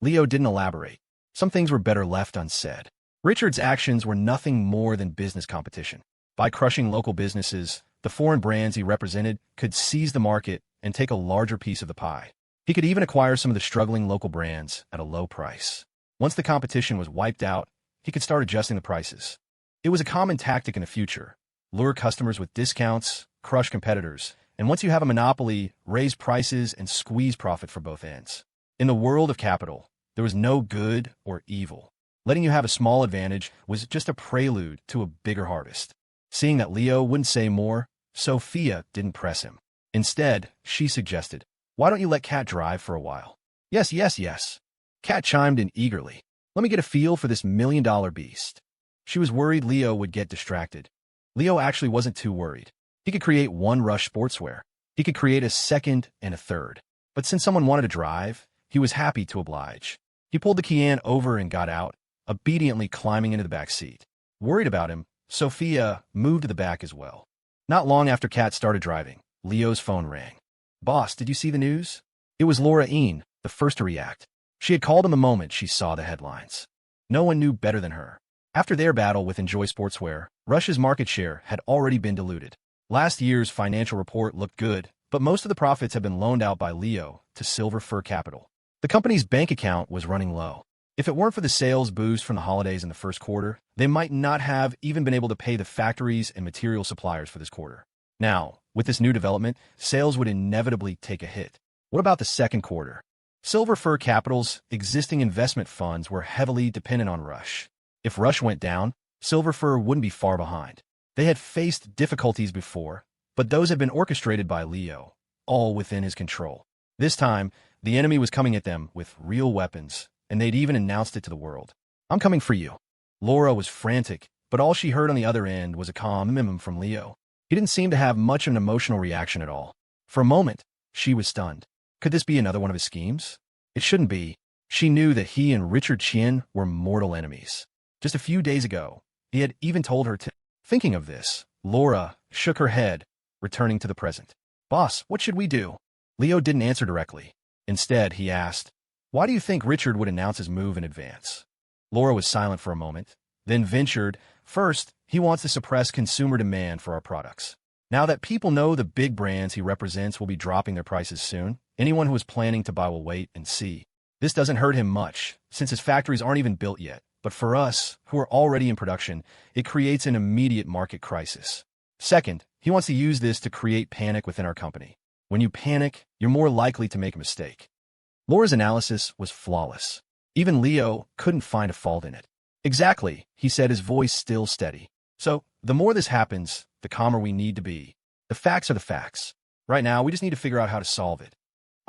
Leo didn't elaborate. Some things were better left unsaid. Richard's actions were nothing more than business competition. By crushing local businesses, the foreign brands he represented could seize the market and take a larger piece of the pie. He could even acquire some of the struggling local brands at a low price. Once the competition was wiped out, he could start adjusting the prices. It was a common tactic in the future: lure customers with discounts, crush competitors, and once you have a monopoly, raise prices and squeeze profit for both ends. In the world of capital, there was no good or evil. Letting you have a small advantage was just a prelude to a bigger harvest. Seeing that Leo wouldn't say more, Sophia didn't press him. Instead, she suggested, "Why don't you let Kat drive for a while?" Yes. Kat chimed in eagerly. "Let me get a feel for this million-dollar beast." She was worried Leo would get distracted. Leo actually wasn't too worried. He could create one Rush sportswear. He could create a second and a third. But since someone wanted to drive, he was happy to oblige. He pulled the Kian over and got out, obediently climbing into the back seat. Worried about him, Sophia moved to the back as well. Not long after Kat started driving, Leo's phone rang. "Boss, did you see the news?" It was Laura Een, the first to react. She had called him the moment she saw the headlines. No one knew better than her. After their battle with Enjoy Sportswear, Rush's market share had already been diluted. Last year's financial report looked good, but most of the profits had been loaned out by Leo to Silver Fir Capital. The company's bank account was running low. If it weren't for the sales boost from the holidays in the first quarter, they might not have even been able to pay the factories and material suppliers for this quarter. Now, with this new development, sales would inevitably take a hit. What about the second quarter? Silver Fir Capital's existing investment funds were heavily dependent on Rush. If Rush went down, Silver Fir wouldn't be far behind. They had faced difficulties before, but those had been orchestrated by Leo, all within his control. This time, the enemy was coming at them with real weapons, and they'd even announced it to the world. "I'm coming for you." Laura was frantic, but all she heard on the other end was a calm mimim from Leo. He didn't seem to have much of an emotional reaction at all. For a moment, she was stunned. Could this be another one of his schemes? It shouldn't be. She knew that he and Richard Jeang were mortal enemies. Just a few days ago, he had even told her to. Thinking of this, Laura shook her head, returning to the present. "Boss, what should we do?" Leo didn't answer directly. Instead, he asked, "Why do you think Richard would announce his move in advance?" Laura was silent for a moment, then ventured, "First, he wants to suppress consumer demand for our products. Now that people know the big brands he represents will be dropping their prices soon, anyone who is planning to buy will wait and see. This doesn't hurt him much, since his factories aren't even built yet. But for us, who are already in production, it creates an immediate market crisis. Second, he wants to use this to create panic within our company. When you panic, you're more likely to make a mistake." Laura's analysis was flawless. Even Leo couldn't find a fault in it. "Exactly," he said, his voice still steady. "So, the more this happens, the calmer we need to be. The facts are the facts. Right now, we just need to figure out how to solve it."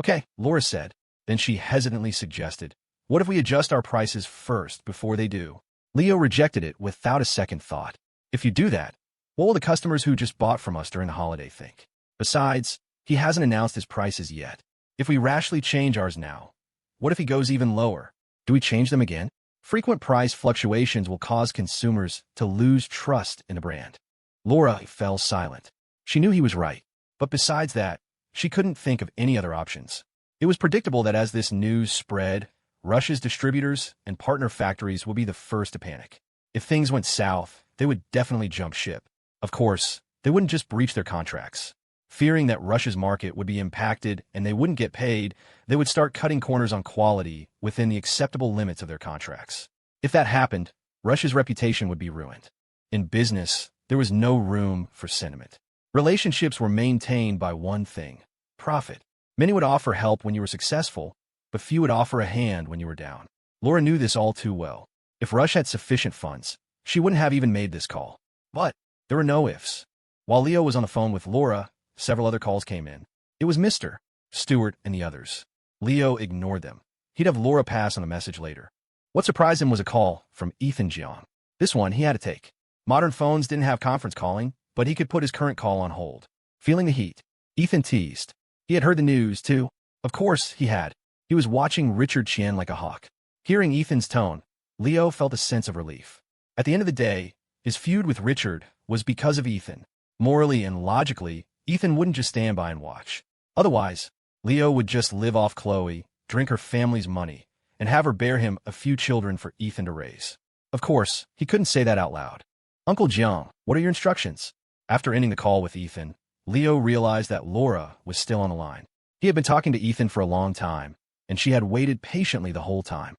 "Okay," Laura said. Then she hesitantly suggested, "What if we adjust our prices first before they do?" Leo rejected it without a second thought. "If you do that, what will the customers who just bought from us during the holiday think? Besides, he hasn't announced his prices yet. If we rashly change ours now, what if he goes even lower? Do we change them again? Frequent price fluctuations will cause consumers to lose trust in a brand." Laura fell silent. She knew he was right, but besides that, she couldn't think of any other options. It was predictable that as this news spread, Rush's distributors and partner factories would be the first to panic. If things went south, they would definitely jump ship. Of course, they wouldn't just breach their contracts. Fearing that Rush's market would be impacted and they wouldn't get paid, they would start cutting corners on quality within the acceptable limits of their contracts. If that happened, Rush's reputation would be ruined. In business, there was no room for sentiment. Relationships were maintained by one thing: profit. Many would offer help when you were successful, but few would offer a hand when you were down. Laura knew this all too well. If Rush had sufficient funds, she wouldn't have even made this call. But there were no ifs. While Leo was on the phone with Laura, several other calls came in. It was Mr. Stewart and the others. Leo ignored them. He'd have Laura pass on a message later. What surprised him was a call from Jeang. This one he had to take. Modern phones didn't have conference calling, but he could put his current call on hold. Feeling the heat, Ethan teased. He had heard the news, too. Of course, he had. He was watching Richard Chien like a hawk. Hearing Ethan's tone, Leo felt a sense of relief. At the end of the day, his feud with Richard was because of Ethan. Morally and logically, Ethan wouldn't just stand by and watch. Otherwise, Leo would just live off Chloe, drink her family's money, and have her bear him a few children for Ethan to raise. Of course, he couldn't say that out loud. Uncle Jeang, what are your instructions? After ending the call with Ethan, Leo realized that Laura was still on the line. He had been talking to Ethan for a long time, and she had waited patiently the whole time.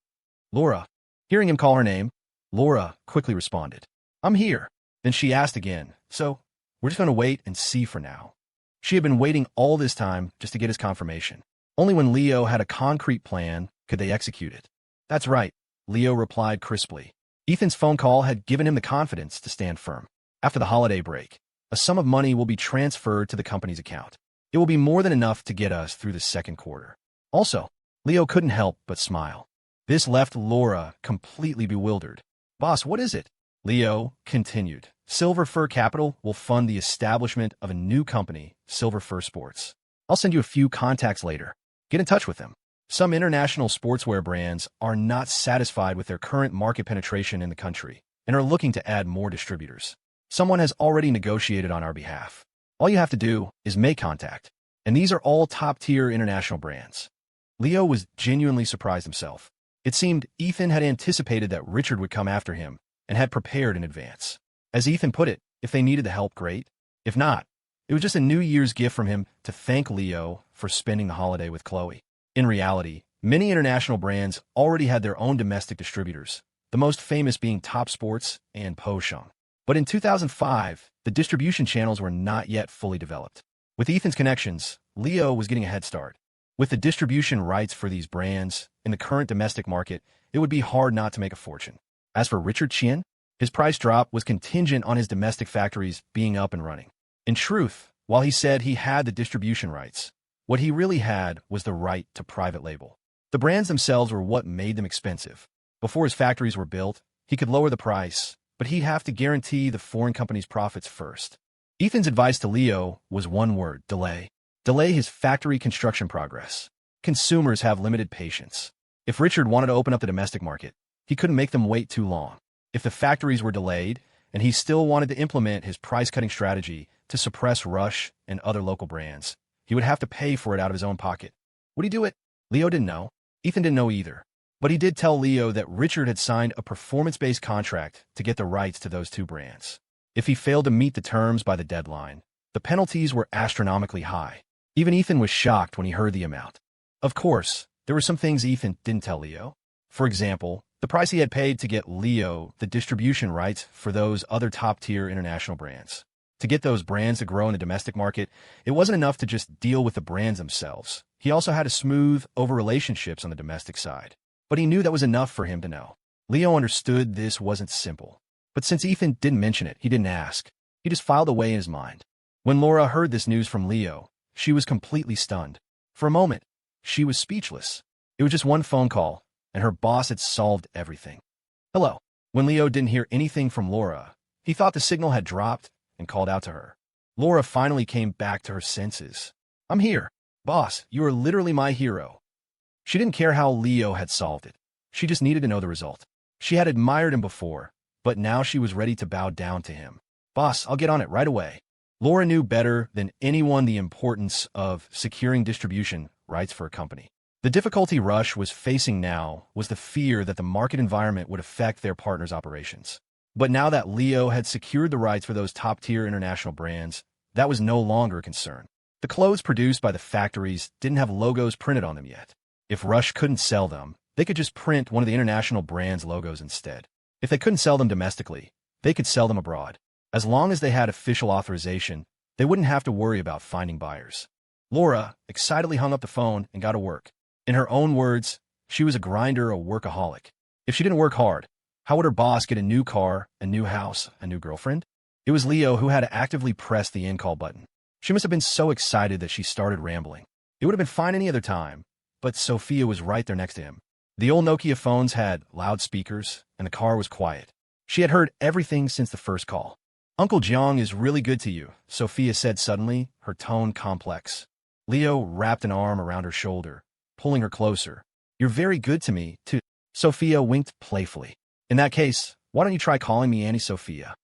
Laura. Hearing him call her name, Laura quickly responded. I'm here. Then she asked again, so we're just going to wait and see for now. She had been waiting all this time just to get his confirmation. Only when Leo had a concrete plan could they execute it. That's right, Leo replied crisply. Ethan's phone call had given him the confidence to stand firm. After the holiday break, a sum of money will be transferred to the company's account. It will be more than enough to get us through the second quarter. Also, Leo couldn't help but smile. This left Laura completely bewildered. Boss, what is it? Leo continued. Silver Fur Capital will fund the establishment of a new company, Silver Fur Sports. I'll send you a few contacts later. Get in touch with them. Some international sportswear brands are not satisfied with their current market penetration in the country and are looking to add more distributors. Someone has already negotiated on our behalf. All you have to do is make contact. And these are all top-tier international brands. Leo was genuinely surprised himself. It seemed Ethan had anticipated that Richard would come after him and had prepared in advance. As Ethan put it, if they needed the help, great. If not, it was just a New Year's gift from him to thank Leo for spending the holiday with Chloe. In reality, many international brands already had their own domestic distributors, the most famous being Top Sports and Poshong. But in 2005, the distribution channels were not yet fully developed. With Ethan's connections, Leo was getting a head start. With the distribution rights for these brands in the current domestic market, it would be hard not to make a fortune. As for Richard Chien, his price drop was contingent on his domestic factories being up and running. In truth, while he said he had the distribution rights, what he really had was the right to private label. The brands themselves were what made them expensive. Before his factories were built, he could lower the price, but he'd have to guarantee the foreign company's profits first. Ethan's advice to Leo was one word: delay. Delay his factory construction progress. Consumers have limited patience. If Richard wanted to open up the domestic market, he couldn't make them wait too long. If the factories were delayed, and he still wanted to implement his price-cutting strategy to suppress Rush and other local brands, he would have to pay for it out of his own pocket. Would he do it? Leo didn't know. Ethan didn't know either. But he did tell Leo that Richard had signed a performance-based contract to get the rights to those two brands. If he failed to meet the terms by the deadline, the penalties were astronomically high. Even Ethan was shocked when he heard the amount. Of course, there were some things Ethan didn't tell Leo. For example, the price he had paid to get Leo the distribution rights for those other top-tier international brands. To get those brands to grow in the domestic market, it wasn't enough to just deal with the brands themselves. He also had to smooth over relationships on the domestic side. But he knew that was enough for him to know. Leo understood this wasn't simple. But since Ethan didn't mention it, he didn't ask. He just filed away in his mind. When Laura heard this news from Leo, she was completely stunned. For a moment, she was speechless. It was just one phone call, and her boss had solved everything. Hello. When Leo didn't hear anything from Laura, he thought the signal had dropped and called out to her. Laura finally came back to her senses. I'm here. Boss, you are literally my hero. She didn't care how Leo had solved it. She just needed to know the result. She had admired him before, but now she was ready to bow down to him. Boss, I'll get on it right away. Laura knew better than anyone the importance of securing distribution rights for a company. The difficulty Rush was facing now was the fear that the market environment would affect their partner's operations. But now that Leo had secured the rights for those top-tier international brands, that was no longer a concern. The clothes produced by the factories didn't have logos printed on them yet. If Rush couldn't sell them, they could just print one of the international brands' logos instead. If they couldn't sell them domestically, they could sell them abroad. As long as they had official authorization, they wouldn't have to worry about finding buyers. Laura excitedly hung up the phone and got to work. In her own words, she was a grinder, a workaholic. If she didn't work hard, how would her boss get a new car, a new house, a new girlfriend? It was Leo who had to actively press the end call button. She must have been so excited that she started rambling. It would have been fine any other time, but Sophia was right there next to him. The old Nokia phones had loudspeakers, and the car was quiet. She had heard everything since the first call. Uncle Jeang is really good to you, Sophia said suddenly, her tone complex. Leo wrapped an arm around her shoulder, pulling her closer. You're very good to me, too. Sophia winked playfully. In that case, why don't you try calling me Auntie Sophia?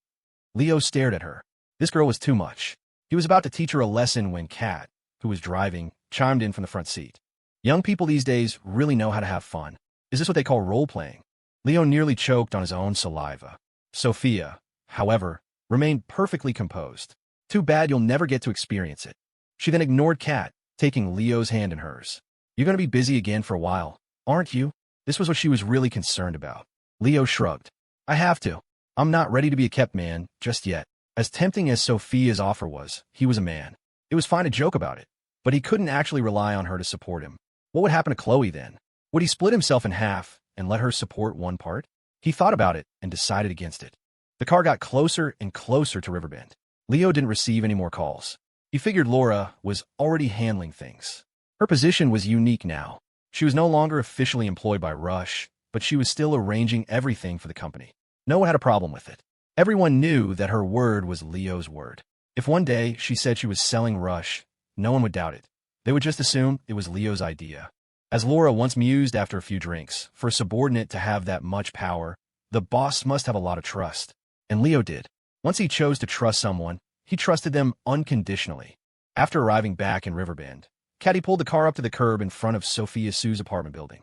Leo stared at her. This girl was too much. He was about to teach her a lesson when Kat, who was driving, chimed in from the front seat. Young people these days really know how to have fun. Is this what they call role-playing? Leo nearly choked on his own saliva. Sophia, however, remained perfectly composed. Too bad you'll never get to experience it. She then ignored Kat, taking Leo's hand in hers. You're going to be busy again for a while, aren't you? This was what she was really concerned about. Leo shrugged. I have to. I'm not ready to be a kept man just yet. As tempting as Sophia's offer was, he was a man. It was fine to joke about it, but he couldn't actually rely on her to support him. What would happen to Chloe then? Would he split himself in half and let her support one part? He thought about it and decided against it. The car got closer and closer to Riverbend. Leo didn't receive any more calls. He figured Laura was already handling things. Her position was unique now. She was no longer officially employed by Rush, but she was still arranging everything for the company. No one had a problem with it. Everyone knew that her word was Leo's word. If one day she said she was selling Rush, no one would doubt it. They would just assume it was Leo's idea. As Laura once mused after a few drinks, for a subordinate to have that much power, the boss must have a lot of trust. And Leo did. Once he chose to trust someone, he trusted them unconditionally. After arriving back in Riverbend, Caddy pulled the car up to the curb in front of Sophia Sue's apartment building.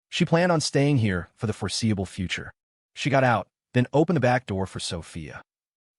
She planned on staying here for the foreseeable future. She got out, then opened the back door for Sophia.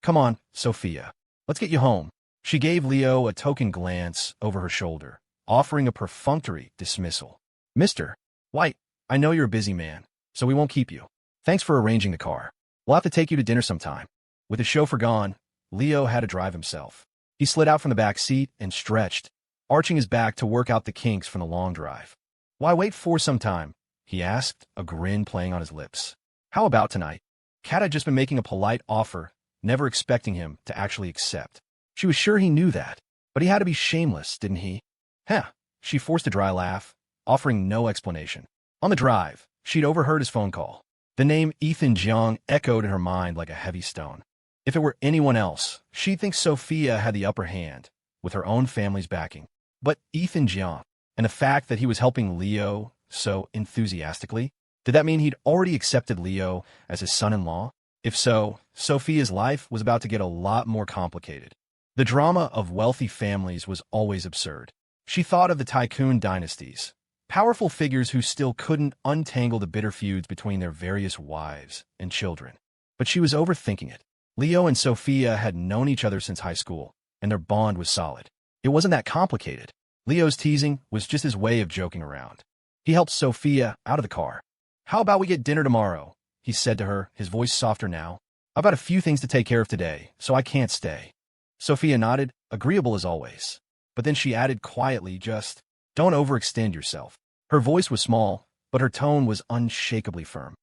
Come on, Sophia. Let's get you home. She gave Leo a token glance over her shoulder, offering a perfunctory dismissal. Mr. White, I know you're a busy man, so we won't keep you. Thanks for arranging the car. We'll have to take you to dinner sometime. With the chauffeur gone, Leo had to drive himself. He slid out from the back seat and stretched, arching his back to work out the kinks from the long drive. Why wait for some time? He asked, a grin playing on his lips. How about tonight? Kat had just been making a polite offer, never expecting him to actually accept. She was sure he knew that, but he had to be shameless, didn't he? Huh, she forced a dry laugh, offering no explanation. On the drive, she'd overheard his phone call. The name Ethan Jeang echoed in her mind like a heavy stone. If it were anyone else, she'd think Sophia had the upper hand, with her own family's backing. But Ethan Jeang, and the fact that he was helping Leo so enthusiastically, did that mean he'd already accepted Leo as his son-in-law? If so, Sophia's life was about to get a lot more complicated. The drama of wealthy families was always absurd. She thought of the tycoon dynasties, powerful figures who still couldn't untangle the bitter feuds between their various wives and children. But she was overthinking it. Leo and Sophia had known each other since high school, and their bond was solid. It wasn't that complicated. Leo's teasing was just his way of joking around. He helped Sophia out of the car. How about we get dinner tomorrow? He said to her, his voice softer now. I've got a few things to take care of today, so I can't stay. Sophia nodded, agreeable as always. But then she added quietly, just, don't overextend yourself. Her voice was small, but her tone was unshakably firm.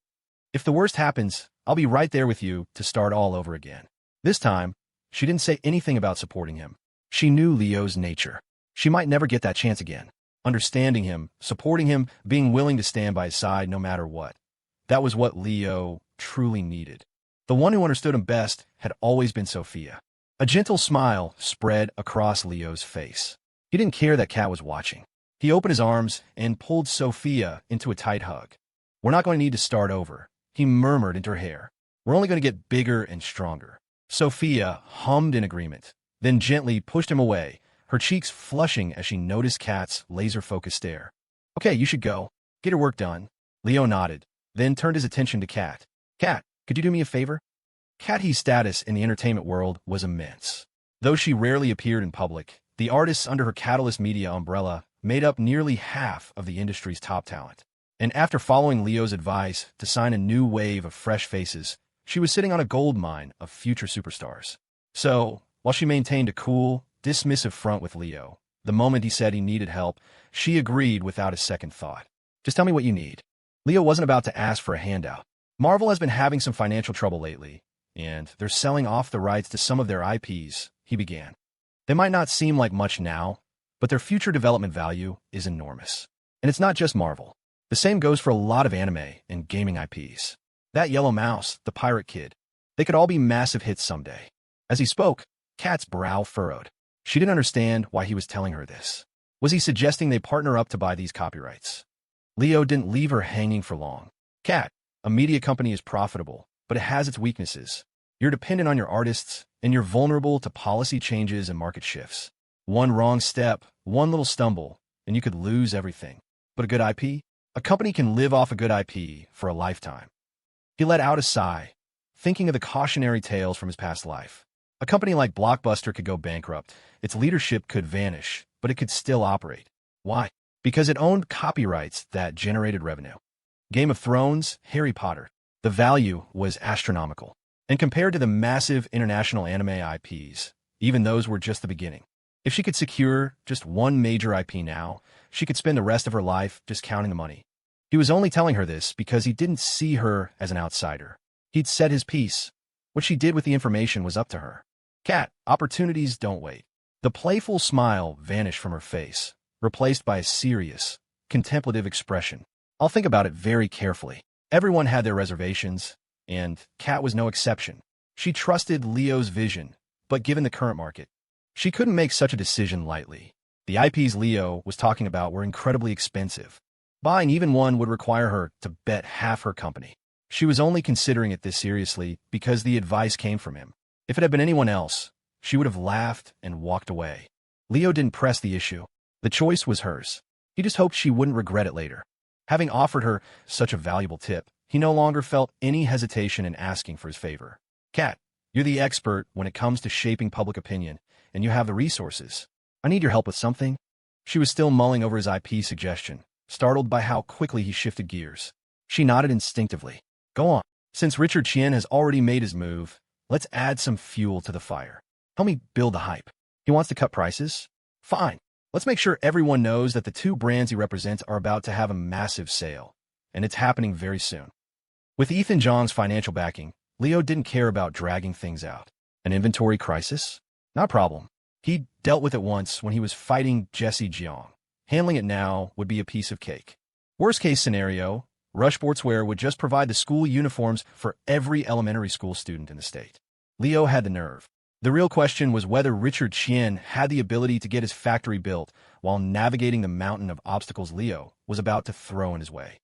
If the worst happens, I'll be right there with you to start all over again. This time, she didn't say anything about supporting him. She knew Leo's nature. She might never get that chance again. Understanding him, supporting him, being willing to stand by his side no matter what. That was what Leo truly needed. The one who understood him best had always been Sophia. A gentle smile spread across Leo's face. He didn't care that Kat was watching. He opened his arms and pulled Sophia into a tight hug. We're not going to need to start over, he murmured into her hair. We're only going to get bigger and stronger. Sophia hummed in agreement, then gently pushed him away, her cheeks flushing as she noticed Kat's laser-focused stare. Okay, you should go. Get your work done. Leo nodded, then turned his attention to Kat. Kat, could you do me a favor? Kat He's status in the entertainment world was immense. Though she rarely appeared in public, the artists under her Catalyst Media umbrella made up nearly half of the industry's top talent. And after following Leo's advice to sign a new wave of fresh faces, she was sitting on a gold mine of future superstars. So, while she maintained a cool, dismissive front with Leo, The moment he said he needed help, she agreed without a second thought. Just tell me what you need. Leo wasn't about to ask for a handout. Marvel has been having some financial trouble lately, and they're selling off the rights to some of their IPs, he began. They might not seem like much now, but their future development value is enormous. And it's not just Marvel. The same goes for a lot of anime and gaming IPs. That Yellow Mouse, the Pirate Kid, they could all be massive hits someday. As he spoke, Kat's brow furrowed. She didn't understand why he was telling her this. Was he suggesting they partner up to buy these copyrights? Leo didn't leave her hanging for long. Kat, a media company is profitable, but it has its weaknesses. You're dependent on your artists, and you're vulnerable to policy changes and market shifts. One wrong step, one little stumble, and you could lose everything. But a good IP? A company can live off a good IP for a lifetime. He let out a sigh, thinking of the cautionary tales from his past life. A company like Blockbuster could go bankrupt, its leadership could vanish, but it could still operate. Why? Because it owned copyrights that generated revenue. Game of Thrones, Harry Potter. The value was astronomical. And compared to the massive international anime IPs, even those were just the beginning. If she could secure just one major IP now, she could spend the rest of her life just counting the money. He was only telling her this because he didn't see her as an outsider. He'd said his piece. What she did with the information was up to her. Kat, opportunities don't wait. The playful smile vanished from her face, replaced by a serious, contemplative expression. I'll think about it very carefully. Everyone had their reservations, and Kat was no exception. She trusted Leo's vision, but given the current market, she couldn't make such a decision lightly. The IPs Leo was talking about were incredibly expensive. Buying even one would require her to bet half her company. She was only considering it this seriously because the advice came from him. If it had been anyone else, she would have laughed and walked away. Leo didn't press the issue. The choice was hers. He just hoped she wouldn't regret it later. Having offered her such a valuable tip, he no longer felt any hesitation in asking for his favor. Kat, you're the expert when it comes to shaping public opinion, and you have the resources. I need your help with something. She was still mulling over his IP suggestion, startled by how quickly he shifted gears. She nodded instinctively. Go on. Since Richard Chien has already made his move, let's add some fuel to the fire. Help me build the hype. He wants to cut prices? Fine. Let's make sure everyone knows that the two brands he represents are about to have a massive sale, and it's happening very soon. With Ethan Jeang's financial backing, Leo didn't care about dragging things out. An inventory crisis? Not a problem. He dealt with it once when he was fighting Jesse Jeang. Handling it now would be a piece of cake. Worst case scenario, Rush Sportswear would just provide the school uniforms for every elementary school student in the state. Leo had the nerve. The real question was whether Richard Chien had the ability to get his factory built while navigating the mountain of obstacles Leo was about to throw in his way.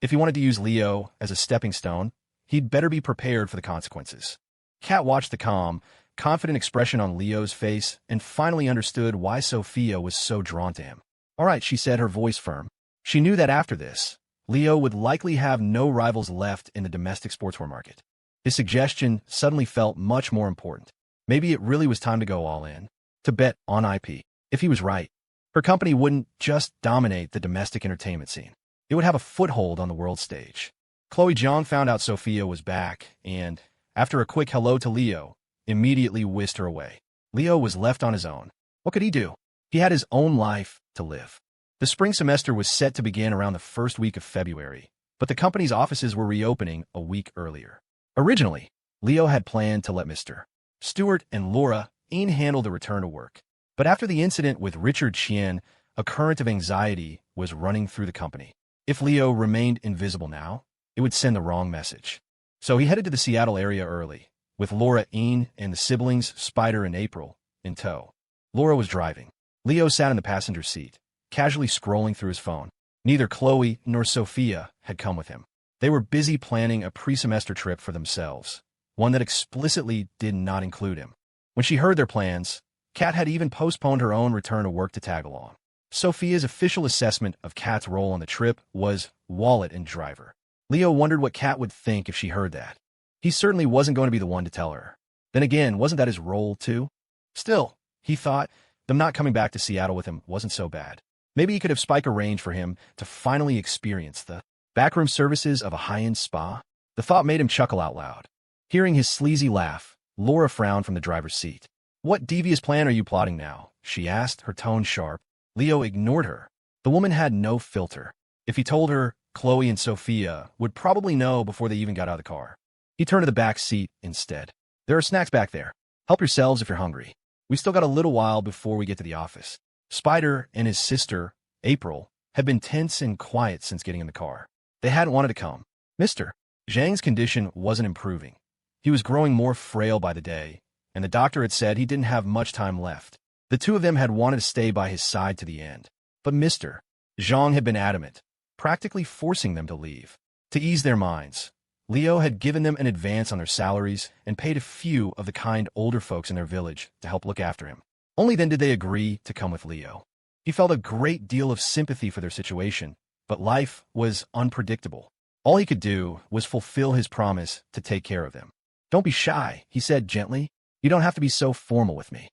If he wanted to use Leo as a stepping stone, he'd better be prepared for the consequences. Kat watched the calm, confident expression on Leo's face and finally understood why Sophia was so drawn to him. All right, she said, her voice firm. She knew that after this, Leo would likely have no rivals left in the domestic sportswear market. His suggestion suddenly felt much more important. Maybe it really was time to go all in, to bet on IP. If he was right, her company wouldn't just dominate the domestic entertainment scene. It would have a foothold on the world stage. Chloe Jeang found out Sophia was back and, after a quick hello to Leo, immediately whisked her away. Leo was left on his own. What could he do? He had his own life to live. The spring semester was set to begin around the first week of February, but the company's offices were reopening a week earlier. Originally, Leo had planned to let Mr. Stewart and Laura handle the return to work. But after the incident with Richard Chien, a current of anxiety was running through the company. If Leo remained invisible now, it would send the wrong message. So he headed to the Seattle area early, with Laura and the siblings, Spider and April, in tow. Laura was driving. Leo sat in the passenger seat, casually scrolling through his phone. Neither Chloe nor Sophia had come with him. They were busy planning a pre-semester trip for themselves, one that explicitly did not include him. When she heard their plans, Kat had even postponed her own return to work to tag along. Sophia's official assessment of Kat's role on the trip was wallet and driver. Leo wondered what Kat would think if she heard that. He certainly wasn't going to be the one to tell her. Then again, wasn't that his role too? Still, he thought, them not coming back to Seattle with him wasn't so bad. Maybe he could have Spike arranged for him to finally experience the backroom services of a high-end spa. The thought made him chuckle out loud. Hearing his sleazy laugh, Laura frowned from the driver's seat. What devious plan are you plotting now? She asked, her tone sharp. Leo ignored her. The woman had no filter. If he told her, Chloe and Sophia would probably know before they even got out of the car. He turned to the back seat instead. There are snacks back there. Help yourselves if you're hungry. We still got a little while before we get to the office. Spider and his sister, April, had been tense and quiet since getting in the car. They hadn't wanted to come. Mr. Jeang's condition wasn't improving. He was growing more frail by the day, and the doctor had said he didn't have much time left. The two of them had wanted to stay by his side to the end. But Mr. Jeang had been adamant, practically forcing them to leave. To ease their minds, Leo had given them an advance on their salaries and paid a few of the kind older folks in their village to help look after him. Only then did they agree to come with Leo. He felt a great deal of sympathy for their situation, but life was unpredictable. All he could do was fulfill his promise to take care of them. Don't be shy, he said gently. You don't have to be so formal with me.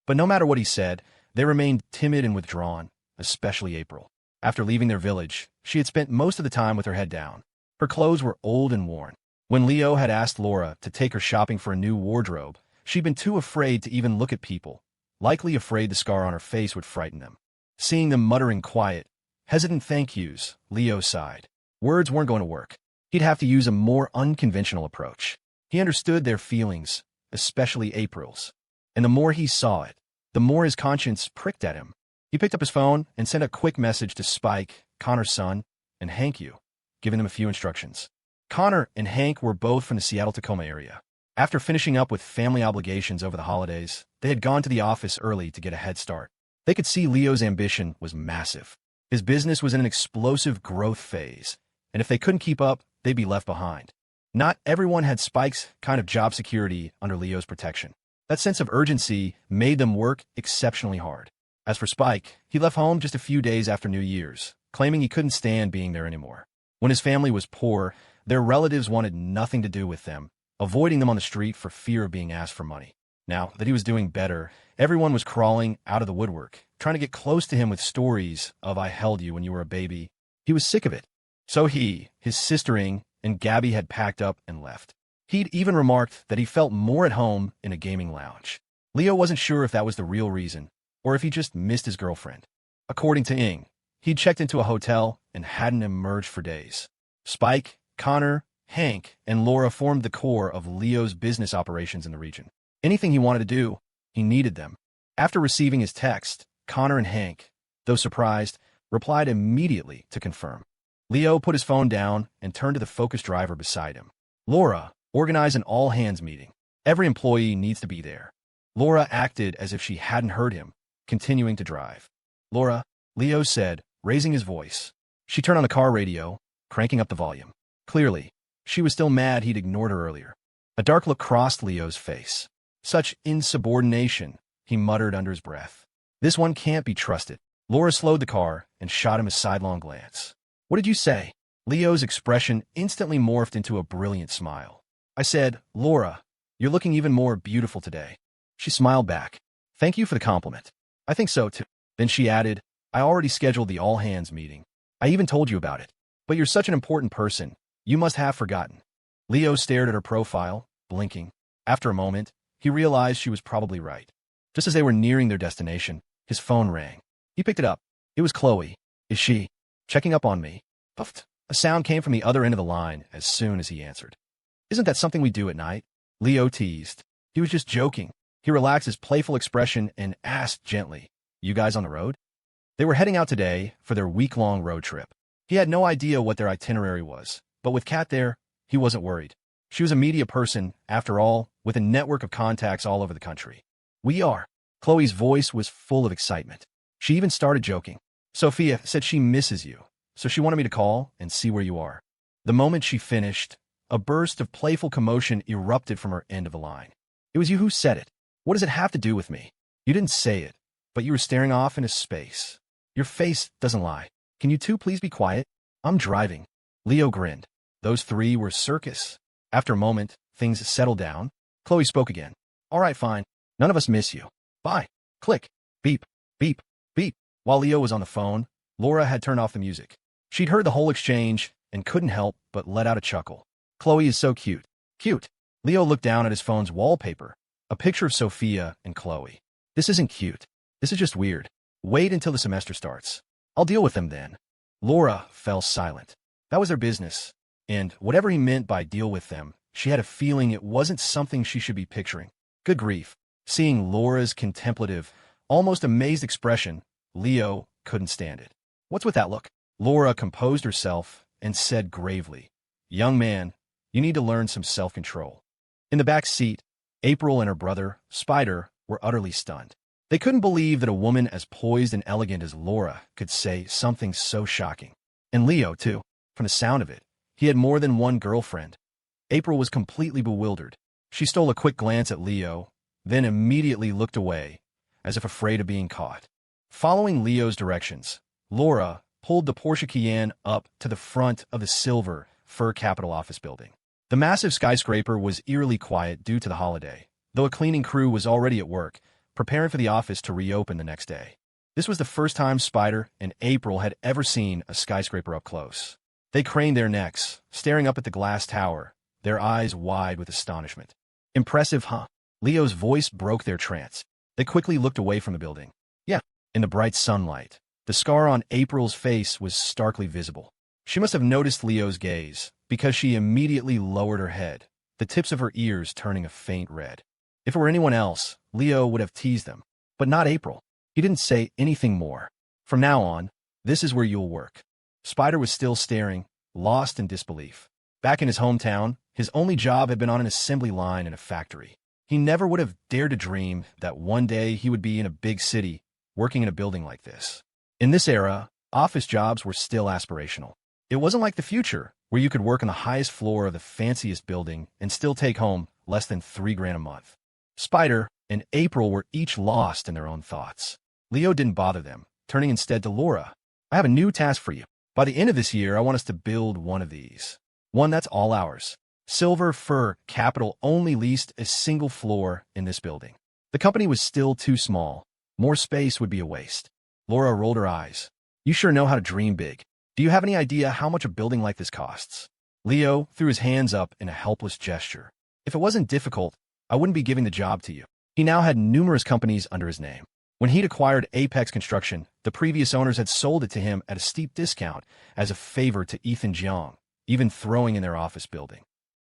But no matter what he said, they remained timid and withdrawn, especially April. After leaving their village, she had spent most of the time with her head down. Her clothes were old and worn. When Leo had asked Laura to take her shopping for a new wardrobe, she'd been too afraid to even look at people, likely afraid the scar on her face would frighten them. Seeing them muttering quiet, hesitant thank yous, Leo sighed. Words weren't going to work. He'd have to use a more unconventional approach. He understood their feelings, especially April's. And the more he saw it, the more his conscience pricked at him. He picked up his phone and sent a quick message to Spike, Connor's son, and Hank Yu, giving them a few instructions. Connor and Hank were both from the Seattle-Tacoma area. After finishing up with family obligations over the holidays, they had gone to the office early to get a head start. They could see Leo's ambition was massive. His business was in an explosive growth phase, and if they couldn't keep up, they'd be left behind. Not everyone had Spike's kind of job security under Leo's protection. That sense of urgency made them work exceptionally hard. As for Spike, he left home just a few days after New Year's, claiming he couldn't stand being there anymore. When his family was poor, their relatives wanted nothing to do with them, avoiding them on the street for fear of being asked for money. Now that he was doing better, everyone was crawling out of the woodwork, trying to get close to him with stories of "I held you when you were a baby." He was sick of it. So he, his sister Ing, and Gabby had packed up and left. He'd even remarked that he felt more at home in a gaming lounge. Leo wasn't sure if that was the real reason, or if he just missed his girlfriend. According to Ing, he'd checked into a hotel and hadn't emerged for days. Spike, Connor, Hank, and Laura formed the core of Leo's business operations in the region. Anything he wanted to do, he needed them. After receiving his text, Connor and Hank, though surprised, replied immediately to confirm. Leo put his phone down and turned to the focus driver beside him. Laura, organize an all-hands meeting. Every employee needs to be there. Laura acted as if she hadn't heard him, continuing to drive. Laura, Leo said, raising his voice. She turned on the car radio, cranking up the volume. Clearly, she was still mad he'd ignored her earlier. A dark look crossed Leo's face. Such insubordination, he muttered under his breath. This one can't be trusted. Laura slowed the car and shot him a sidelong glance. What did you say? Leo's expression instantly morphed into a brilliant smile. I said, Laura, you're looking even more beautiful today. She smiled back. Thank you for the compliment. I think so, too. Then she added, I already scheduled the all-hands meeting. I even told you about it. But you're such an important person. You must have forgotten. Leo stared at her profile, blinking. After a moment, he realized she was probably right. Just as they were nearing their destination, his phone rang. He picked it up. It was Chloe. Is she checking up on me? Puffed. A sound came from the other end of the line as soon as he answered. Isn't that something we do at night? Leo teased. He was just joking. He relaxed his playful expression and asked gently, You guys on the road? They were heading out today for their week-long road trip. He had no idea what their itinerary was, but with Kat there, he wasn't worried. She was a media person, after all, with a network of contacts all over the country. We are. Chloe's voice was full of excitement. She even started joking. Sophia said she misses you, so she wanted me to call and see where you are. The moment she finished, a burst of playful commotion erupted from her end of the line. It was you who said it. What does it have to do with me? You didn't say it, but you were staring off into space. Your face doesn't lie. Can you two please be quiet? I'm driving. Leo grinned. Those three were circus. After a moment, things settled down. Chloe spoke again. All right, fine. None of us miss you. Bye. Click. Beep. Beep. Beep. While Leo was on the phone, Laura had turned off the music. She'd heard the whole exchange and couldn't help but let out a chuckle. Chloe is so cute. Cute. Leo looked down at his phone's wallpaper. A picture of Sophia and Chloe. This isn't cute. This is just weird. Wait until the semester starts. I'll deal with them then. Laura fell silent. That was their business. And whatever he meant by deal with them, she had a feeling it wasn't something she should be picturing. Good grief. Seeing Laura's contemplative, almost amazed expression, Leo couldn't stand it. What's with that look? Laura composed herself and said gravely, "Young man, you need to learn some self-control." In the back seat, April and her brother, Spider, were utterly stunned. They couldn't believe that a woman as poised and elegant as Laura could say something so shocking. And Leo, too. From the sound of it, he had more than one girlfriend. April was completely bewildered. She stole a quick glance at Leo, then immediately looked away, as if afraid of being caught. Following Leo's directions, Laura pulled the Porsche Cayenne up to the front of the silver Fur Capital office building. The massive skyscraper was eerily quiet due to the holiday, though a cleaning crew was already at work, preparing for the office to reopen the next day. This was the first time Spider and April had ever seen a skyscraper up close. They craned their necks, staring up at the glass tower, their eyes wide with astonishment. "Impressive, huh?" Leo's voice broke their trance. They quickly looked away from the building. Yeah, in the bright sunlight, the scar on April's face was starkly visible. She must have noticed Leo's gaze, because she immediately lowered her head, the tips of her ears turning a faint red. If it were anyone else, Leo would have teased them, but not April. He didn't say anything more. "From now on, this is where you'll work." Spider was still staring, lost in disbelief. Back in his hometown, his only job had been on an assembly line in a factory. He never would have dared to dream that one day he would be in a big city, working in a building like this. In this era, office jobs were still aspirational. It wasn't like the future, where you could work on the highest floor of the fanciest building and still take home less than $3,000 a month. Spider and April were each lost in their own thoughts. Leo didn't bother them, turning instead to Laura. "I have a new task for you. By the end of this year, I want us to build one of these. One that's all ours. Silver Fur Capital only leased a single floor in this building." The company was still too small. More space would be a waste. Laura rolled her eyes. "You sure know how to dream big. Do you have any idea how much a building like this costs?" Leo threw his hands up in a helpless gesture. "If it wasn't difficult, I wouldn't be giving the job to you." He now had numerous companies under his name. When he'd acquired Apex Construction, the previous owners had sold it to him at a steep discount as a favor to Ethan Jeang, even throwing in their office building.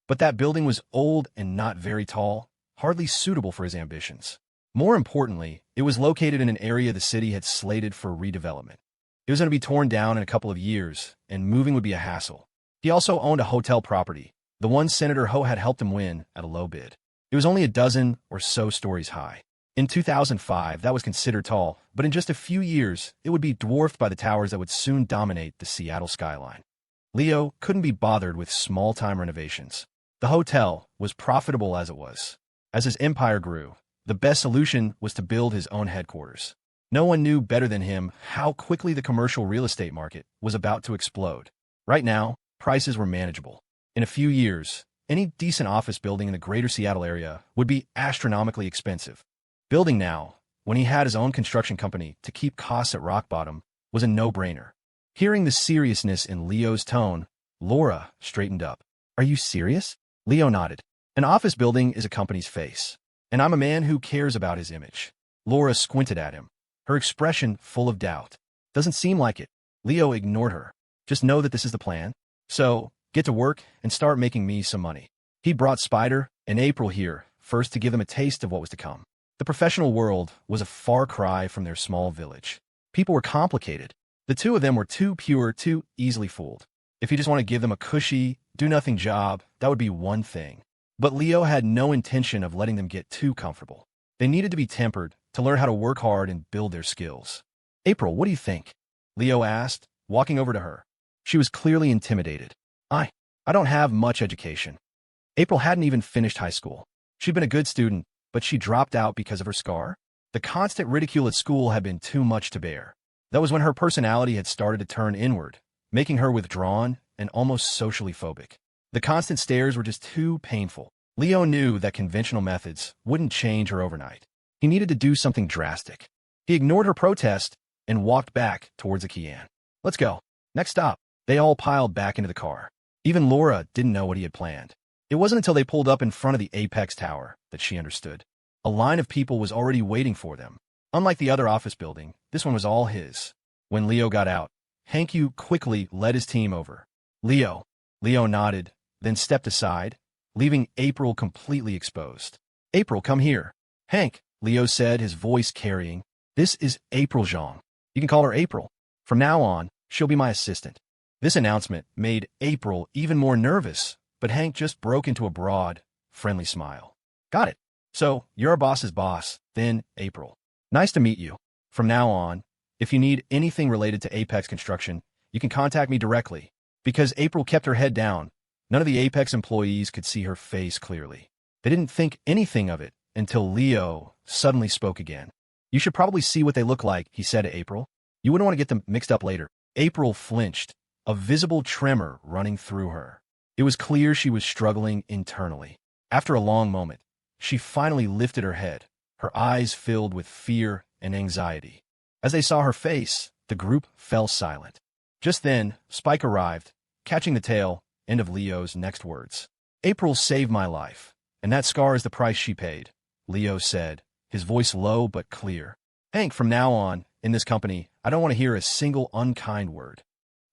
But that building was old and not very tall, hardly suitable for his ambitions. More importantly, it was located in an area the city had slated for redevelopment. It was going to be torn down in a couple of years, and moving would be a hassle. He also owned a hotel property, the one Senator Ho had helped him win at a low bid. It was only a dozen or so stories high. In 2005, that was considered tall, but in just a few years, it would be dwarfed by the towers that would soon dominate the Seattle skyline. Leo couldn't be bothered with small-time renovations. The hotel was profitable as it was. As his empire grew, the best solution was to build his own headquarters. No one knew better than him how quickly the commercial real estate market was about to explode. Right now, prices were manageable. In a few years, any decent office building in the greater Seattle area would be astronomically expensive. Building now, when he had his own construction company to keep costs at rock bottom, was a no-brainer. Hearing the seriousness in Leo's tone, Laura straightened up. "Are you serious?" Leo nodded. "An office building is a company's face, and I'm a man who cares about his image." Laura squinted at him, her expression full of doubt. "Doesn't seem like it." Leo ignored her. "Just know that this is the plan. So, get to work and start making me some money." He brought Spider and April here, first to give them a taste of what was to come. The professional world was a far cry from their small village. People were complicated. The two of them were too pure, too easily fooled. If you just want to give them a cushy, do-nothing job, that would be one thing. But Leo had no intention of letting them get too comfortable. They needed to be tempered to learn how to work hard and build their skills. "April, what do you think?" Leo asked, walking over to her. She was clearly intimidated. I don't have much education." April hadn't even finished high school. She'd been a good student, but she dropped out because of her scar. The constant ridicule at school had been too much to bear. That was when her personality had started to turn inward, making her withdrawn and almost socially phobic. The constant stares were just too painful. Leo knew that conventional methods wouldn't change her overnight. He needed to do something drastic. He ignored her protest and walked back towards the Cayenne. "Let's go. Next stop." They all piled back into the car. Even Laura didn't know what he had planned. It wasn't until they pulled up in front of the Apex Tower that she understood. A line of people was already waiting for them. Unlike the other office building, this one was all his. When Leo got out, Hank quickly led his team over. Leo. Leo nodded, then stepped aside, leaving April completely exposed. April, come here. Hank, Leo said, his voice carrying. This is April Jeang. You can call her April. From now on, she'll be my assistant. This announcement made April even more nervous, but Hank just broke into a broad, friendly smile. Got it. So, you're our boss's boss, then April. Nice to meet you. From now on, if you need anything related to Apex construction, you can contact me directly. Because April kept her head down, none of the Apex employees could see her face clearly. They didn't think anything of it until Leo suddenly spoke again. You should probably see what they look like, he said to April. You wouldn't want to get them mixed up later. April flinched, a visible tremor running through her. It was clear she was struggling internally. After a long moment, she finally lifted her head, her eyes filled with fear and anxiety. As they saw her face, the group fell silent. Just then, Spike arrived, catching the tail end of Leo's next words. April saved my life, and that scar is the price she paid, Leo said, his voice low but clear. Hank, from now on, in this company, I don't want to hear a single unkind word.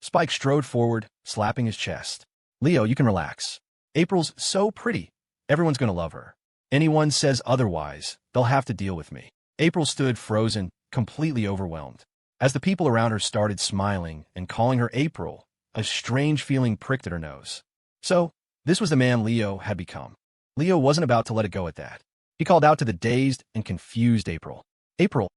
Spike strode forward, slapping his chest. Leo, you can relax. April's so pretty. Everyone's going to love her. Anyone says otherwise, they'll have to deal with me. April stood frozen, completely overwhelmed. As the people around her started smiling and calling her April, a strange feeling pricked at her nose. So, this was the man Leo had become. Leo wasn't about to let it go at that. He called out to the dazed and confused April. April,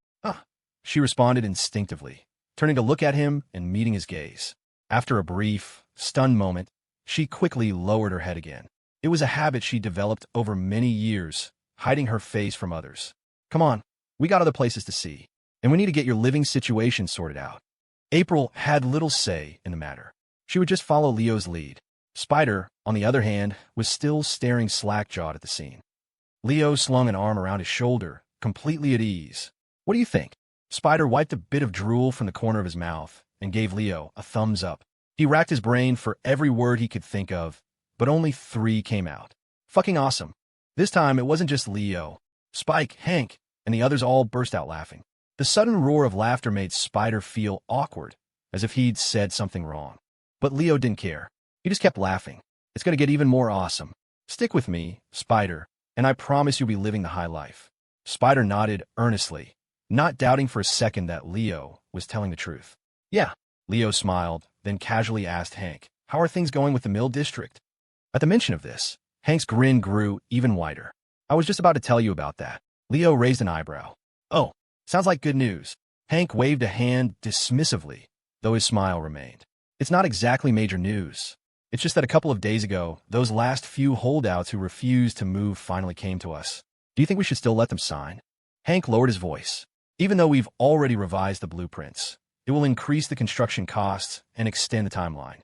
she responded instinctively, turning to look at him and meeting his gaze. After a brief, stunned moment, she quickly lowered her head again. It was a habit she developed over many years, hiding her face from others. Come on, we got other places to see, and we need to get your living situation sorted out. April had little say in the matter. She would just follow Leo's lead. Spider, on the other hand, was still staring slack-jawed at the scene. Leo slung an arm around his shoulder, completely at ease. What do you think? Spider wiped a bit of drool from the corner of his mouth and gave Leo a thumbs up. He racked his brain for every word he could think of, but only 3 came out. Fucking awesome. This time, it wasn't just Leo. Spike, Hank, and the others all burst out laughing. The sudden roar of laughter made Spider feel awkward, as if he'd said something wrong. But Leo didn't care. He just kept laughing. It's going to get even more awesome. Stick with me, Spider, and I promise you'll be living the high life. Spider nodded earnestly, not doubting for a second that Leo was telling the truth. Yeah, Leo smiled, then casually asked Hank, how are things going with the Mill District? At the mention of this, Hank's grin grew even wider. I was just about to tell you about that. Leo raised an eyebrow. Oh, sounds like good news. Hank waved a hand dismissively, though his smile remained. It's not exactly major news. It's just that a couple of days ago, those last few holdouts who refused to move finally came to us. Do you think we should still let them sign? Hank lowered his voice. Even though we've already revised the blueprints, it will increase the construction costs and extend the timeline.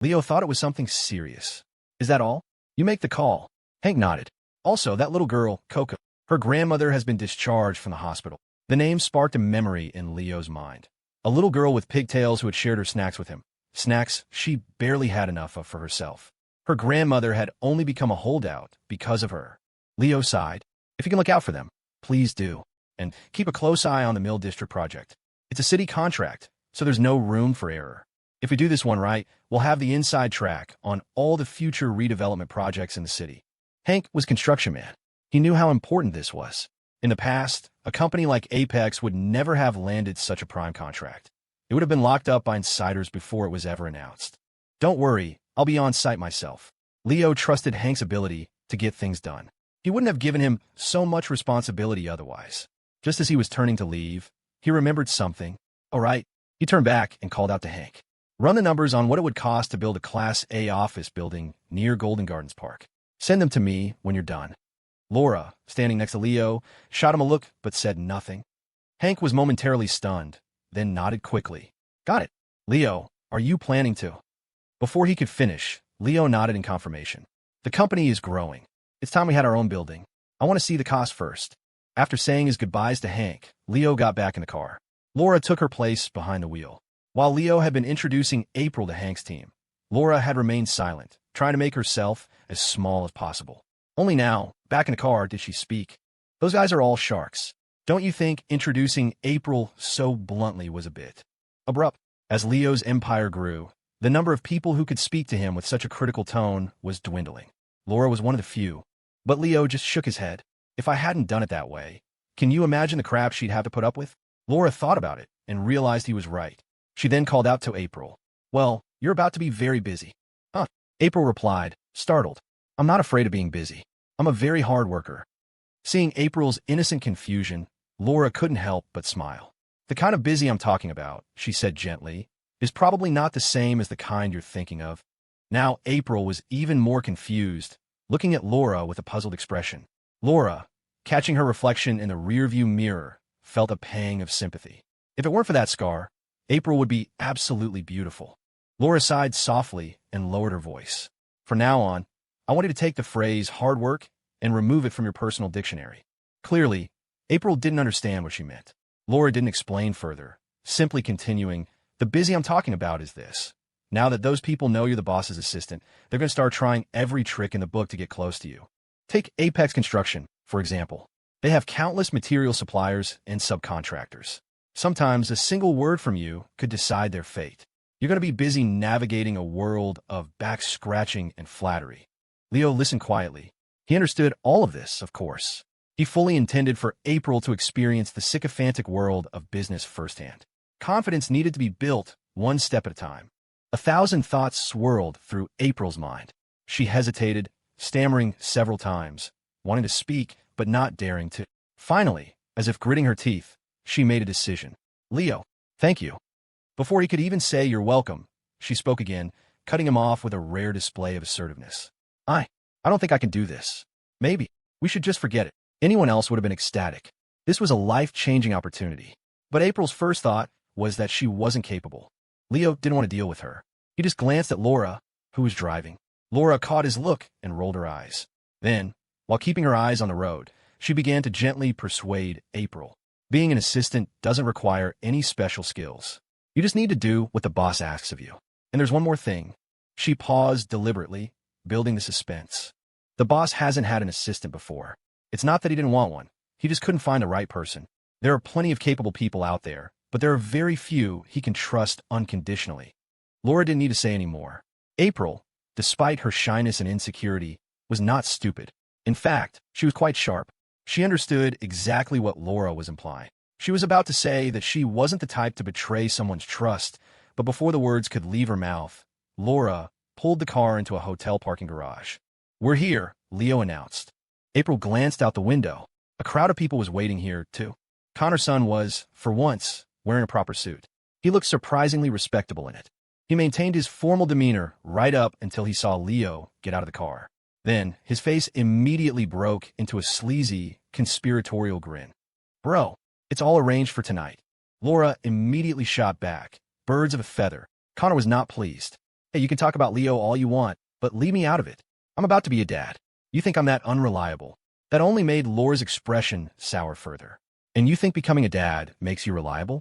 Leo thought it was something serious. Is that all? You make the call. Hank nodded. Also, that little girl, Coco, her grandmother has been discharged from the hospital. The name sparked a memory in Leo's mind. A little girl with pigtails who had shared her snacks with him. Snacks she barely had enough of for herself. Her grandmother had only become a holdout because of her. Leo sighed. If you can look out for them, please do. And keep a close eye on the Mill District project. It's a city contract, so there's no room for error. If we do this one right, we'll have the inside track on all the future redevelopment projects in the city. Hank was construction man. He knew how important this was. In the past, a company like Apex would never have landed such a prime contract. It would have been locked up by insiders before it was ever announced. Don't worry, I'll be on site myself. Leo trusted Hank's ability to get things done. He wouldn't have given him so much responsibility otherwise. Just as he was turning to leave, he remembered something. All right, he turned back and called out to Hank. Run the numbers on what it would cost to build a Class A office building near Golden Gardens Park. Send them to me when you're done. Laura, standing next to Leo, shot him a look but said nothing. Hank was momentarily stunned, then nodded quickly. Got it. Leo, are you planning to? Before he could finish, Leo nodded in confirmation. The company is growing. It's time we had our own building. I want to see the cost first. After saying his goodbyes to Hank, Leo got back in the car. Laura took her place behind the wheel. While Leo had been introducing April to Hank's team, Laura had remained silent, trying to make herself as small as possible. Only now, back in the car, did she speak. Those guys are all sharks. Don't you think introducing April so bluntly was a bit abrupt? As Leo's empire grew, the number of people who could speak to him with such a critical tone was dwindling. Laura was one of the few. But Leo just shook his head. If I hadn't done it that way, can you imagine the crap she'd have to put up with? Laura thought about it and realized he was right. She then called out to April. Well, you're about to be very busy. Huh? April replied, startled. I'm not afraid of being busy. I'm a very hard worker. Seeing April's innocent confusion, Laura couldn't help but smile. The kind of busy I'm talking about, she said gently, is probably not the same as the kind you're thinking of. Now April was even more confused, looking at Laura with a puzzled expression. Laura, catching her reflection in the rearview mirror, felt a pang of sympathy. If it weren't for that scar, April would be absolutely beautiful. Laura sighed softly and lowered her voice. From now on, I want you to take the phrase hard work and remove it from your personal dictionary. Clearly, April didn't understand what she meant. Laura didn't explain further, simply continuing, the busy I'm talking about is this. Now that those people know you're the boss's assistant, they're going to start trying every trick in the book to get close to you. Take Apex Construction, for example. They have countless material suppliers and subcontractors. Sometimes a single word from you could decide their fate. You're going to be busy navigating a world of back-scratching and flattery. Leo listened quietly. He understood all of this, of course. He fully intended for April to experience the sycophantic world of business firsthand. Confidence needed to be built one step at a time. 1,000 thoughts swirled through April's mind. She hesitated, stammering several times, wanting to speak but not daring to. Finally, as if gritting her teeth, she made a decision. Leo, thank you. Before he could even say you're welcome, she spoke again, cutting him off with a rare display of assertiveness. I don't think I can do this. Maybe. We should just forget it. Anyone else would have been ecstatic. This was a life-changing opportunity. But April's first thought was that she wasn't capable. Leo didn't want to deal with her. He just glanced at Laura, who was driving. Laura caught his look and rolled her eyes. Then, while keeping her eyes on the road, she began to gently persuade April. Being an assistant doesn't require any special skills. You just need to do what the boss asks of you. And there's one more thing. She paused deliberately, building the suspense. The boss hasn't had an assistant before. It's not that he didn't want one. He just couldn't find the right person. There are plenty of capable people out there, but there are very few he can trust unconditionally. Laura didn't need to say any more. April, despite her shyness and insecurity, was not stupid. In fact, she was quite sharp. She understood exactly what Laura was implying. She was about to say that she wasn't the type to betray someone's trust, but before the words could leave her mouth, Laura pulled the car into a hotel parking garage. We're here, Leo announced. April glanced out the window. A crowd of people was waiting here, too. Connor's son was, for once, wearing a proper suit. He looked surprisingly respectable in it. He maintained his formal demeanor right up until he saw Leo get out of the car. Then, his face immediately broke into a sleazy, conspiratorial grin. Bro, it's all arranged for tonight. Laura immediately shot back. Birds of a feather. Connor was not pleased. Hey, you can talk about Leo all you want, but leave me out of it. I'm about to be a dad. You think I'm that unreliable? That only made Laura's expression sour further. And you think becoming a dad makes you reliable?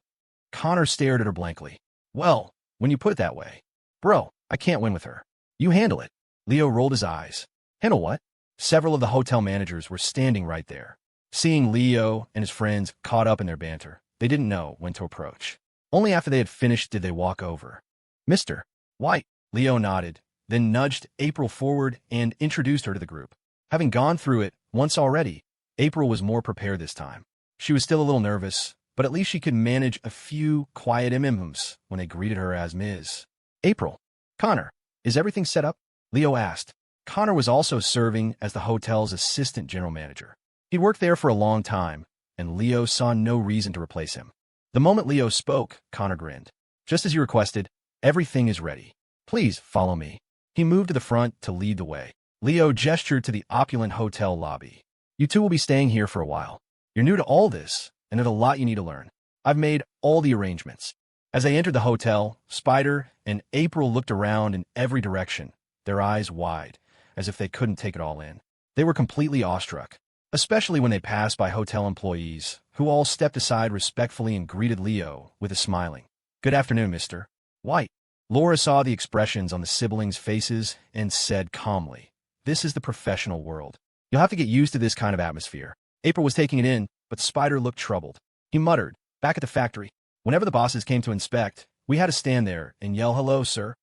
Connor stared at her blankly. Well, when you put it that way. Bro, I can't win with her. You handle it. Leo rolled his eyes. Handle what? Several of the hotel managers were standing right there. Seeing Leo and his friends caught up in their banter, they didn't know when to approach. Only after they had finished did they walk over. Mr. White. Leo nodded, then nudged April forward and introduced her to the group. Having gone through it once already, April was more prepared this time. She was still a little nervous, but at least she could manage a few quiet mms when they greeted her as Ms. April. Connor, is everything set up? Leo asked. Connor was also serving as the hotel's assistant general manager. He'd worked there for a long time, and Leo saw no reason to replace him. The moment Leo spoke, Connor grinned. Just as you requested, everything is ready. Please follow me. He moved to the front to lead the way. Leo gestured to the opulent hotel lobby. You two will be staying here for a while. You're new to all this, and there's a lot you need to learn. I've made all the arrangements. As they entered the hotel, Spider and April looked around in every direction, their eyes wide, as if they couldn't take it all in. They were completely awestruck, especially when they passed by hotel employees, who all stepped aside respectfully and greeted Leo with a smiling, "Good afternoon, Mr. White." Laura saw the expressions on the siblings' faces and said calmly, "This is the professional world. You'll have to get used to this kind of atmosphere. April was taking it in, but Spider looked troubled. He muttered, "Back at the factory. Whenever the bosses came to inspect, we had to stand there and yell, 'Hello, sir.'"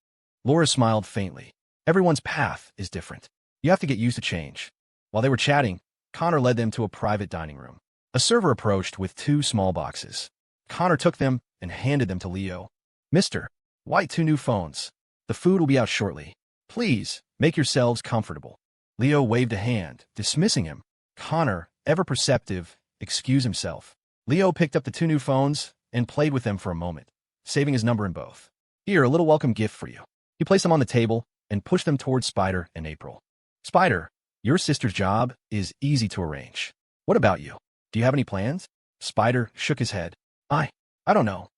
Laura smiled faintly. "Everyone's path is different. You have to get used to change." While they were chatting, Connor led them to a private dining room. A server approached with 2 small boxes. Connor took them and handed them to Leo. "Mister, why 2 new phones? The food will be out shortly. Please, make yourselves comfortable." Leo waved a hand, dismissing him. Connor, ever perceptive, excused himself. Leo picked up the 2 new phones and played with them for a moment, saving his number in both. "Here, a little welcome gift for you." He placed them on the table and pushed them towards Spider and April. "Spider, your sister's job is easy to arrange. What about you? Do you have any plans?" Spider shook his head. I don't know."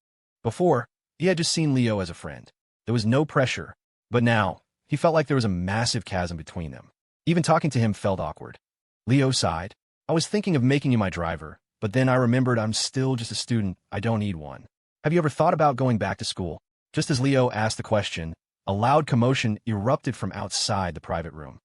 Before, he had just seen Leo as a friend. There was no pressure, but now, he felt like there was a massive chasm between them. Even talking to him felt awkward. Leo sighed. "I was thinking of making you my driver, but then I remembered I'm still just a student. I don't need one. Have you ever thought about going back to school?" Just as Leo asked the question, a loud commotion erupted from outside the private room.